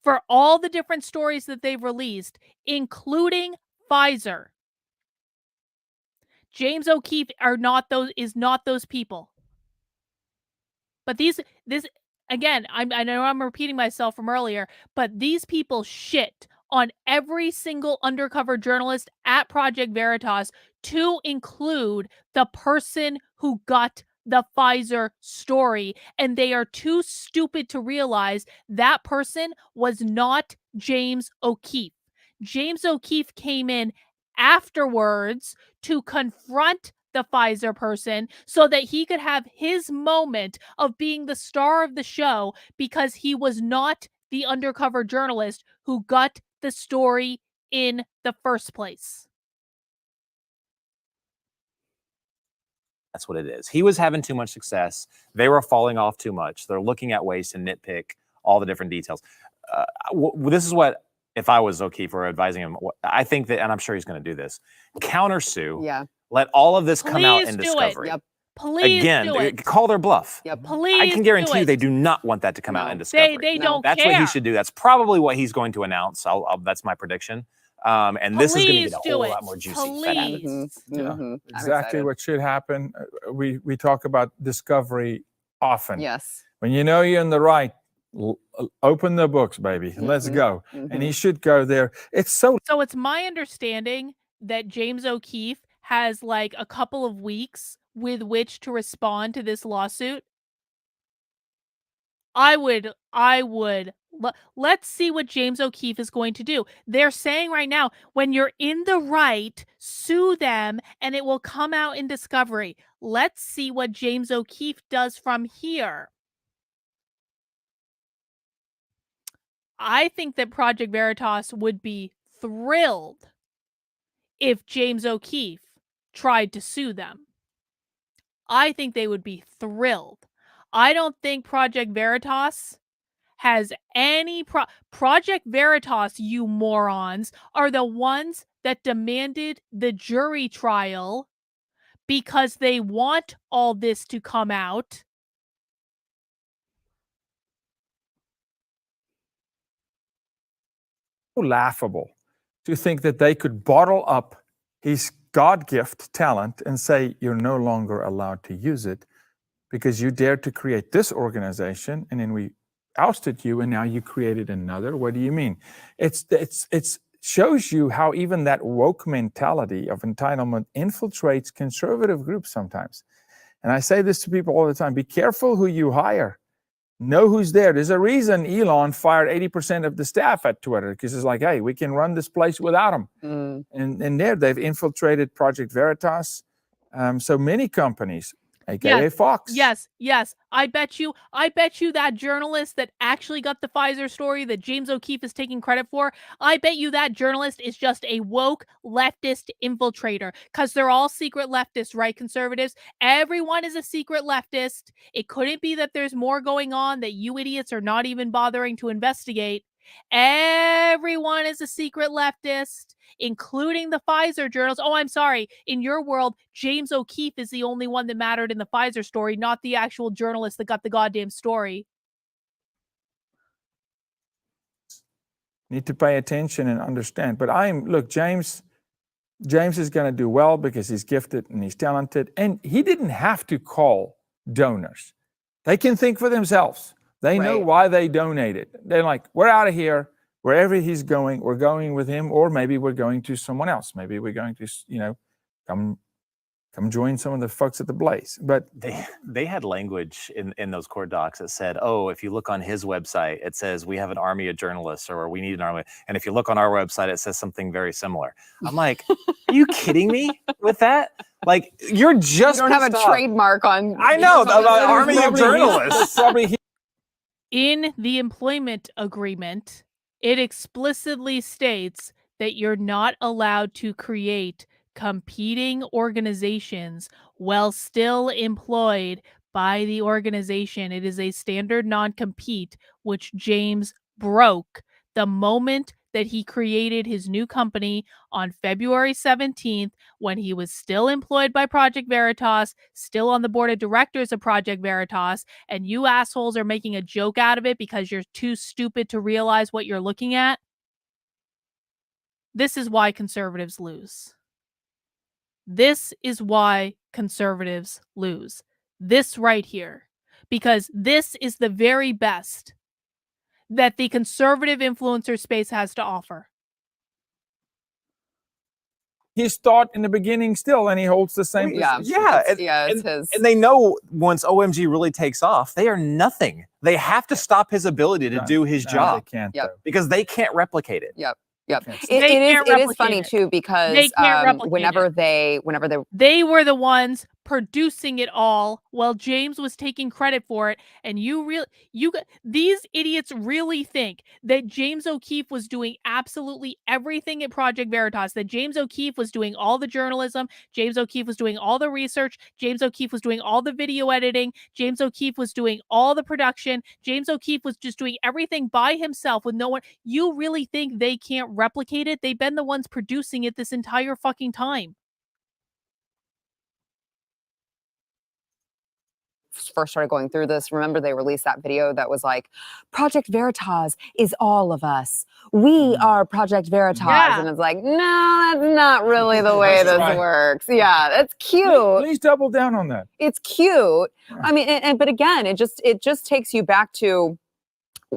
for all the different stories that they've released, including Pfizer? James O'Keefe is not those people. But this again, I know I'm repeating myself from earlier, but these people shit on every single undercover journalist at Project Veritas, to include the person who got the Pfizer story, and they are too stupid to realize that person was not James O'Keefe. James O'Keefe came in afterwards to confront the Pfizer person so that he could have his moment of being the star of the show, because he was not the undercover journalist who got the story in the first place. That's what it is. He was having too much success. They were falling off too much. They're looking at ways to nitpick all the different details. This is what, if I was O'Keefe or advising him, I think that, and I'm sure he's going to do this, countersue. Yeah. Let all of this come out Please in do discovery. it. Yep. Please Again, do it. call their bluff. Yep. Please I can guarantee do you it. they do not want that to come out in discovery. They don't That's care. what he should do. That's probably what he's going to announce. That's my prediction. And this is going to Please get a do whole it. lot more juicy. if that happens. Please. Yeah, exactly excited. what should happen. We talk about discovery often. Yes. When you know you're in the right, open the books, baby. Let's go. And he should go there. It's so So it's my understanding that James O'Keefe has like a couple of weeks with which to respond to this lawsuit. Let's see what James O'Keefe is going to do. They're saying right now, when you're in the right, sue them and it will come out in discovery. Let's see what James O'Keefe does from here. I think that Project Veritas would be thrilled if James O'Keefe tried to sue them. I think they would be thrilled. I don't think Project Veritas has any Project Veritas, you morons, are the ones that demanded the jury trial because they want all this to come out. laughable to think that they could bottle up his God gift talent and say, you're no longer allowed to use it because you dared to create this organization and then we ousted you and now you created another. What do you mean? It's shows you how even that woke mentality of entitlement infiltrates conservative groups sometimes. And I say this to people all the time, be careful who you hire. Know who's there. There's a reason Elon fired 80% of the staff at Twitter because it's like, hey, we can run this place without them. And there they've infiltrated Project Veritas. So many companies, aka Fox. Yes. I bet you that journalist that actually got the Pfizer story that James O'Keefe is taking credit for, I bet you that journalist is just a woke leftist infiltrator because they're all secret leftists, right, conservatives? Everyone is a secret leftist. It couldn't be that there's more going on that you idiots are not even bothering to investigate. Everyone is a secret leftist, including the Pfizer journals. Oh, I'm sorry. In your world, James O'Keefe is the only one that mattered in the Pfizer story, not the actual journalist that got the goddamn story. Need to pay attention and understand. But James is going to do well because he's gifted and he's talented. And he didn't have to call donors. They can think for themselves. They know why they donated. They're like, we're out of here. Wherever he's going, we're going with him, or maybe we're going to someone else. Maybe we're going to, come join some of the folks at the Blaze. But they had language in those court docs that said, oh, if you look on his website, it says we have an army of journalists, or we need an army. And if you look on our website, it says something very similar. I'm like, are you kidding me with that? Like, you're just You don't have a trademark on. I know, the army of journalists. In the employment agreement, it explicitly states that you're not allowed to create competing organizations while still employed by the organization. It is a standard non-compete, which James broke the moment that he created his new company on February 17th, when he was still employed by Project Veritas, still on the board of directors of Project Veritas, and you assholes are making a joke out of it because you're too stupid to realize what you're looking at. This is why conservatives lose. This is why conservatives lose. This right here. Because this is the very best that the conservative influencer space has to offer. He's taught in the beginning still, and he holds the same position. It's his. And they know once OMG really takes off, they are nothing. They have to stop his ability to do his job. They can't, because they can't replicate it. Yep. It is funny too, because They can't replicate whenever it. they They were the ones producing it all while James was taking credit for it. And these idiots really think that James O'Keefe was doing absolutely everything at Project Veritas, that James O'Keefe was doing all the journalism, James O'Keefe was doing all the research, James O'Keefe was doing all the video editing, James O'Keefe was doing all the production, James O'Keefe was just doing everything by himself with no one. You really think they can't replicate it? They've been the ones producing it this entire fucking time. First started going through this, remember they released that video that was like, Project Veritas is all of us. We are Project Veritas. Yeah. And it's like, no, that's not really the way this works. Yeah, that's cute. Please double down on that. It's cute. I mean, but again, it just takes you back to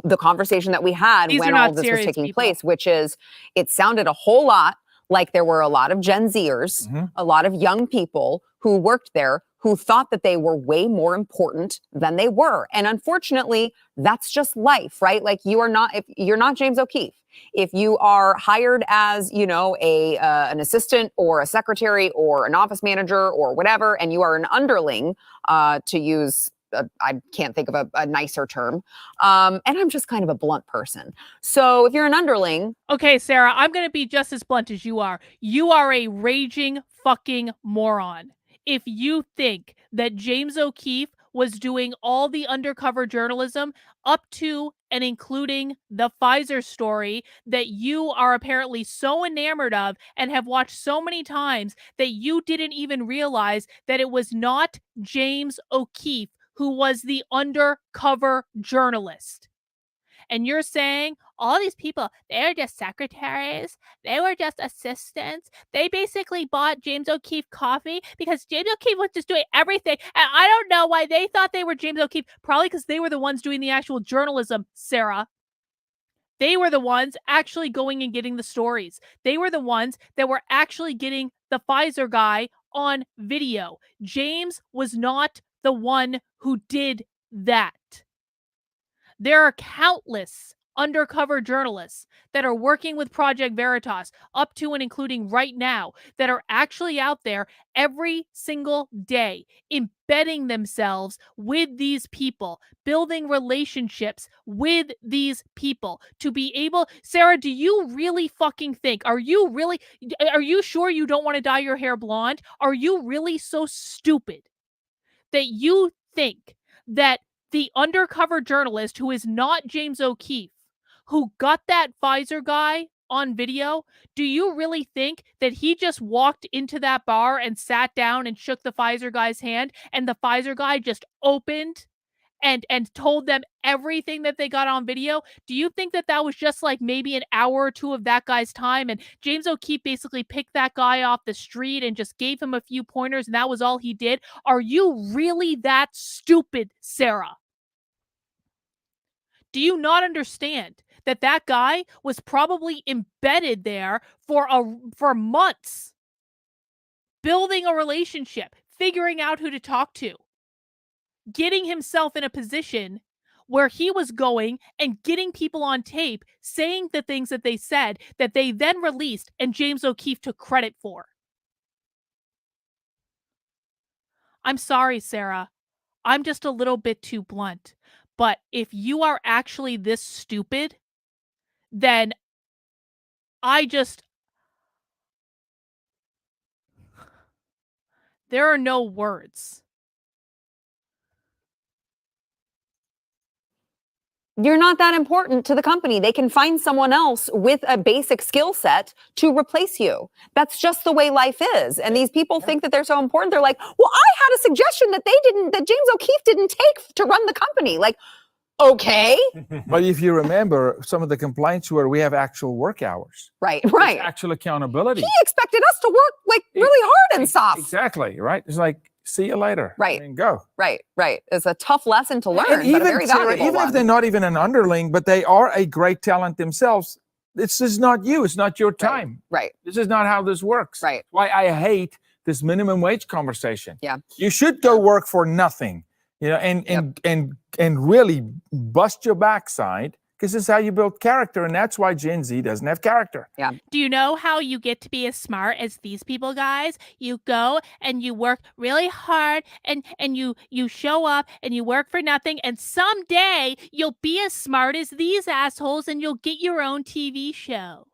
the conversation that we had when all of this was taking place, which is it sounded a whole lot like there were a lot of Gen Zers, a lot of young people who worked there who thought that they were way more important than they were. And unfortunately, that's just life, right? Like if you're not James O'Keefe, if you are hired as, you know, an assistant or a secretary or an office manager or whatever, and you are an underling, to use, I can't think of a nicer term. And I'm just kind of a blunt person. So if you're an underling. Okay, Sarah, I'm going to be just as blunt as you are. You are a raging fucking moron if you think that James O'Keefe was doing all the undercover journalism up to and including the Pfizer story that you are apparently so enamored of and have watched so many times that you didn't even realize that it was not James O'Keefe who was the undercover journalist. And you're saying all these people, they're just secretaries. They were just assistants. They basically bought James O'Keefe coffee because James O'Keefe was just doing everything. And I don't know why they thought they were James O'Keefe. Probably because they were the ones doing the actual journalism, Sarah. They were the ones actually going and getting the stories. They were the ones that were actually getting the Pfizer guy on video. James was not the one who did that. There are countless undercover journalists that are working with Project Veritas up to and including right now that are actually out there every single day, embedding themselves with these people, building relationships with these people to be able. Sarah, do you really fucking think, are you sure you don't want to dye your hair blonde? Are you really so stupid that you think that the undercover journalist who is not James O'Keefe, who got that Pfizer guy on video, do you really think that he just walked into that bar and sat down and shook the Pfizer guy's hand and the Pfizer guy just opened and told them everything that they got on video? Do you think that that was just like maybe an hour or two of that guy's time and James O'Keefe basically picked that guy off the street and just gave him a few pointers and that was all he did? Are you really that stupid, Sarah? Do you not understand that that guy was probably embedded there for months, building a relationship, figuring out who to talk to, getting himself in a position where he was going and getting people on tape saying the things that they said that they then released and James O'Keefe took credit for? I'm sorry, Sarah. I'm just a little bit too blunt. But if you are actually this stupid, then there are no words. You're not that important to the company. They can find someone else with a basic skill set to replace you. That's just the way life is. And these people think that they're so important. They're like, well, I had a suggestion that James O'Keefe didn't take to run the company. Like, okay. But if you remember, some of the complaints were we have actual work hours. Right. There's actual accountability. He expected us to work like really hard and stuff. Exactly, right? It's like, see you later. Right. And go. Right. It's a tough lesson to learn, And but a very valuable even one. if they're not even an underling, but they are a great talent themselves, this is not you. It's not your time. Right. This is not how this works. Right. Why I hate this minimum wage conversation. Yeah. You should go work for nothing, you know, and really bust your backside, because this is how you build character, and that's why Gen Z doesn't have character. Yeah. Do you know how you get to be as smart as these people, guys? You go and you work really hard and you show up and you work for nothing, and someday you'll be as smart as these assholes and you'll get your own TV show.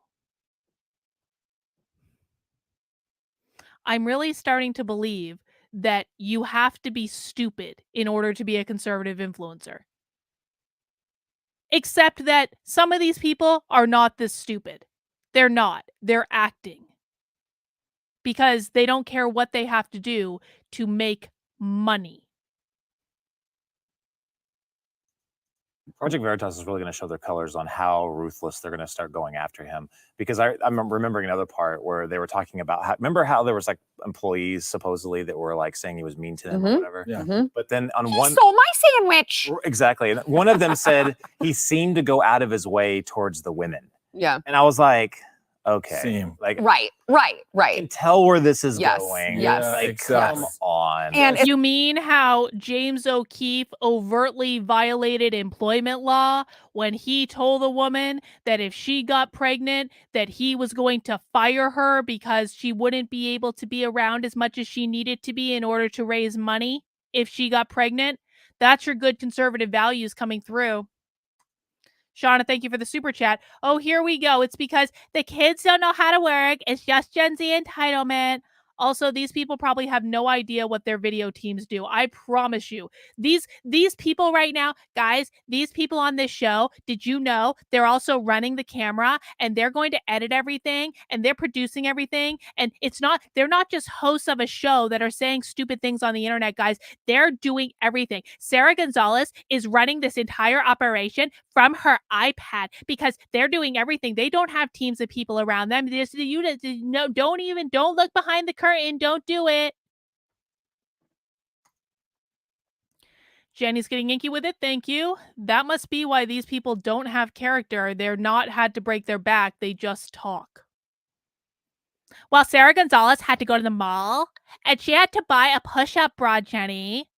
I'm really starting to believe that you have to be stupid in order to be a conservative influencer. Except that some of these people are not this stupid. They're not. They're acting. Because they don't care what they have to do to make money. Project Veritas is really going to show their colors on how ruthless they're going to start going after him. Because I'm remembering another part where they were talking about remember how there was like employees supposedly that were like saying he was mean to them or whatever. Yeah. But then on He one stole my sandwich. exactly, and one of them said he seemed to go out of his way towards the women, Yeah. and I was like, okay, Same. like Right. I can tell where this is Yes, going. yes, like, exactly. come on. And You mean how James O'Keefe overtly violated employment law when he told a woman that if she got pregnant, that he was going to fire her because she wouldn't be able to be around as much as she needed to be in order to raise money if she got pregnant? That's your good conservative values coming through. Shauna, thank you for the super chat. Oh, here we go. It's because the kids don't know how to work. It's just Gen Z entitlement. Also, these people probably have no idea what their video teams do. I promise you. These people right now, guys, these people on this show, did you know they're also running the camera and they're going to edit everything and they're producing everything? And they're not just hosts of a show that are saying stupid things on the internet, guys. They're doing everything. Sarah Gonzalez is running this entire operation from her iPad because they're doing everything. They don't have teams of people around them. Don't look behind the curtain. Don't do it. Jenny's getting inky with it. Thank you. That must be why these people don't have character. They're not had to break their back. They just talk. Well, Sarah Gonzalez had to go to the mall and she had to buy a push-up bra, Jenny.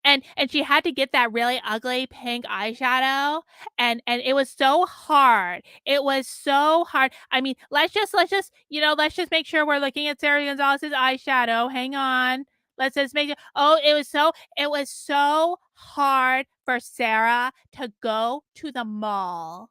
And she had to get that really ugly pink eyeshadow. And it was so hard. It was so hard. I mean, let's just make sure we're looking at Sarah Gonzalez's eyeshadow. Hang on. Let's just make it. Oh, it was so hard for Sarah to go to the mall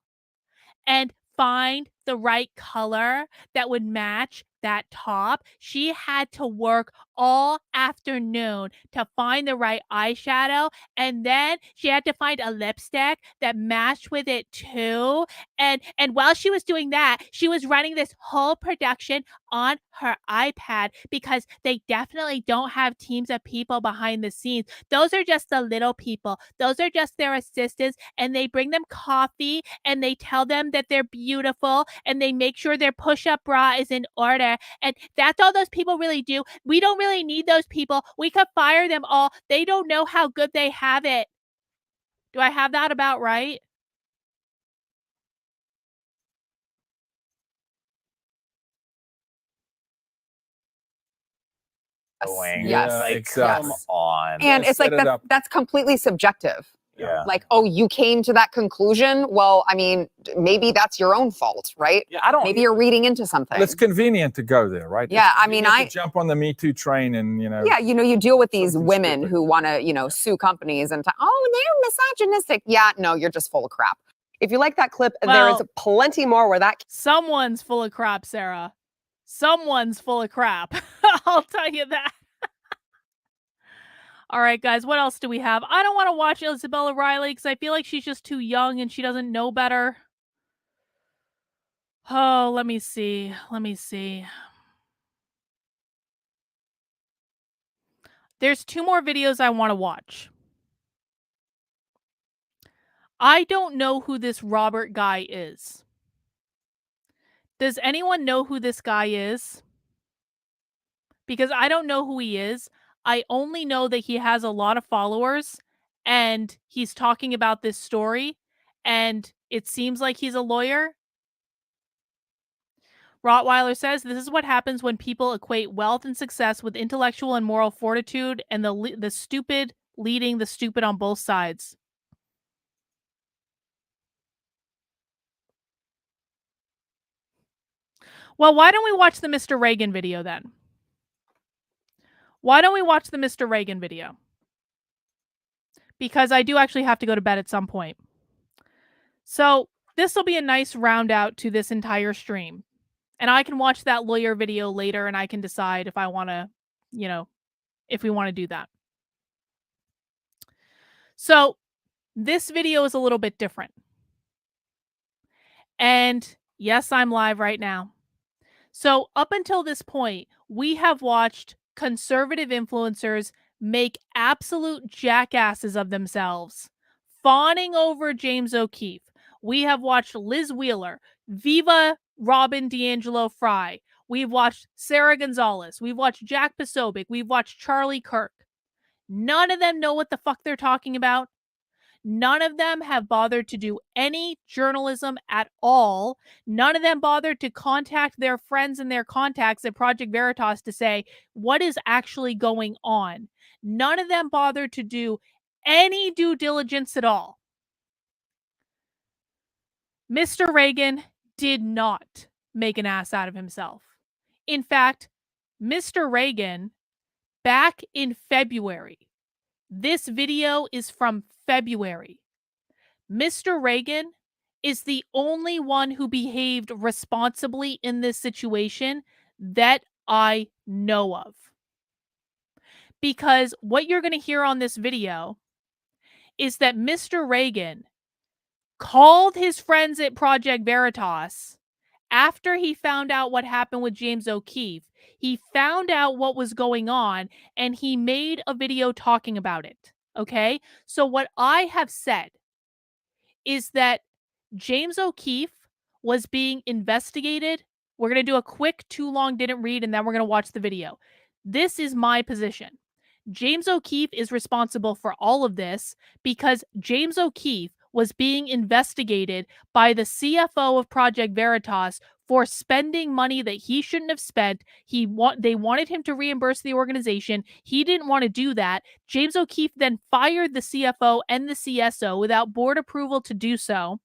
and find the right color that would match that top. She had to work all afternoon to find the right eyeshadow, and then she had to find a lipstick that matched with it too. And while she was doing that, she was running this whole production on her iPad because they definitely don't have teams of people behind the scenes. Those are just the little people. Those are just their assistants, and they bring them coffee and they tell them that they're beautiful and they make sure their push-up bra is in order. And that's all those people really do. We don't really need those people. We could fire them all. They don't know how good they have it. Do I have that about right? Yes. Like, exactly. come on. And it's like set it up. that's completely subjective. Yeah. Like, oh, you came to that conclusion. Well, I mean, maybe that's your own fault, right? Yeah, I don't. Maybe you're reading into something. Well, it's convenient to go there, right? Yeah, It's I mean, convenient to jump on the Me Too train and Yeah, you deal with these Something women stupid. who want to, sue companies and they're misogynistic. Yeah, no, you're just full of crap. If you like that clip, there Well- is plenty more where that Someone's full of crap, Sarah. Someone's full of crap. I'll tell you that. All right, guys, what else do we have? I don't want to watch Isabella Riley because I feel like she's just too young and she doesn't know better. Oh, let me see. There's 2 more videos I want to watch. I don't know who this Robert guy is. Does anyone know who this guy is? Because I don't know who he is. I only know that he has a lot of followers and he's talking about this story and it seems like he's a lawyer. Rottweiler says this is what happens when people equate wealth and success with intellectual and moral fortitude and the stupid leading the stupid on both sides. Well, why don't we watch the Mr. Reagan video then? Why don't we watch the Mr. Reagan video? Because I do actually have to go to bed at some point. So this will be a nice round out to this entire stream. And I can watch that lawyer video later and I can decide if I want to, if we want to do that. So this video is a little bit different. And yes, I'm live right now. So up until this point, we have watched conservative influencers make absolute jackasses of themselves, fawning over James O'Keefe. We have watched Liz Wheeler, Viva Robin DeAngelo Frei. We've watched Sarah Gonzalez. We've watched Jack Posobiec. We've watched Charlie Kirk. None of them know what the fuck they're talking about. None of them have bothered to do any journalism at all. None of them bothered to contact their friends and their contacts at Project Veritas to say what is actually going on. None of them bothered to do any due diligence at all. Mr. Reagan did not make an ass out of himself. In fact, Mr. Reagan, back in February, this video is from February. Mr. Reagan is the only one who behaved responsibly in this situation that I know of. Because what you're going to hear on this video is that Mr. Reagan called his friends at Project Veritas after he found out what happened with James O'Keefe. He found out what was going on and he made a video talking about it. Okay? So what I have said is that James O'Keefe was being investigated. We're going to do a quick too long didn't read and then we're going to watch the video. This is my position. James O'Keefe is responsible for all of this because James O'Keefe was being investigated by the CFO of Project Veritas for spending money that he shouldn't have spent. They wanted him to reimburse the organization. He didn't want to do that. James O'Keefe then fired the CFO and the CSO without board approval to do so.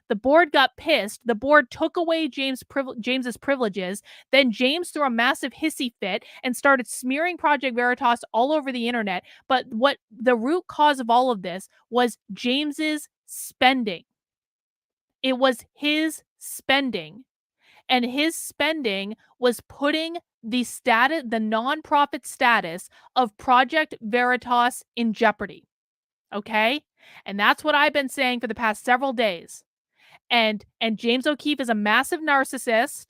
The board got pissed. The board took away James's privileges. Then James threw a massive hissy fit and started smearing Project Veritas all over the internet. But what the root cause of all of this was James's spending. It was his spending. And his spending was putting the nonprofit status of Project Veritas in jeopardy. Okay? And that's what I've been saying for the past several days. And James O'Keefe is a massive narcissist,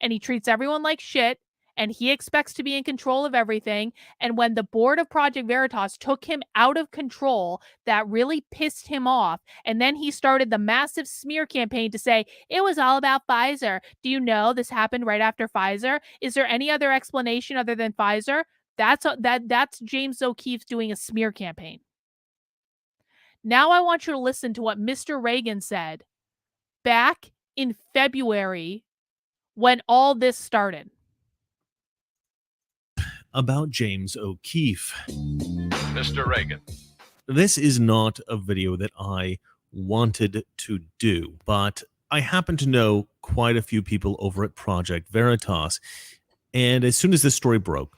and he treats everyone like shit, and he expects to be in control of everything. And when the board of Project Veritas took him out of control, that really pissed him off. And then he started the massive smear campaign to say, it was all about Pfizer. Do you know this happened right after Pfizer? Is there any other explanation other than Pfizer? That's James O'Keefe doing a smear campaign. Now I want you to listen to what Mr. Reagan said back in February when all this started. About James O'Keefe. Mr. Reagan. This is not a video that I wanted to do, but I happen to know quite a few people over at Project Veritas. And as soon as this story broke,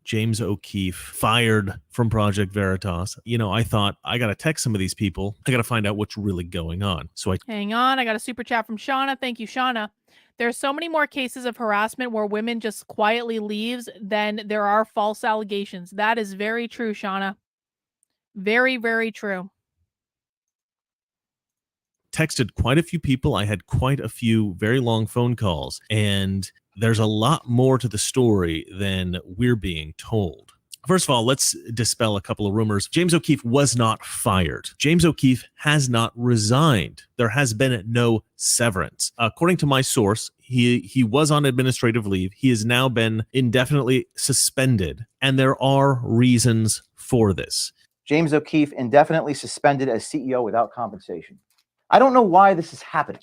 James O'Keefe fired from Project Veritas. I thought, I got to text some of these people. I got to find out what's really going on. So Hang on. I got a super chat from Shauna. Thank you, Shauna. There's so many more cases of harassment where women just quietly leaves than there are false allegations. That is very true, Shauna. Very, very true. Texted quite a few people. I had quite a few very long phone calls, and there's a lot more to the story than we're being told. First of all, let's dispel a couple of rumors. James O'Keefe was not fired. James O'Keefe has not resigned. There has been no severance. According to my source, he was on administrative leave. He has now been indefinitely suspended, and there are reasons for this. James O'Keefe indefinitely suspended as CEO without compensation. I don't know why this is happening.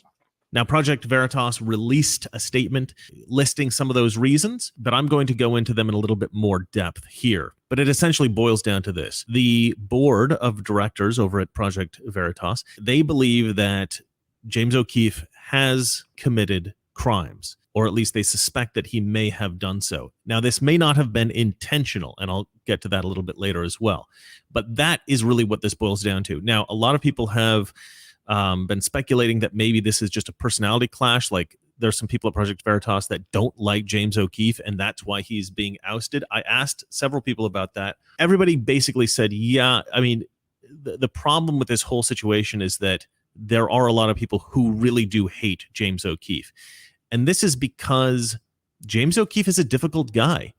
Now, Project Veritas released a statement listing some of those reasons, but I'm going to go into them in a little bit more depth here. But it essentially boils down to this. The board of directors over at Project Veritas, they believe that James O'Keefe has committed crimes. or at least they suspect that he may have done so. Now, this may not have been intentional, and I'll get to that a little bit later as well. But that is really what this boils down to. Now, a lot of people have been speculating that maybe this is just a personality clash. Like, there's some people at Project Veritas that don't like James O'Keefe, and that's why he's being ousted. I asked several people about that. Everybody basically said, yeah, I mean, the problem with this whole situation is that there are a lot of people who really do hate James O'Keefe. And this is because James O'Keefe is a difficult guy.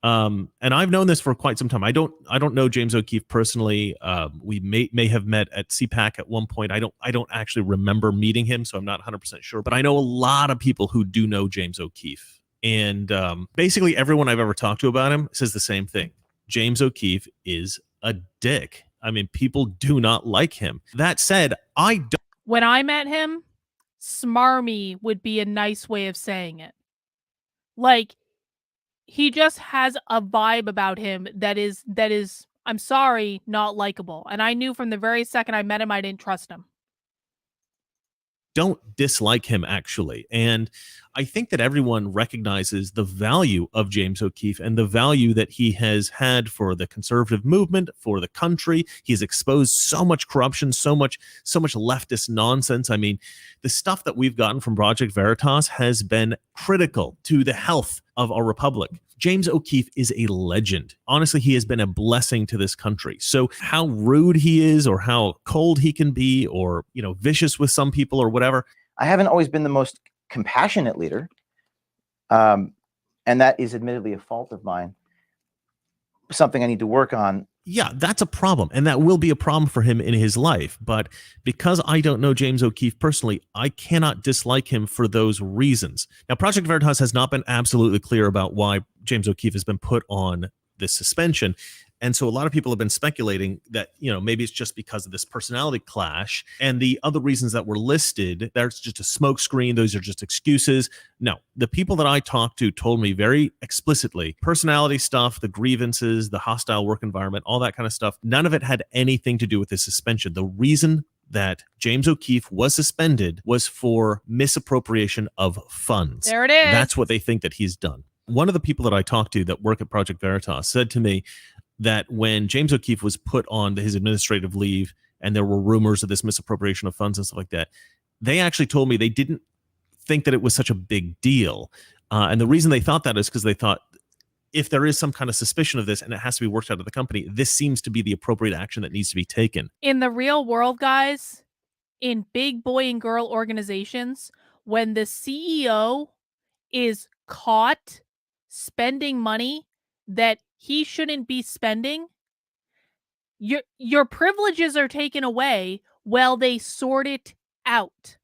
And I've known this for quite some time. I don't know James O'Keefe personally. We may have met at CPAC at one point. I don't actually remember meeting him, so I'm not 100% sure. But I know a lot of people who do know James O'Keefe. And basically everyone I've ever talked to about him says the same thing. James O'Keefe is a dick. I mean, people do not like him. That said, When I met him, smarmy would be a nice way of saying it. Like, he just has a vibe about him that is, I'm sorry, not likable. And I knew from the very second I met him, I didn't trust him. Don't dislike him, actually. And I think that everyone recognizes the value of James O'Keefe and the value that he has had for the conservative movement, for the country. He's exposed so much corruption, so much leftist nonsense. I mean, the stuff that we've gotten from Project Veritas has been critical to the health of our republic. James O'Keefe is a legend. Honestly, he has been a blessing to this country. So how rude he is, or how cold he can be, or, you know, vicious with some people or whatever. I haven't always been the most compassionate leader. And that is admittedly a fault of mine. Something I need to work on. Yeah, that's a problem. And that will be a problem for him in his life. But because I don't know James O'Keefe personally, I cannot dislike him for those reasons. Now, Project Veritas has not been absolutely clear about why James O'Keefe has been put on this suspension. And so a lot of people have been speculating that, you know, maybe it's just because of this personality clash, and the other reasons that were listed, that's just a smokescreen. Those are just excuses. No, the people that I talked to told me very explicitly, personality stuff, the grievances, the hostile work environment, all that kind of stuff, none of it had anything to do with the suspension. The reason that James O'Keefe was suspended was for misappropriation of funds. There it is. That's what they think that he's done. One of the people that I talked to that work at Project Veritas said to me that when James O'Keefe was put on his administrative leave and there were rumors of this misappropriation of funds and stuff like that, they actually told me they didn't think that it was such a big deal. And the reason they thought that is because they thought, if there is some kind of suspicion of this and it has to be worked out of the company, this seems to be the appropriate action that needs to be taken. In the real world, guys, in big boy and girl organizations, when the CEO is caught spending money that he shouldn't be spending, your privileges are taken away while they sort it out.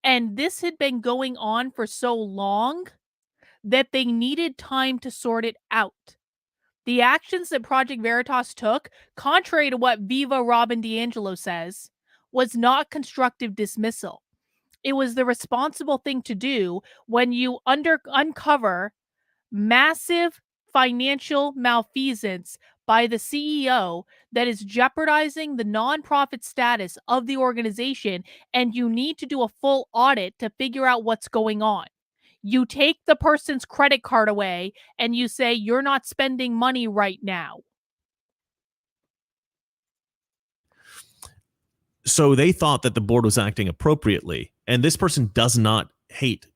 And this had been going on for so long that they needed time to sort it out. The actions that Project Veritas took, contrary to what Viva Robin DiAngelo says, was not constructive dismissal. It was the responsible thing to do when you uncover massive financial malfeasance by the CEO that is jeopardizing the nonprofit status of the organization, and you need to do a full audit to figure out what's going on. You take the person's credit card away and you say, you're not spending money right now. So they thought that the board was acting appropriately. And this person does not hate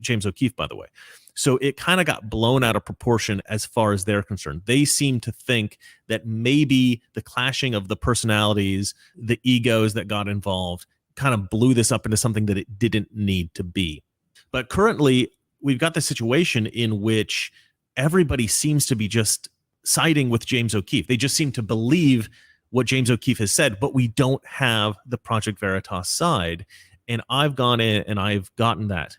James O'Keefe, by the way. So it kind of got blown out of proportion as far as they're concerned. They seem to think that maybe the clashing of the personalities, the egos that got involved, kind of blew this up into something that it didn't need to be. But currently, we've got the situation in which everybody seems to be just siding with James O'Keefe. They just seem to believe what James O'Keefe has said, but we don't have the Project Veritas side. And I've gone in and I've gotten that.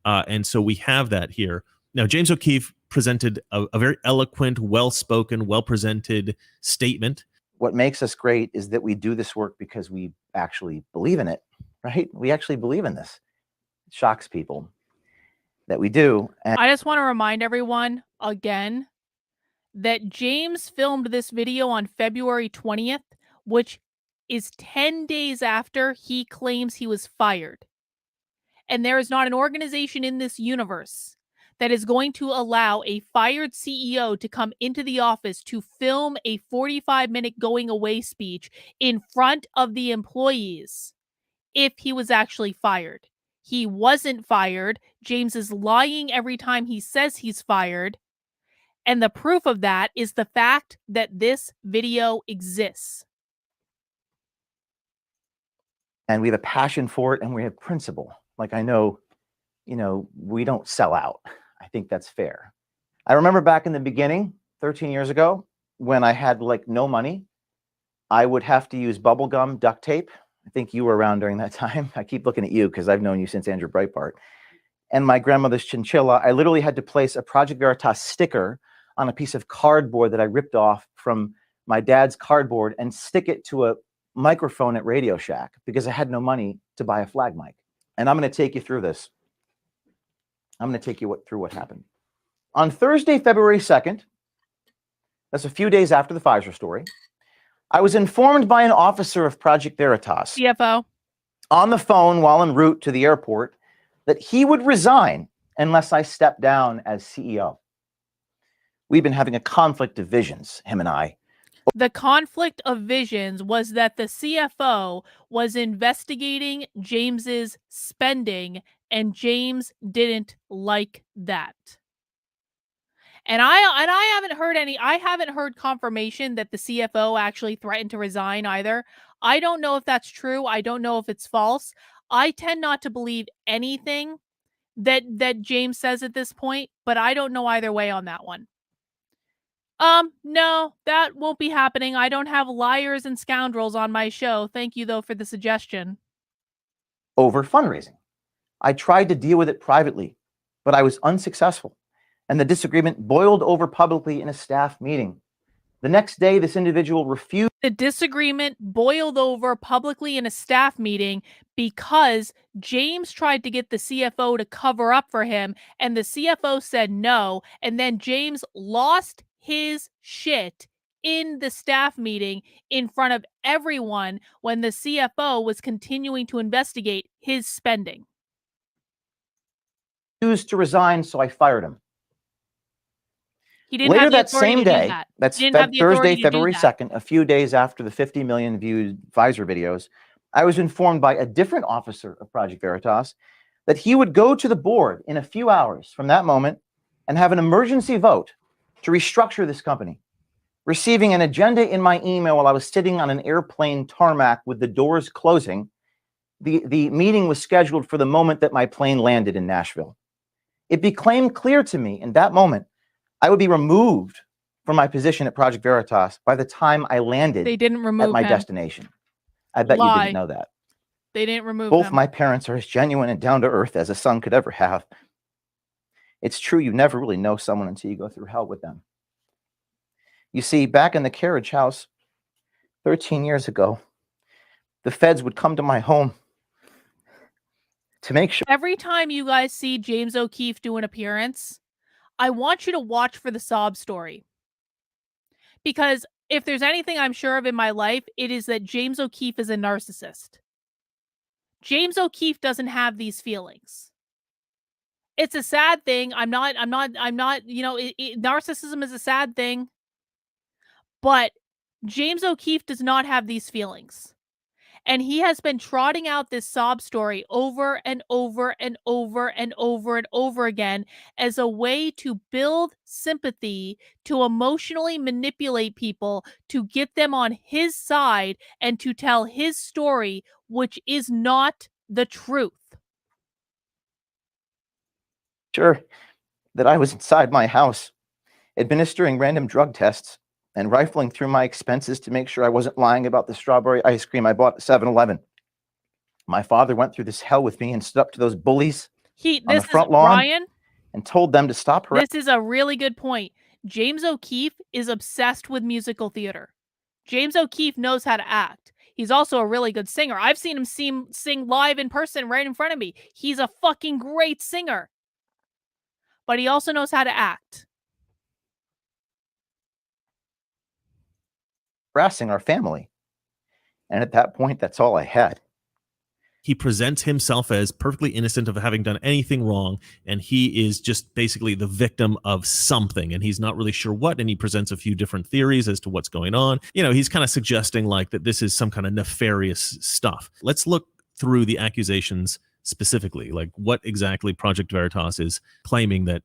And so we have that here. Now, James O'Keefe presented a very eloquent, well-spoken, well-presented statement. What makes us great is that we do this work because we actually believe in it, right? We actually believe in this. It shocks people that we do. And I just want to remind everyone again that James filmed this video on February 20th, which is 10 days after he claims he was fired. And there is not an organization in this universe that is going to allow a fired CEO to come into the office to film a 45-minute going away speech in front of the employees if he was actually fired. He wasn't fired. James is lying every time he says he's fired. And the proof of that is the fact that this video exists. And we have a passion for it and we have principle. Like, I know, we don't sell out. I think that's fair. I remember back in the beginning, 13 years ago, when I had like no money, I would have to use bubble gum, duct tape. I think you were around during that time. I keep looking at you because I've known you since Andrew Breitbart. And my grandmother's chinchilla, I literally had to place a Project Veritas sticker on a piece of cardboard that I ripped off from my dad's cardboard and stick it to a microphone at Radio Shack because I had no money to buy a flag mic. And I'm going to take you through this. I'm going to take you through what happened. On Thursday, February 2nd, that's a few days after the Pfizer story, I was informed by an officer of Project Veritas, CFO, on the phone while en route to the airport, that he would resign unless I stepped down as CEO. We've been having a conflict of visions, him and I. The conflict of visions was that the CFO was investigating James's spending, and James didn't like that. And I haven't heard confirmation that the CFO actually threatened to resign either. I don't know if that's true. I don't know if it's false. I tend not to believe anything that James says at this point, but I don't know either way on that one. No, that won't be happening. I don't have liars and scoundrels on my show. Thank you, though, for the suggestion. Over fundraising. I tried to deal with it privately, but I was unsuccessful, and the disagreement boiled over publicly in a staff meeting. The next day, this individual refused. The disagreement boiled over publicly in a staff meeting because James tried to get the CFO to cover up for him, and the CFO said no, and then James lost his shit in the staff meeting in front of everyone when the CFO was continuing to investigate his spending. Refused to resign, so I fired him. He didn't Later have the that authority same to do day, that. that's He didn't have the authority Thursday, to do February that. 2nd, a few days after the 50 million viewed Pfizer videos, I was informed by a different officer of Project Veritas that he would go to the board in a few hours from that moment and have an emergency vote to restructure this company. Receiving an agenda in my email while I was sitting on an airplane tarmac with the doors closing, the meeting was scheduled for the moment that my plane landed in Nashville. It became clear to me in that moment I would be removed from my position at Project Veritas by the time I landed They didn't remove at my him. destination. I bet you Lie. didn't know that. They didn't remove Both him. my parents are as genuine and down to earth as a son could ever have. It's true, you never really know someone until you go through hell with them. You see, back in the carriage house 13 years ago, the feds would come to my home to make sure. Every time you guys see James O'Keefe do an appearance, I want you to watch for the sob story. Because if there's anything I'm sure of in my life, it is that James O'Keefe is a narcissist. James O'Keefe doesn't have these feelings. It's a sad thing. I'm not, narcissism is a sad thing. But James O'Keefe does not have these feelings. And he has been trotting out this sob story over and over and over and over and over again as a way to build sympathy, to emotionally manipulate people, to get them on his side, and to tell his story, which is not the truth. Sure that I was inside my house, administering random drug tests and rifling through my expenses to make sure I wasn't lying about the strawberry ice cream I bought at 7-Eleven. My father went through this hell with me and stood up to those bullies on the front lawn and told them to stop harassing. This is a really good point. James O'Keefe is obsessed with musical theater. James O'Keefe knows how to act. He's also a really good singer. I've seen him sing live in person right in front of me. He's a fucking great singer. But he also knows how to act. Harassing our family. And at that point, that's all I had. he presents himself as perfectly innocent of having done anything wrong, and he is just basically the victim of something, and he's not really sure what, and he presents a few different theories as to what's going on. You know, he's kind of suggesting like that this is some kind of nefarious stuff. Let's look through the accusations specifically, like what exactly Project Veritas is claiming that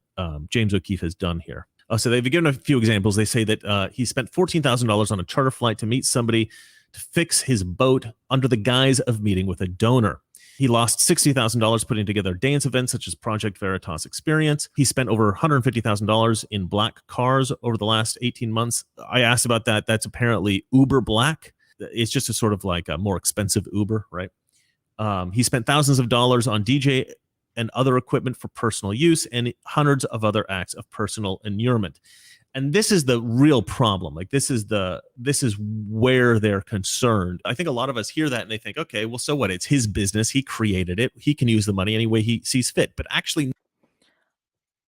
James O'Keefe has done here. So they've given a few examples. They say that he spent $14,000 on a charter flight to meet somebody to fix his boat under the guise of meeting with a donor. He lost $60,000 putting together dance events such as Project Veritas Experience. He spent over $150,000 in black cars over the last 18 months. I asked about that. That's apparently Uber Black. It's just a sort of like a more expensive Uber, right? He spent thousands of dollars on DJ and other equipment for personal use and hundreds of other acts of personal inurement. And this is the real problem. Like this is where they're concerned. I think a lot of us hear that and they think, okay, well, so what? It's his business. He created it. He can use the money any way he sees fit. But actually,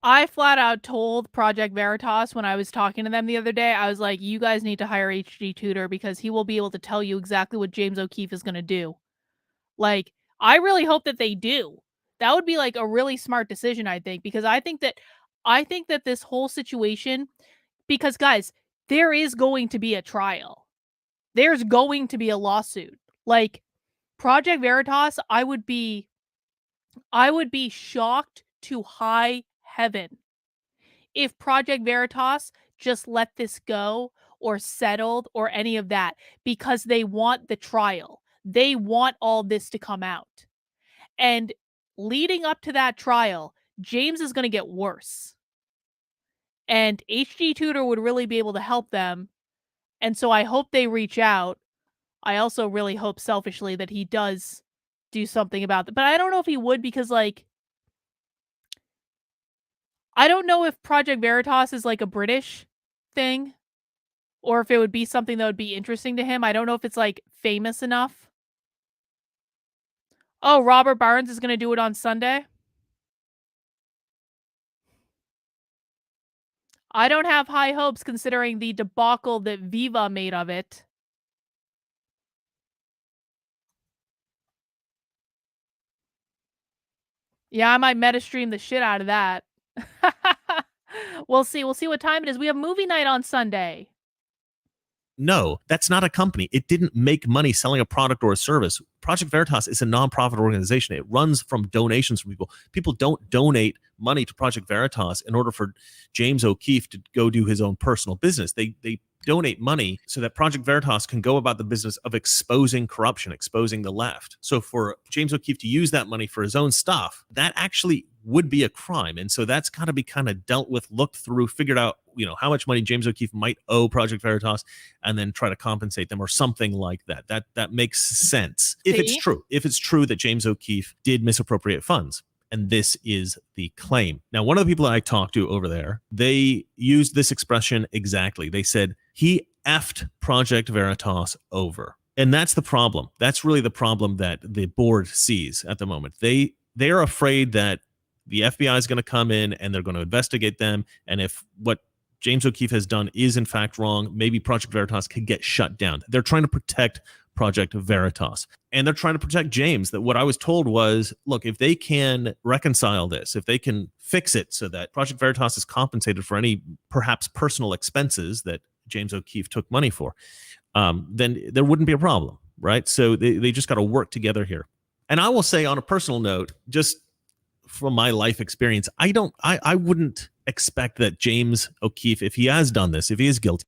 I flat out told Project Veritas when I was talking to them the other day, I was like, you guys need to hire HG Tudor because he will be able to tell you exactly what James O'Keefe is going to do. Like, I really hope that they do. That would be like a really smart decision, I think, because I think that this whole situation, because guys, there is going to be a trial. There's going to be a lawsuit. Like Project Veritas, I would be shocked to high heaven if Project Veritas just let this go or settled or any of that because they want the trial. They want all this to come out. And leading up to that trial, James is going to get worse. And HG Tudor would really be able to help them. And so I hope they reach out. I also really hope selfishly that he does do something about it. But I don't know if he would because, like, I don't know if Project Veritas is like a British thing or if it would be something that would be interesting to him. I don't know if it's like famous enough. Oh, Robert Barnes is going to do it on Sunday. I don't have high hopes considering the debacle that Viva made of it. Yeah, I might meta stream the shit out of that. We'll see. We'll see what time it is. We have movie night on Sunday. no, that's not a company. It didn't make money selling a product or a service. Project Veritas is a nonprofit organization. It runs from donations from people. People don't donate money to Project Veritas in order for James O'Keefe to go do his own personal business. They donate money so that Project Veritas can go about the business of exposing corruption, exposing the left. So for James O'Keefe to use that money for his own stuff, that actually would be a crime. And so that's got to be kind of dealt with, looked through, figured out, you know, how much money James O'Keefe might owe Project Veritas and then try to compensate them or something like that. That makes sense. If it's true that James O'Keefe did misappropriate funds. And this is the claim. Now, one of the people that I talked to over there, they used this expression exactly. They said, he effed Project Veritas over. And that's the problem. That's really the problem that the board sees at the moment. They are afraid that the FBI is going to come in and they're going to investigate them. And if what James O'Keefe has done is in fact wrong, maybe Project Veritas could get shut down. They're trying to protect Project Veritas. And they're trying to protect James. That what I was told was, look, if they can reconcile this, if they can fix it so that Project Veritas is compensated for any perhaps personal expenses that James O'Keefe took money for, then there wouldn't be a problem, right? So they just got to work together here. And I will say on a personal note, just from my life experience, I wouldn't expect that James O'Keefe, if he has done this, if he is guilty.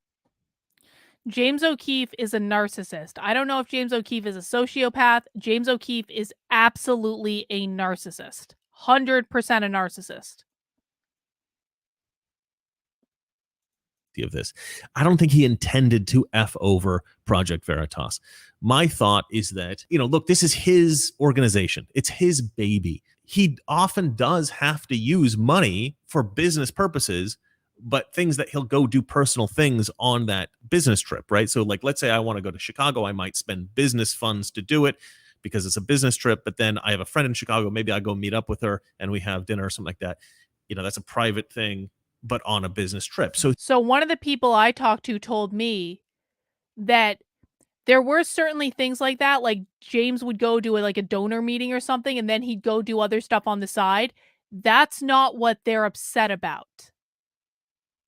James O'Keefe is a narcissist. I don't know if James O'Keefe is a sociopath. James O'Keefe is absolutely a narcissist. 100% a narcissist. Of this, I don't think he intended to F over Project Veritas. My thought is that, you know, look, this is his organization. It's his baby. He often does have to use money for business purposes, but things that he'll go do personal things on that business trip, right? So like, let's say I want to go to Chicago. I might spend business funds to do it because it's a business trip, but then I have a friend in Chicago. Maybe I go meet up with her and we have dinner or something like that. You know, that's a private thing, but on a business trip. So one of the people I talked to told me that There were certainly things like that, like James would go do a donor meeting or something, and then he'd go do other stuff on the side. That's not what they're upset about.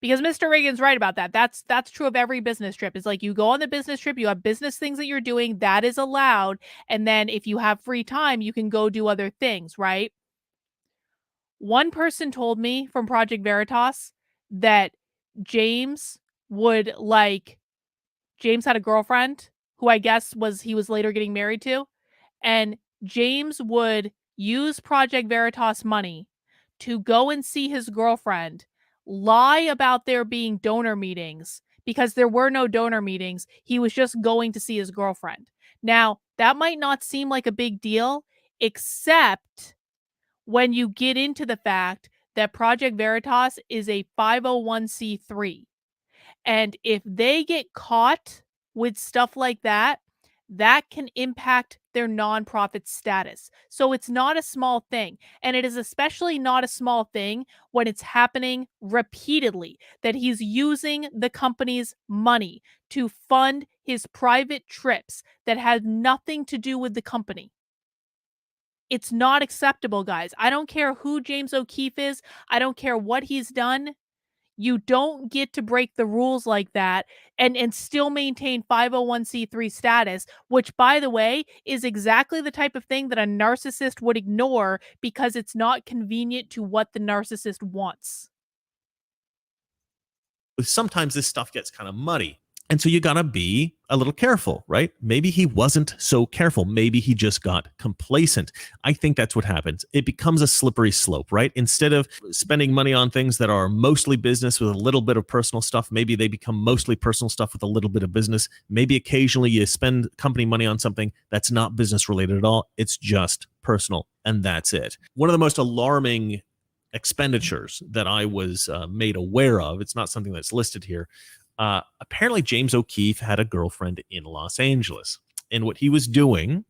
Because Mr. Reagan's right about that. That's true of every business trip. It's like you go on the business trip, you have business things that you're doing, that is allowed. And then if you have free time, you can go do other things, right? One person told me from Project Veritas that James had a girlfriend who I guess he was later getting married to. And James would use Project Veritas money to go and see his girlfriend, lie about there being donor meetings because there were no donor meetings. He was just going to see his girlfriend. Now, that might not seem like a big deal, except when you get into the fact that Project Veritas is a 501c3. And if they get caught with stuff like that, that can impact their nonprofit status. So it's not a small thing. And it is especially not a small thing when it's happening repeatedly, that he's using the company's money to fund his private trips that had nothing to do with the company. It's not acceptable, guys. I don't care who James O'Keefe is. I don't care what he's done. You don't get to break the rules like that and still maintain 501c3 status, which, by the way, is exactly the type of thing that a narcissist would ignore because it's not convenient to what the narcissist wants. Sometimes this stuff gets kind of muddy. And so you got to be a little careful, right? Maybe he wasn't so careful. Maybe he just got complacent. I think that's what happens. It becomes a slippery slope, right? Instead of spending money on things that are mostly business with a little bit of personal stuff, maybe they become mostly personal stuff with a little bit of business. Maybe occasionally you spend company money on something that's not business related at all. It's just personal, and that's it. One of the most alarming expenditures that I was made aware of, it's not something that's listed here, apparently James O'Keefe had a girlfriend in Los Angeles, and what he was doing,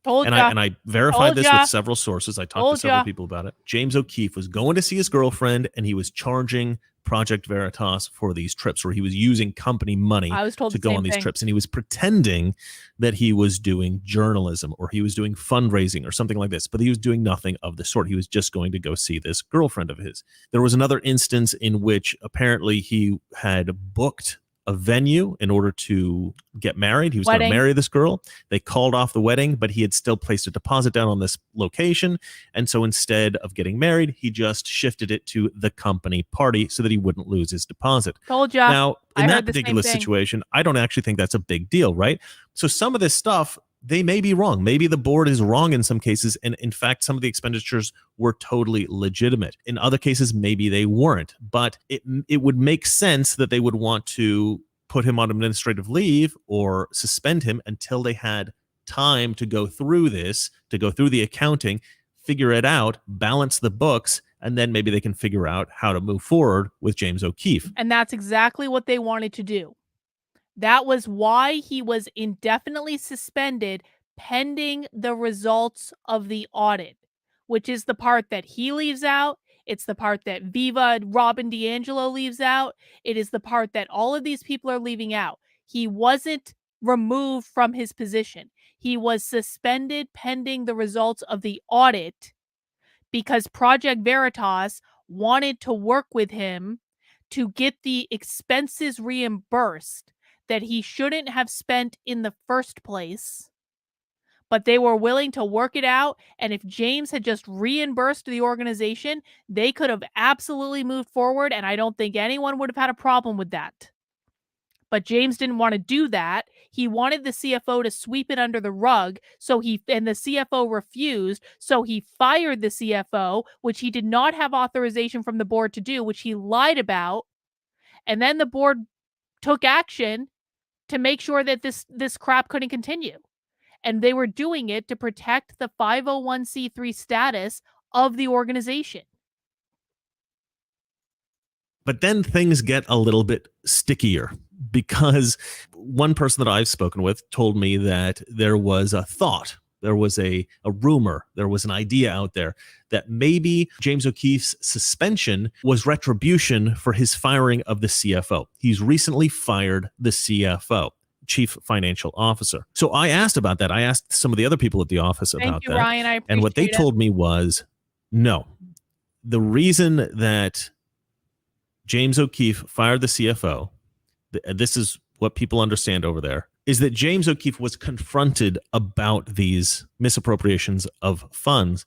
and I verified this with several sources. I talked to several people about it. James O'Keefe was going to see his girlfriend, and he was charging Project Veritas for these trips, where he was using company money to go on these trips, and he was pretending that he was doing journalism or he was doing fundraising or something like this, but he was doing nothing of the sort. He was just going to go see this girlfriend of his. There was another instance in which apparently he had booked a venue in order to get married. He was going to marry this girl. They called off the wedding, but he had still placed a deposit down on this location. And so instead of getting married, he just shifted it to the company party so that he wouldn't lose his deposit. Told you. Now, in that particular situation, I don't actually think that's a big deal, right? So some of this stuff, they may be wrong. Maybe the board is wrong in some cases. And in fact, some of the expenditures were totally legitimate. In other cases, maybe they weren't. But it would make sense that they would want to put him on administrative leave or suspend him until they had time to go through this, to go through the accounting, figure it out, balance the books, and then maybe they can figure out how to move forward with James O'Keefe. And that's exactly what they wanted to do. That was why he was indefinitely suspended pending the results of the audit, which is the part that he leaves out. It's the part that Viva, Robin DiAngelo leaves out. It is the part that all of these people are leaving out. He wasn't removed from his position. He was suspended pending the results of the audit because Project Veritas wanted to work with him to get the expenses reimbursed that he shouldn't have spent in the first place, but they were willing to work it out. And if James had just reimbursed the organization, they could have absolutely moved forward, and I don't think anyone would have had a problem with that. But James didn't want to do that. He wanted the CFO to sweep it under the rug, and the CFO refused, so he fired the CFO, which he did not have authorization from the board to do, which he lied about, and then the board took action to make sure that this crap couldn't continue. And they were doing it to protect the 501c3 status of the organization. But then things get a little bit stickier because one person that I've spoken with told me that there was a thought, there was a rumor, there was an idea out there that maybe James O'Keefe's suspension was retribution for his firing of the CFO. He's recently fired the CFO. chief financial officer. So I asked about that. I asked some of the other people at the office Thank about you, that. Ryan. I appreciate and what they it. told me was, no. The reason that James O'Keefe fired the CFO, this is what people understand over there, is that James O'Keefe was confronted about these misappropriations of funds.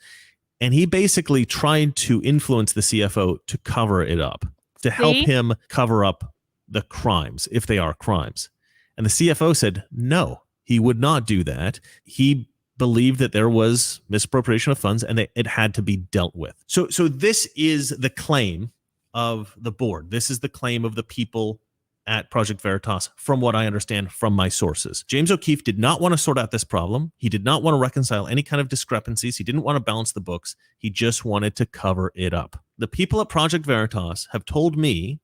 And he basically tried to influence the CFO to cover it up, to help him cover up the crimes, if they are crimes. And the CFO said, no, he would not do that. He believed that there was misappropriation of funds and that it had to be dealt with. So this is the claim of the board. This is the claim of the people at Project Veritas, from what I understand from my sources. James O'Keefe did not want to sort out this problem. He did not want to reconcile any kind of discrepancies. He didn't want to balance the books. He just wanted to cover it up. The people at Project Veritas have told me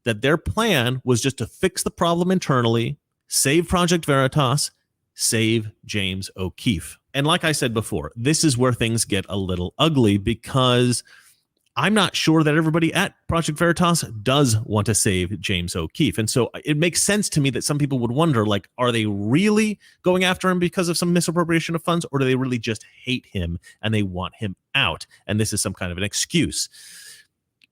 that their plan was just to fix the problem internally, save Project Veritas, save James O'Keefe. And like I said before, this is where things get a little ugly, because I'm not sure that everybody at Project Veritas does want to save James O'Keefe. And so it makes sense to me that some people would wonder, like, are they really going after him because of some misappropriation of funds, or do they really just hate him and they want him out? And this is some kind of an excuse.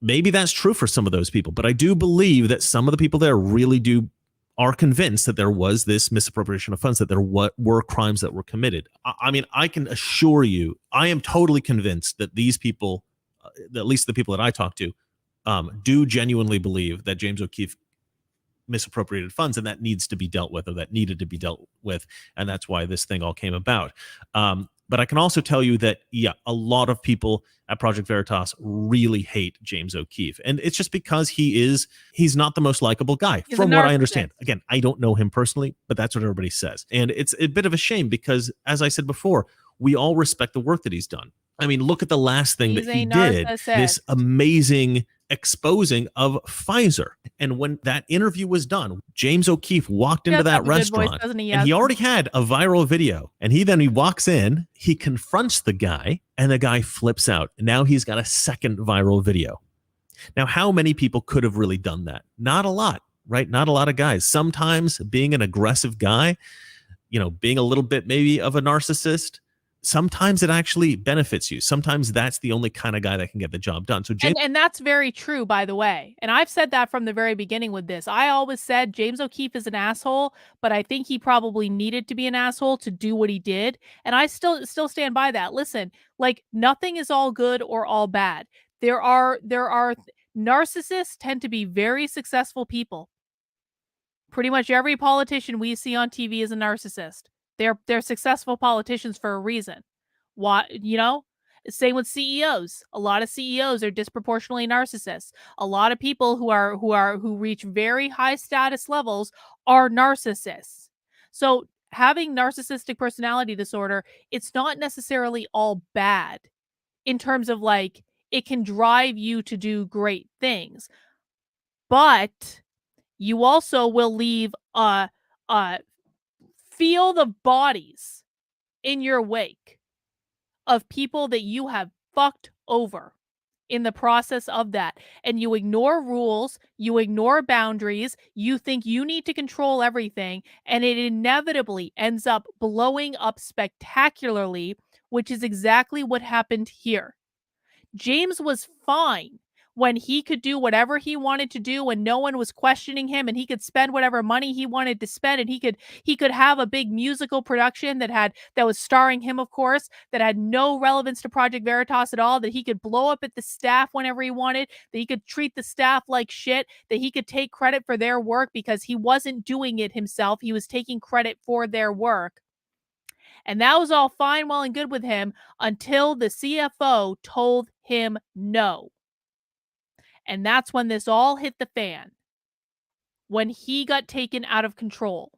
Maybe that's true for some of those people, but I do believe that some of the people there really are convinced that there was this misappropriation of funds, that there were crimes that were committed. I mean, I can assure you, I am totally convinced that these people, at least the people that I talk to, do genuinely believe that James O'Keefe misappropriated funds, and that needs to be dealt with, or that needed to be dealt with. And that's why this thing all came about. But I can also tell you that, yeah, a lot of people at Project Veritas really hate James O'Keefe. And it's just because he's not the most likable guy, from what I understand. Again, I don't know him personally, but that's what everybody says. And it's a bit of a shame because, as I said before, we all respect the work that he's done. I mean, look at the last thing that he did, this amazing exposing of Pfizer. And when that interview was done, James O'Keefe walked into that restaurant, and he already had a viral video. And he walks in, he confronts the guy, and the guy flips out. And now he's got a second viral video. Now, how many people could have really done that? Not a lot, right? Not a lot of guys. Sometimes being an aggressive guy, being a little bit maybe of a narcissist, sometimes it actually benefits you. Sometimes that's the only kind of guy that can get the job done. So James, and that's very true, by the way. And I've said that from the very beginning with this. I always said James O'Keefe is an asshole, but I think he probably needed to be an asshole to do what he did. And I still stand by that. Listen, like, nothing is all good or all bad. There are narcissists tend to be very successful people. Pretty much every politician we see on TV is a narcissist. They're successful politicians for a reason. Why, same with CEOs. A lot of CEOs are disproportionately narcissists. A lot of people who reach very high status levels are narcissists. So having narcissistic personality disorder, it's not necessarily all bad in terms of, like, it can drive you to do great things. But you also will leave feel the bodies in your wake of people that you have fucked over in the process of that. And you ignore rules, you ignore boundaries, you think you need to control everything, and it inevitably ends up blowing up spectacularly, which is exactly what happened here. James was fine when he could do whatever he wanted to do and no one was questioning him, and he could spend whatever money he wanted to spend, and he could have a big musical production that was starring him, of course, that had no relevance to Project Veritas at all, that he could blow up at the staff whenever he wanted, that he could treat the staff like shit, that he could take credit for their work because he wasn't doing it himself. He was taking credit for their work. And that was all fine, well, and good with him until the CFO told him no. And that's when this all hit the fan. When he got taken out of control.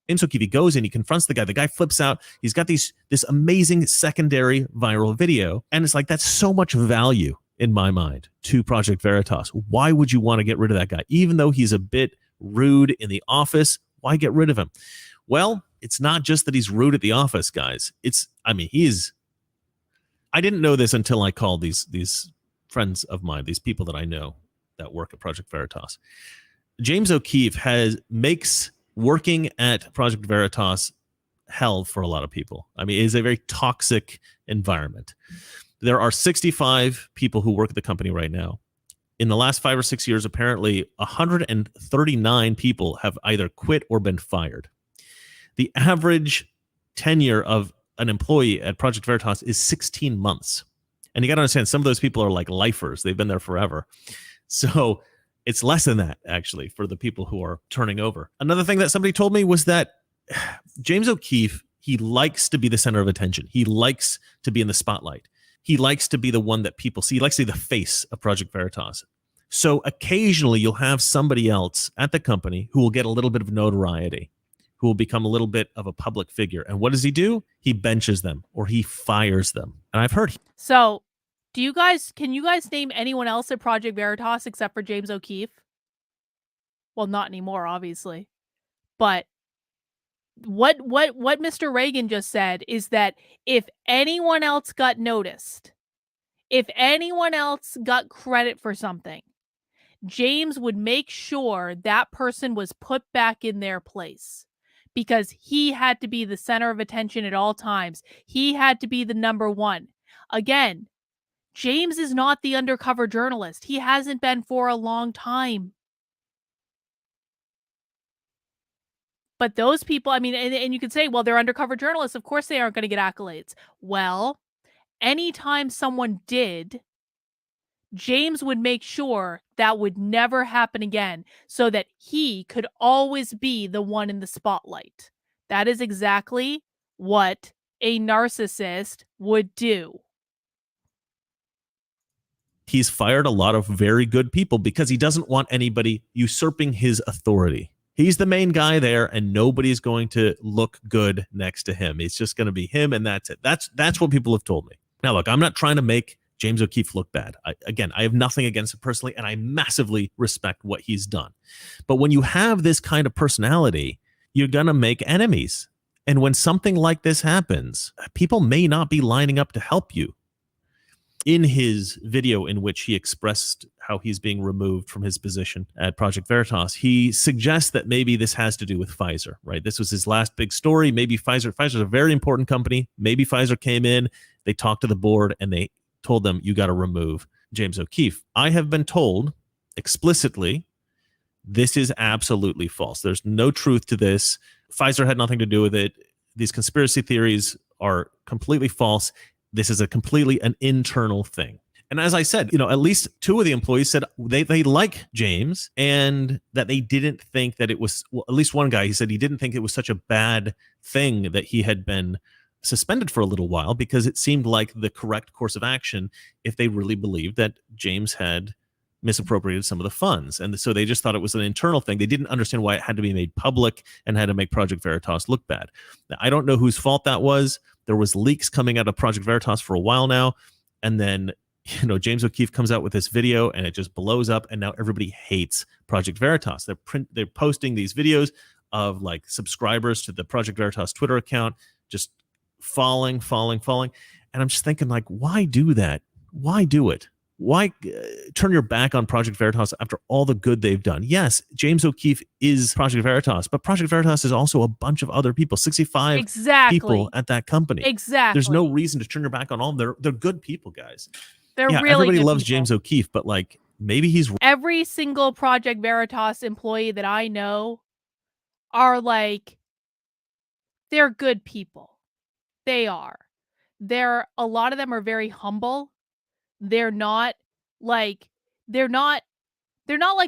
James O'Keefe goes in, he confronts the guy flips out. He's got this amazing secondary viral video. And it's like, that's so much value in my mind to Project Veritas. Why would you want to get rid of that guy? Even though he's a bit rude in the office, why get rid of him? Well, it's not just that he's rude at the office, guys. I didn't know this until I called these friends of mine, these people that I know that work at Project Veritas. James O'Keefe makes working at Project Veritas hell for a lot of people. I mean, it is a very toxic environment. There are 65 people who work at the company right now. In the last 5 or 6 years, apparently 139 people have either quit or been fired. The average tenure of an employee at Project Veritas is 16 months. And you got to understand, some of those people are like lifers. They've been there forever. So it's less than that, actually, for the people who are turning over. Another thing that somebody told me was that James O'Keefe, he likes to be the center of attention. He likes to be in the spotlight. He likes to be the one that people see. He likes to be the face of Project Veritas. So occasionally you'll have somebody else at the company who will get a little bit of notoriety, who will become a little bit of a public figure. And what does he do? He benches them or he fires them. And I've heard. So can you guys name anyone else at Project Veritas except for James O'Keefe? Well, not anymore, obviously. But what Mr. Reagan just said is that if anyone else got noticed, if anyone else got credit for something, James would make sure that person was put back in their place because he had to be the center of attention at all times. He had to be the number one. Again, James is not the undercover journalist. He hasn't been for a long time. But those people, I mean, and you could say, well, they're undercover journalists. Of course they aren't going to get accolades. Well, anytime someone did, James would make sure that would never happen again so that he could always be the one in the spotlight. That is exactly what a narcissist would do. He's fired a lot of very good people because he doesn't want anybody usurping his authority. He's the main guy there, and nobody's going to look good next to him. It's just going to be him, and that's it. That's what people have told me. Now, look, I'm not trying to make James O'Keefe look bad. I have nothing against him personally, and I massively respect what he's done. But when you have this kind of personality, you're going to make enemies. And when something like this happens, people may not be lining up to help you. In his video in which he expressed how he's being removed from his position at Project Veritas, he suggests that maybe this has to do with Pfizer, right? This was his last big story. Maybe Pfizer's a very important company. Maybe Pfizer came in, they talked to the board, and they told them, you got to remove James O'Keefe. I have been told explicitly, this is absolutely false. There's no truth to this. Pfizer had nothing to do with it. These conspiracy theories are completely false. This is completely an internal thing. And as I said, at least 2 of the employees said they like James and that they didn't think that it was, well, at least one guy, he said he didn't think it was such a bad thing that he had been suspended for a little while because it seemed like the correct course of action if they really believed that James had misappropriated some of the funds. And so they just thought it was an internal thing. They didn't understand why it had to be made public and had to make Project Veritas look bad. Now, I don't know whose fault that was. There was leaks coming out of Project Veritas for a while now. And then, James O'Keefe comes out with this video and it just blows up. And now everybody hates Project Veritas. They're posting these videos of like subscribers to the Project Veritas Twitter account, just falling. And I'm just thinking, like, why do that? Why do it? Why turn your back on Project Veritas after all the good they've done? Yes, James O'Keefe is Project Veritas, but Project Veritas is also a bunch of other people, 65 people at that company. Exactly. There's no reason to turn your back on all of them. They're good people, guys. They're really everybody good loves people. James O'Keefe, but like maybe he's every single Project Veritas employee that I know are like, they're good people. They are. A lot of them are very humble. They're not like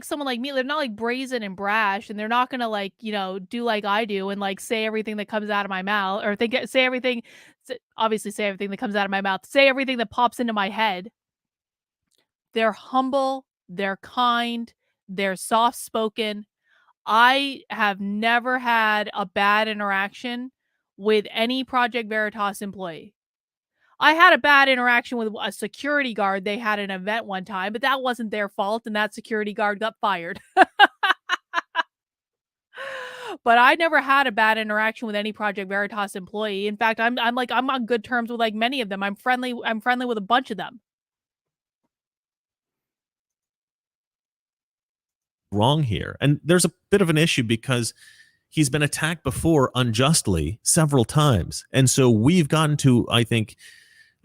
someone like me. They're not like brazen and brash, and they're not gonna like, do like I do and like say everything that comes out of my mouth or say everything that comes out of my mouth, say everything that pops into my head. They're humble, they're kind, they're soft-spoken. I have never had a bad interaction with any Project Veritas employee. I had a bad interaction with a security guard. They had an event one time, but that wasn't their fault, and that security guard got fired. But I never had a bad interaction with any Project Veritas employee. In fact, I'm on good terms with like many of them. I'm friendly with a bunch of them. wrong here. And there's a bit of an issue because he's been attacked before unjustly several times. And so we've gotten to, I think,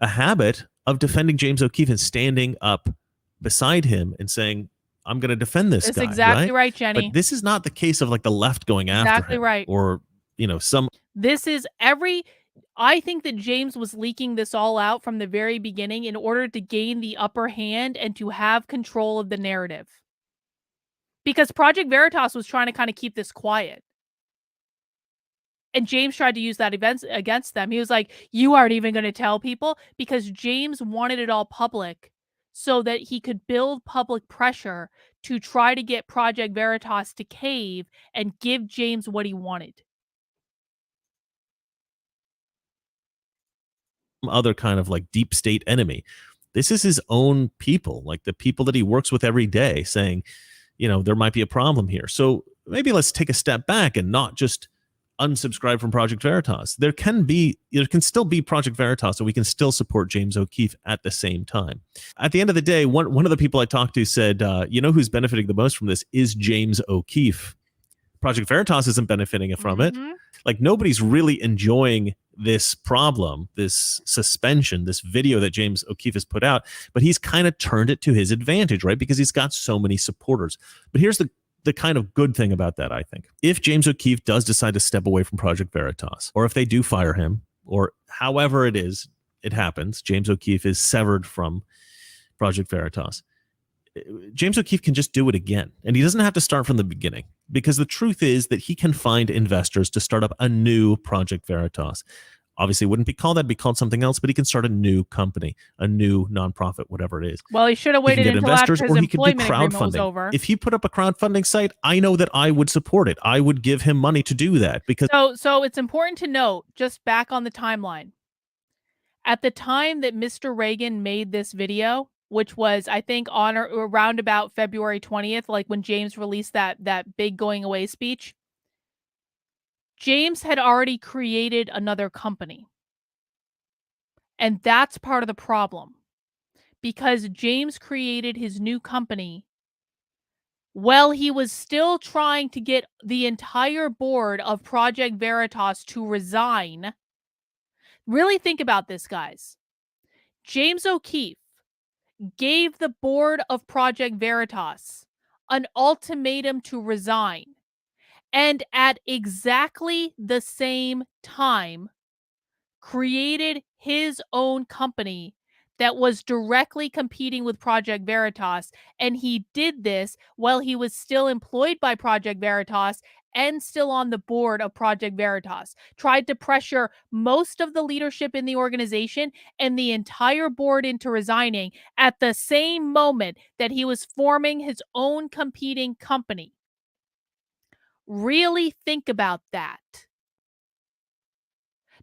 a habit of defending James O'Keefe and standing up beside him and saying, I'm going to defend this That's guy. exactly right, Jenny. But this is not the case of like the left going after Exactly him. right. Or, some. This is I think that James was leaking this all out from the very beginning in order to gain the upper hand and to have control of the narrative. Because Project Veritas was trying to kind of keep this quiet. And James tried to use that against them. He was like, you aren't even going to tell people, because James wanted it all public so that he could build public pressure to try to get Project Veritas to cave and give James what he wanted. Other kind of like deep state enemy. This is his own people, like the people that he works with every day, saying, there might be a problem here. So maybe let's take a step back and not just unsubscribe from Project Veritas. There can still be Project Veritas, so we can still support James O'Keefe at the same time. At the end of the day, one of the people I talked to said, who's benefiting the most from this is James O'Keefe. Project Veritas isn't benefiting from it. Like, nobody's really enjoying this problem, this suspension, this video that James O'Keefe has put out, but he's kind of turned it to his advantage, right? Because he's got so many supporters. But here's the kind of good thing about that, I think. If James O'Keefe does decide to step away from Project Veritas, or if they do fire him, or however it happens, James O'Keefe is severed from Project Veritas, James O'Keefe can just do it again. And he doesn't have to start from the beginning, because the truth is that he can find investors to start up a new Project Veritas. Obviously, it wouldn't be called that, it'd be called something else, but he can start a new company, a new nonprofit, whatever it is. Well, he should have waited until after his employment agreement was over. If he put up a crowdfunding site, I know that I would support it. I would give him money to do that, because So it's important to note, just back on the timeline, at the time that Mr. Reagan made this video, which was, I think, on or around about February 20th, like when James released that big going away speech, James had already created another company. And that's part of the problem, because James created his new company while he was still trying to get the entire board of Project Veritas to resign. Really think about this, guys. James O'Keefe gave the board of Project Veritas an ultimatum to resign. And at exactly the same time, created his own company that was directly competing with Project Veritas. And he did this while he was still employed by Project Veritas and still on the board of Project Veritas. Tried to pressure most of the leadership in the organization and the entire board into resigning at the same moment that he was forming his own competing company. Really think about that.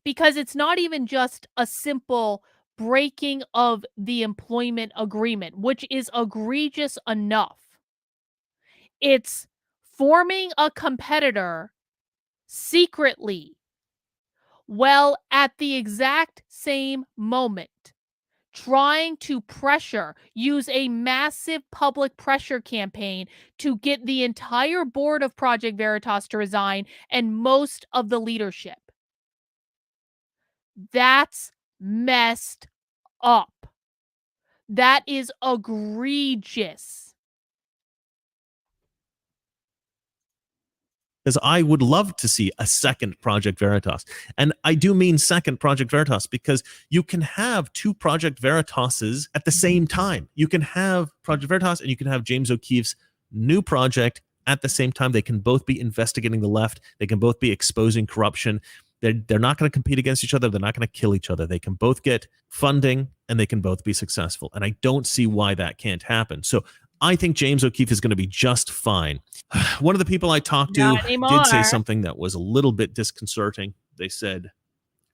Because it's not even just a simple breaking of the employment agreement, which is egregious enough. It's forming a competitor secretly, while at the exact same moment trying to use a massive public pressure campaign to get the entire board of Project Veritas to resign and most of the leadership. That's messed up. That is egregious. Because I would love to see a second Project Veritas. And I do mean second Project Veritas, because you can have two Project Veritases at the same time. You can have Project Veritas and you can have James O'Keefe's new project at the same time. They can both be investigating the left. They can both be exposing corruption. They're not going to compete against each other. They're not going to kill each other. They can both get funding and they can both be successful. And I don't see why that can't happen. So I think James O'Keefe is going to be just fine. One of the people I talked to did say something that was a little bit disconcerting. They said,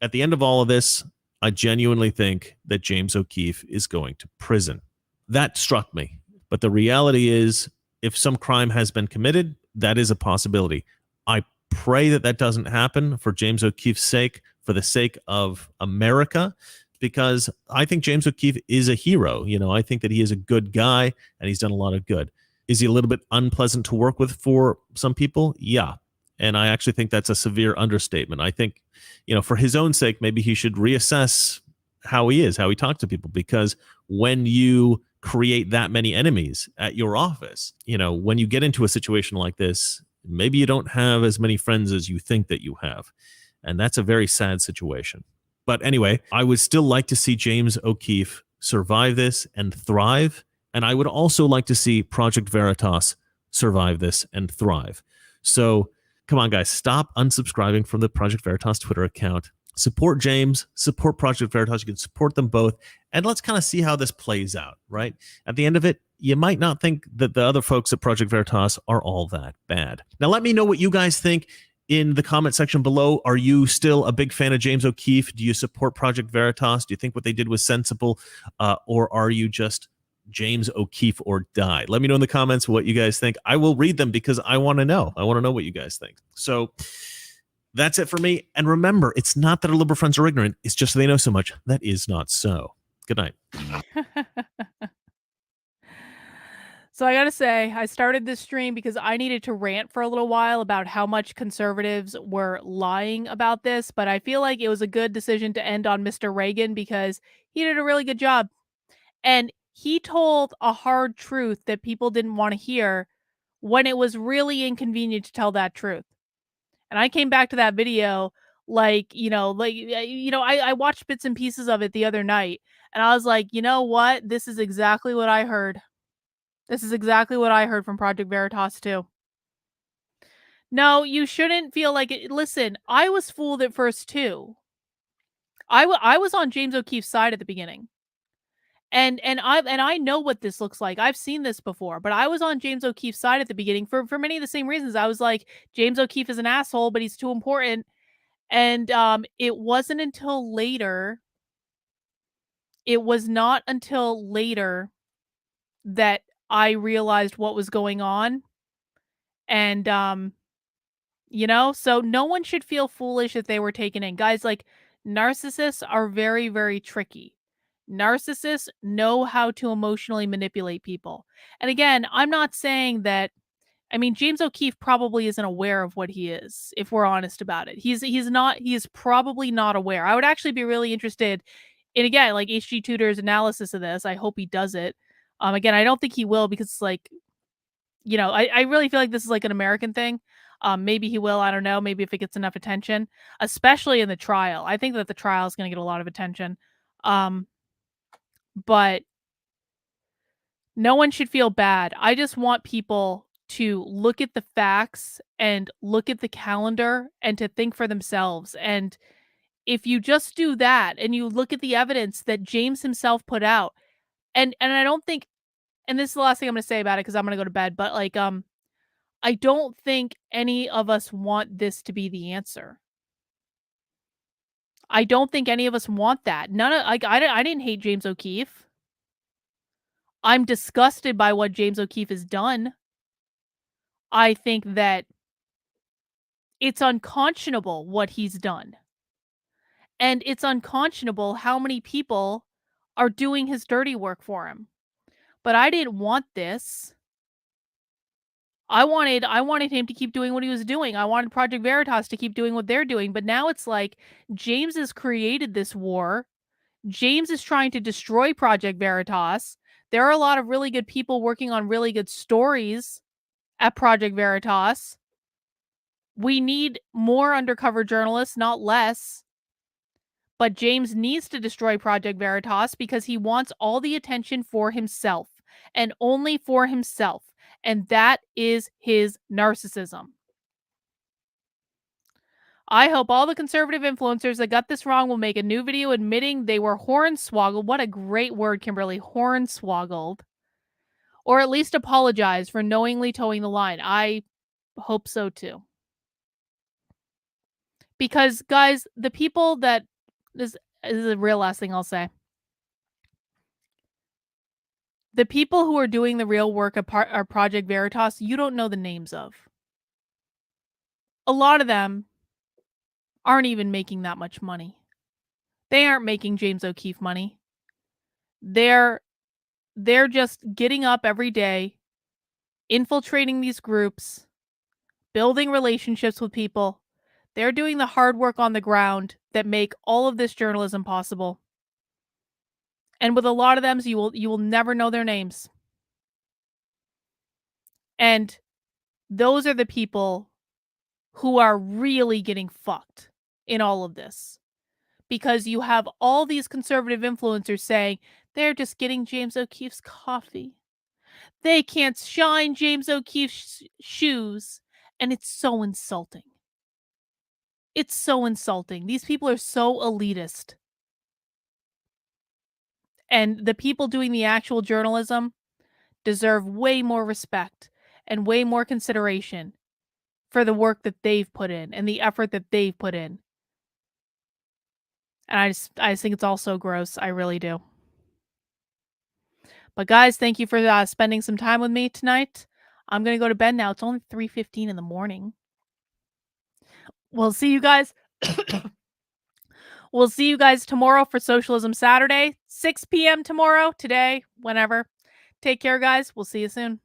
at the end of all of this, I genuinely think that James O'Keefe is going to prison. That struck me. But the reality is, if some crime has been committed, that is a possibility. I pray that that doesn't happen for James O'Keefe's sake, for the sake of America, because I think James O'Keefe is a hero. I think that he is a good guy and he's done a lot of good. Is he a little bit unpleasant to work with for some people? Yeah. And I actually think that's a severe understatement. I think, for his own sake, maybe he should reassess how he talks to people, because when you create that many enemies at your office, when you get into a situation like this, maybe you don't have as many friends as you think that you have. And that's a very sad situation. But anyway, I would still like to see James O'Keefe survive this and thrive. And I would also like to see Project Veritas survive this and thrive. So come on, guys, stop unsubscribing from the Project Veritas Twitter account. Support James, support Project Veritas. You can support them both. And let's kind of see how this plays out, right? At the end of it, you might not think that the other folks at Project Veritas are all that bad. Now, let me know what you guys think in the comment section below. Are you still a big fan of James O'Keefe? Do you support Project Veritas? Do you think what they did was sensible? Or are you just James O'Keefe or die? Let me know in the comments what you guys think. I will read them because I want to know. I want to know what you guys think. So that's it for me. And remember, it's not that our liberal friends are ignorant. It's just they know so much. That is not so. Good night. So I gotta say, I started this stream because I needed to rant for a little while about how much conservatives were lying about this, but I feel like it was a good decision to end on Mr. Reagan because he did a really good job. And he told a hard truth that people didn't want to hear when it was really inconvenient to tell that truth. And I came back to that video I watched bits and pieces of it the other night, and I was like, you know what? This is exactly what I heard. This is exactly what I heard from Project Veritas too. No, you shouldn't feel like it. Listen, I was fooled at first too. I was on James O'Keefe's side at the beginning. And I know what this looks like. I've seen this before, but I was on James O'Keefe's side at the beginning for many of the same reasons. I was like, James O'Keefe is an asshole, but he's too important. And it wasn't until later. It was not until later that I realized what was going on. And so no one should feel foolish if they were taken in. Guys, like, narcissists are very, very tricky. Narcissists know how to emotionally manipulate people. And again, I'm not saying that, James O'Keefe probably isn't aware of what he is, if we're honest about it. He is probably not aware. I would actually be really interested in, again, like HG Tudor's analysis of this. I hope he does it. Again, I don't think he will because it's like, I really feel like this is like an American thing. Maybe he will. I don't know. Maybe if it gets enough attention, especially in the trial. I think that the trial is going to get a lot of attention. But no one should feel bad. I just want people to look at the facts and look at the calendar and to think for themselves. And if you just do that and you look at the evidence that James himself put out, and I don't think, and this is the last thing I'm going to say about it because I'm going to go to bed, but like, I don't think any of us want this to be the answer. I don't think any of us want that. I didn't hate James O'Keefe. I'm disgusted by what James O'Keefe has done. I think that it's unconscionable what he's done. And it's unconscionable how many people are doing his dirty work for him. But I didn't want this. I wanted him to keep doing what he was doing. I wanted Project Veritas to keep doing what they're doing. But now it's like James has created this war. James is trying to destroy Project Veritas. There are a lot of really good people working on really good stories at Project Veritas. We need more undercover journalists, not less. But James needs to destroy Project Veritas because he wants all the attention for himself and only for himself. And that is his narcissism. I hope all the conservative influencers that got this wrong will make a new video admitting they were hornswoggled. What a great word, Kimberly. Hornswoggled. Or at least apologize for knowingly towing the line. I hope so too. Because, guys, the people that... This is the real last thing I'll say. The people who are doing the real work at Project Veritas, you don't know the names of. A lot of them aren't even making that much money. They aren't making James O'Keefe money. They're just getting up every day, infiltrating these groups, building relationships with people. They're doing the hard work on the ground that make all of this journalism possible. And with a lot of them, you will never know their names. And those are the people who are really getting fucked in all of this. Because you have all these conservative influencers saying they're just getting James O'Keefe's coffee. They can't shine James O'Keefe's shoes. And it's so insulting. It's so insulting. These people are so elitist. And the people doing the actual journalism deserve way more respect and way more consideration for the work that they've put in and the effort that they've put in. And I just think it's all so gross. I really do. But guys, thank you for spending some time with me tonight. I'm going to go to bed now. It's only 3:15 in the morning. We'll see you guys. We'll see you guys tomorrow for Socialism Saturday, 6 p.m. tomorrow, today, whenever. Take care, guys. We'll see you soon.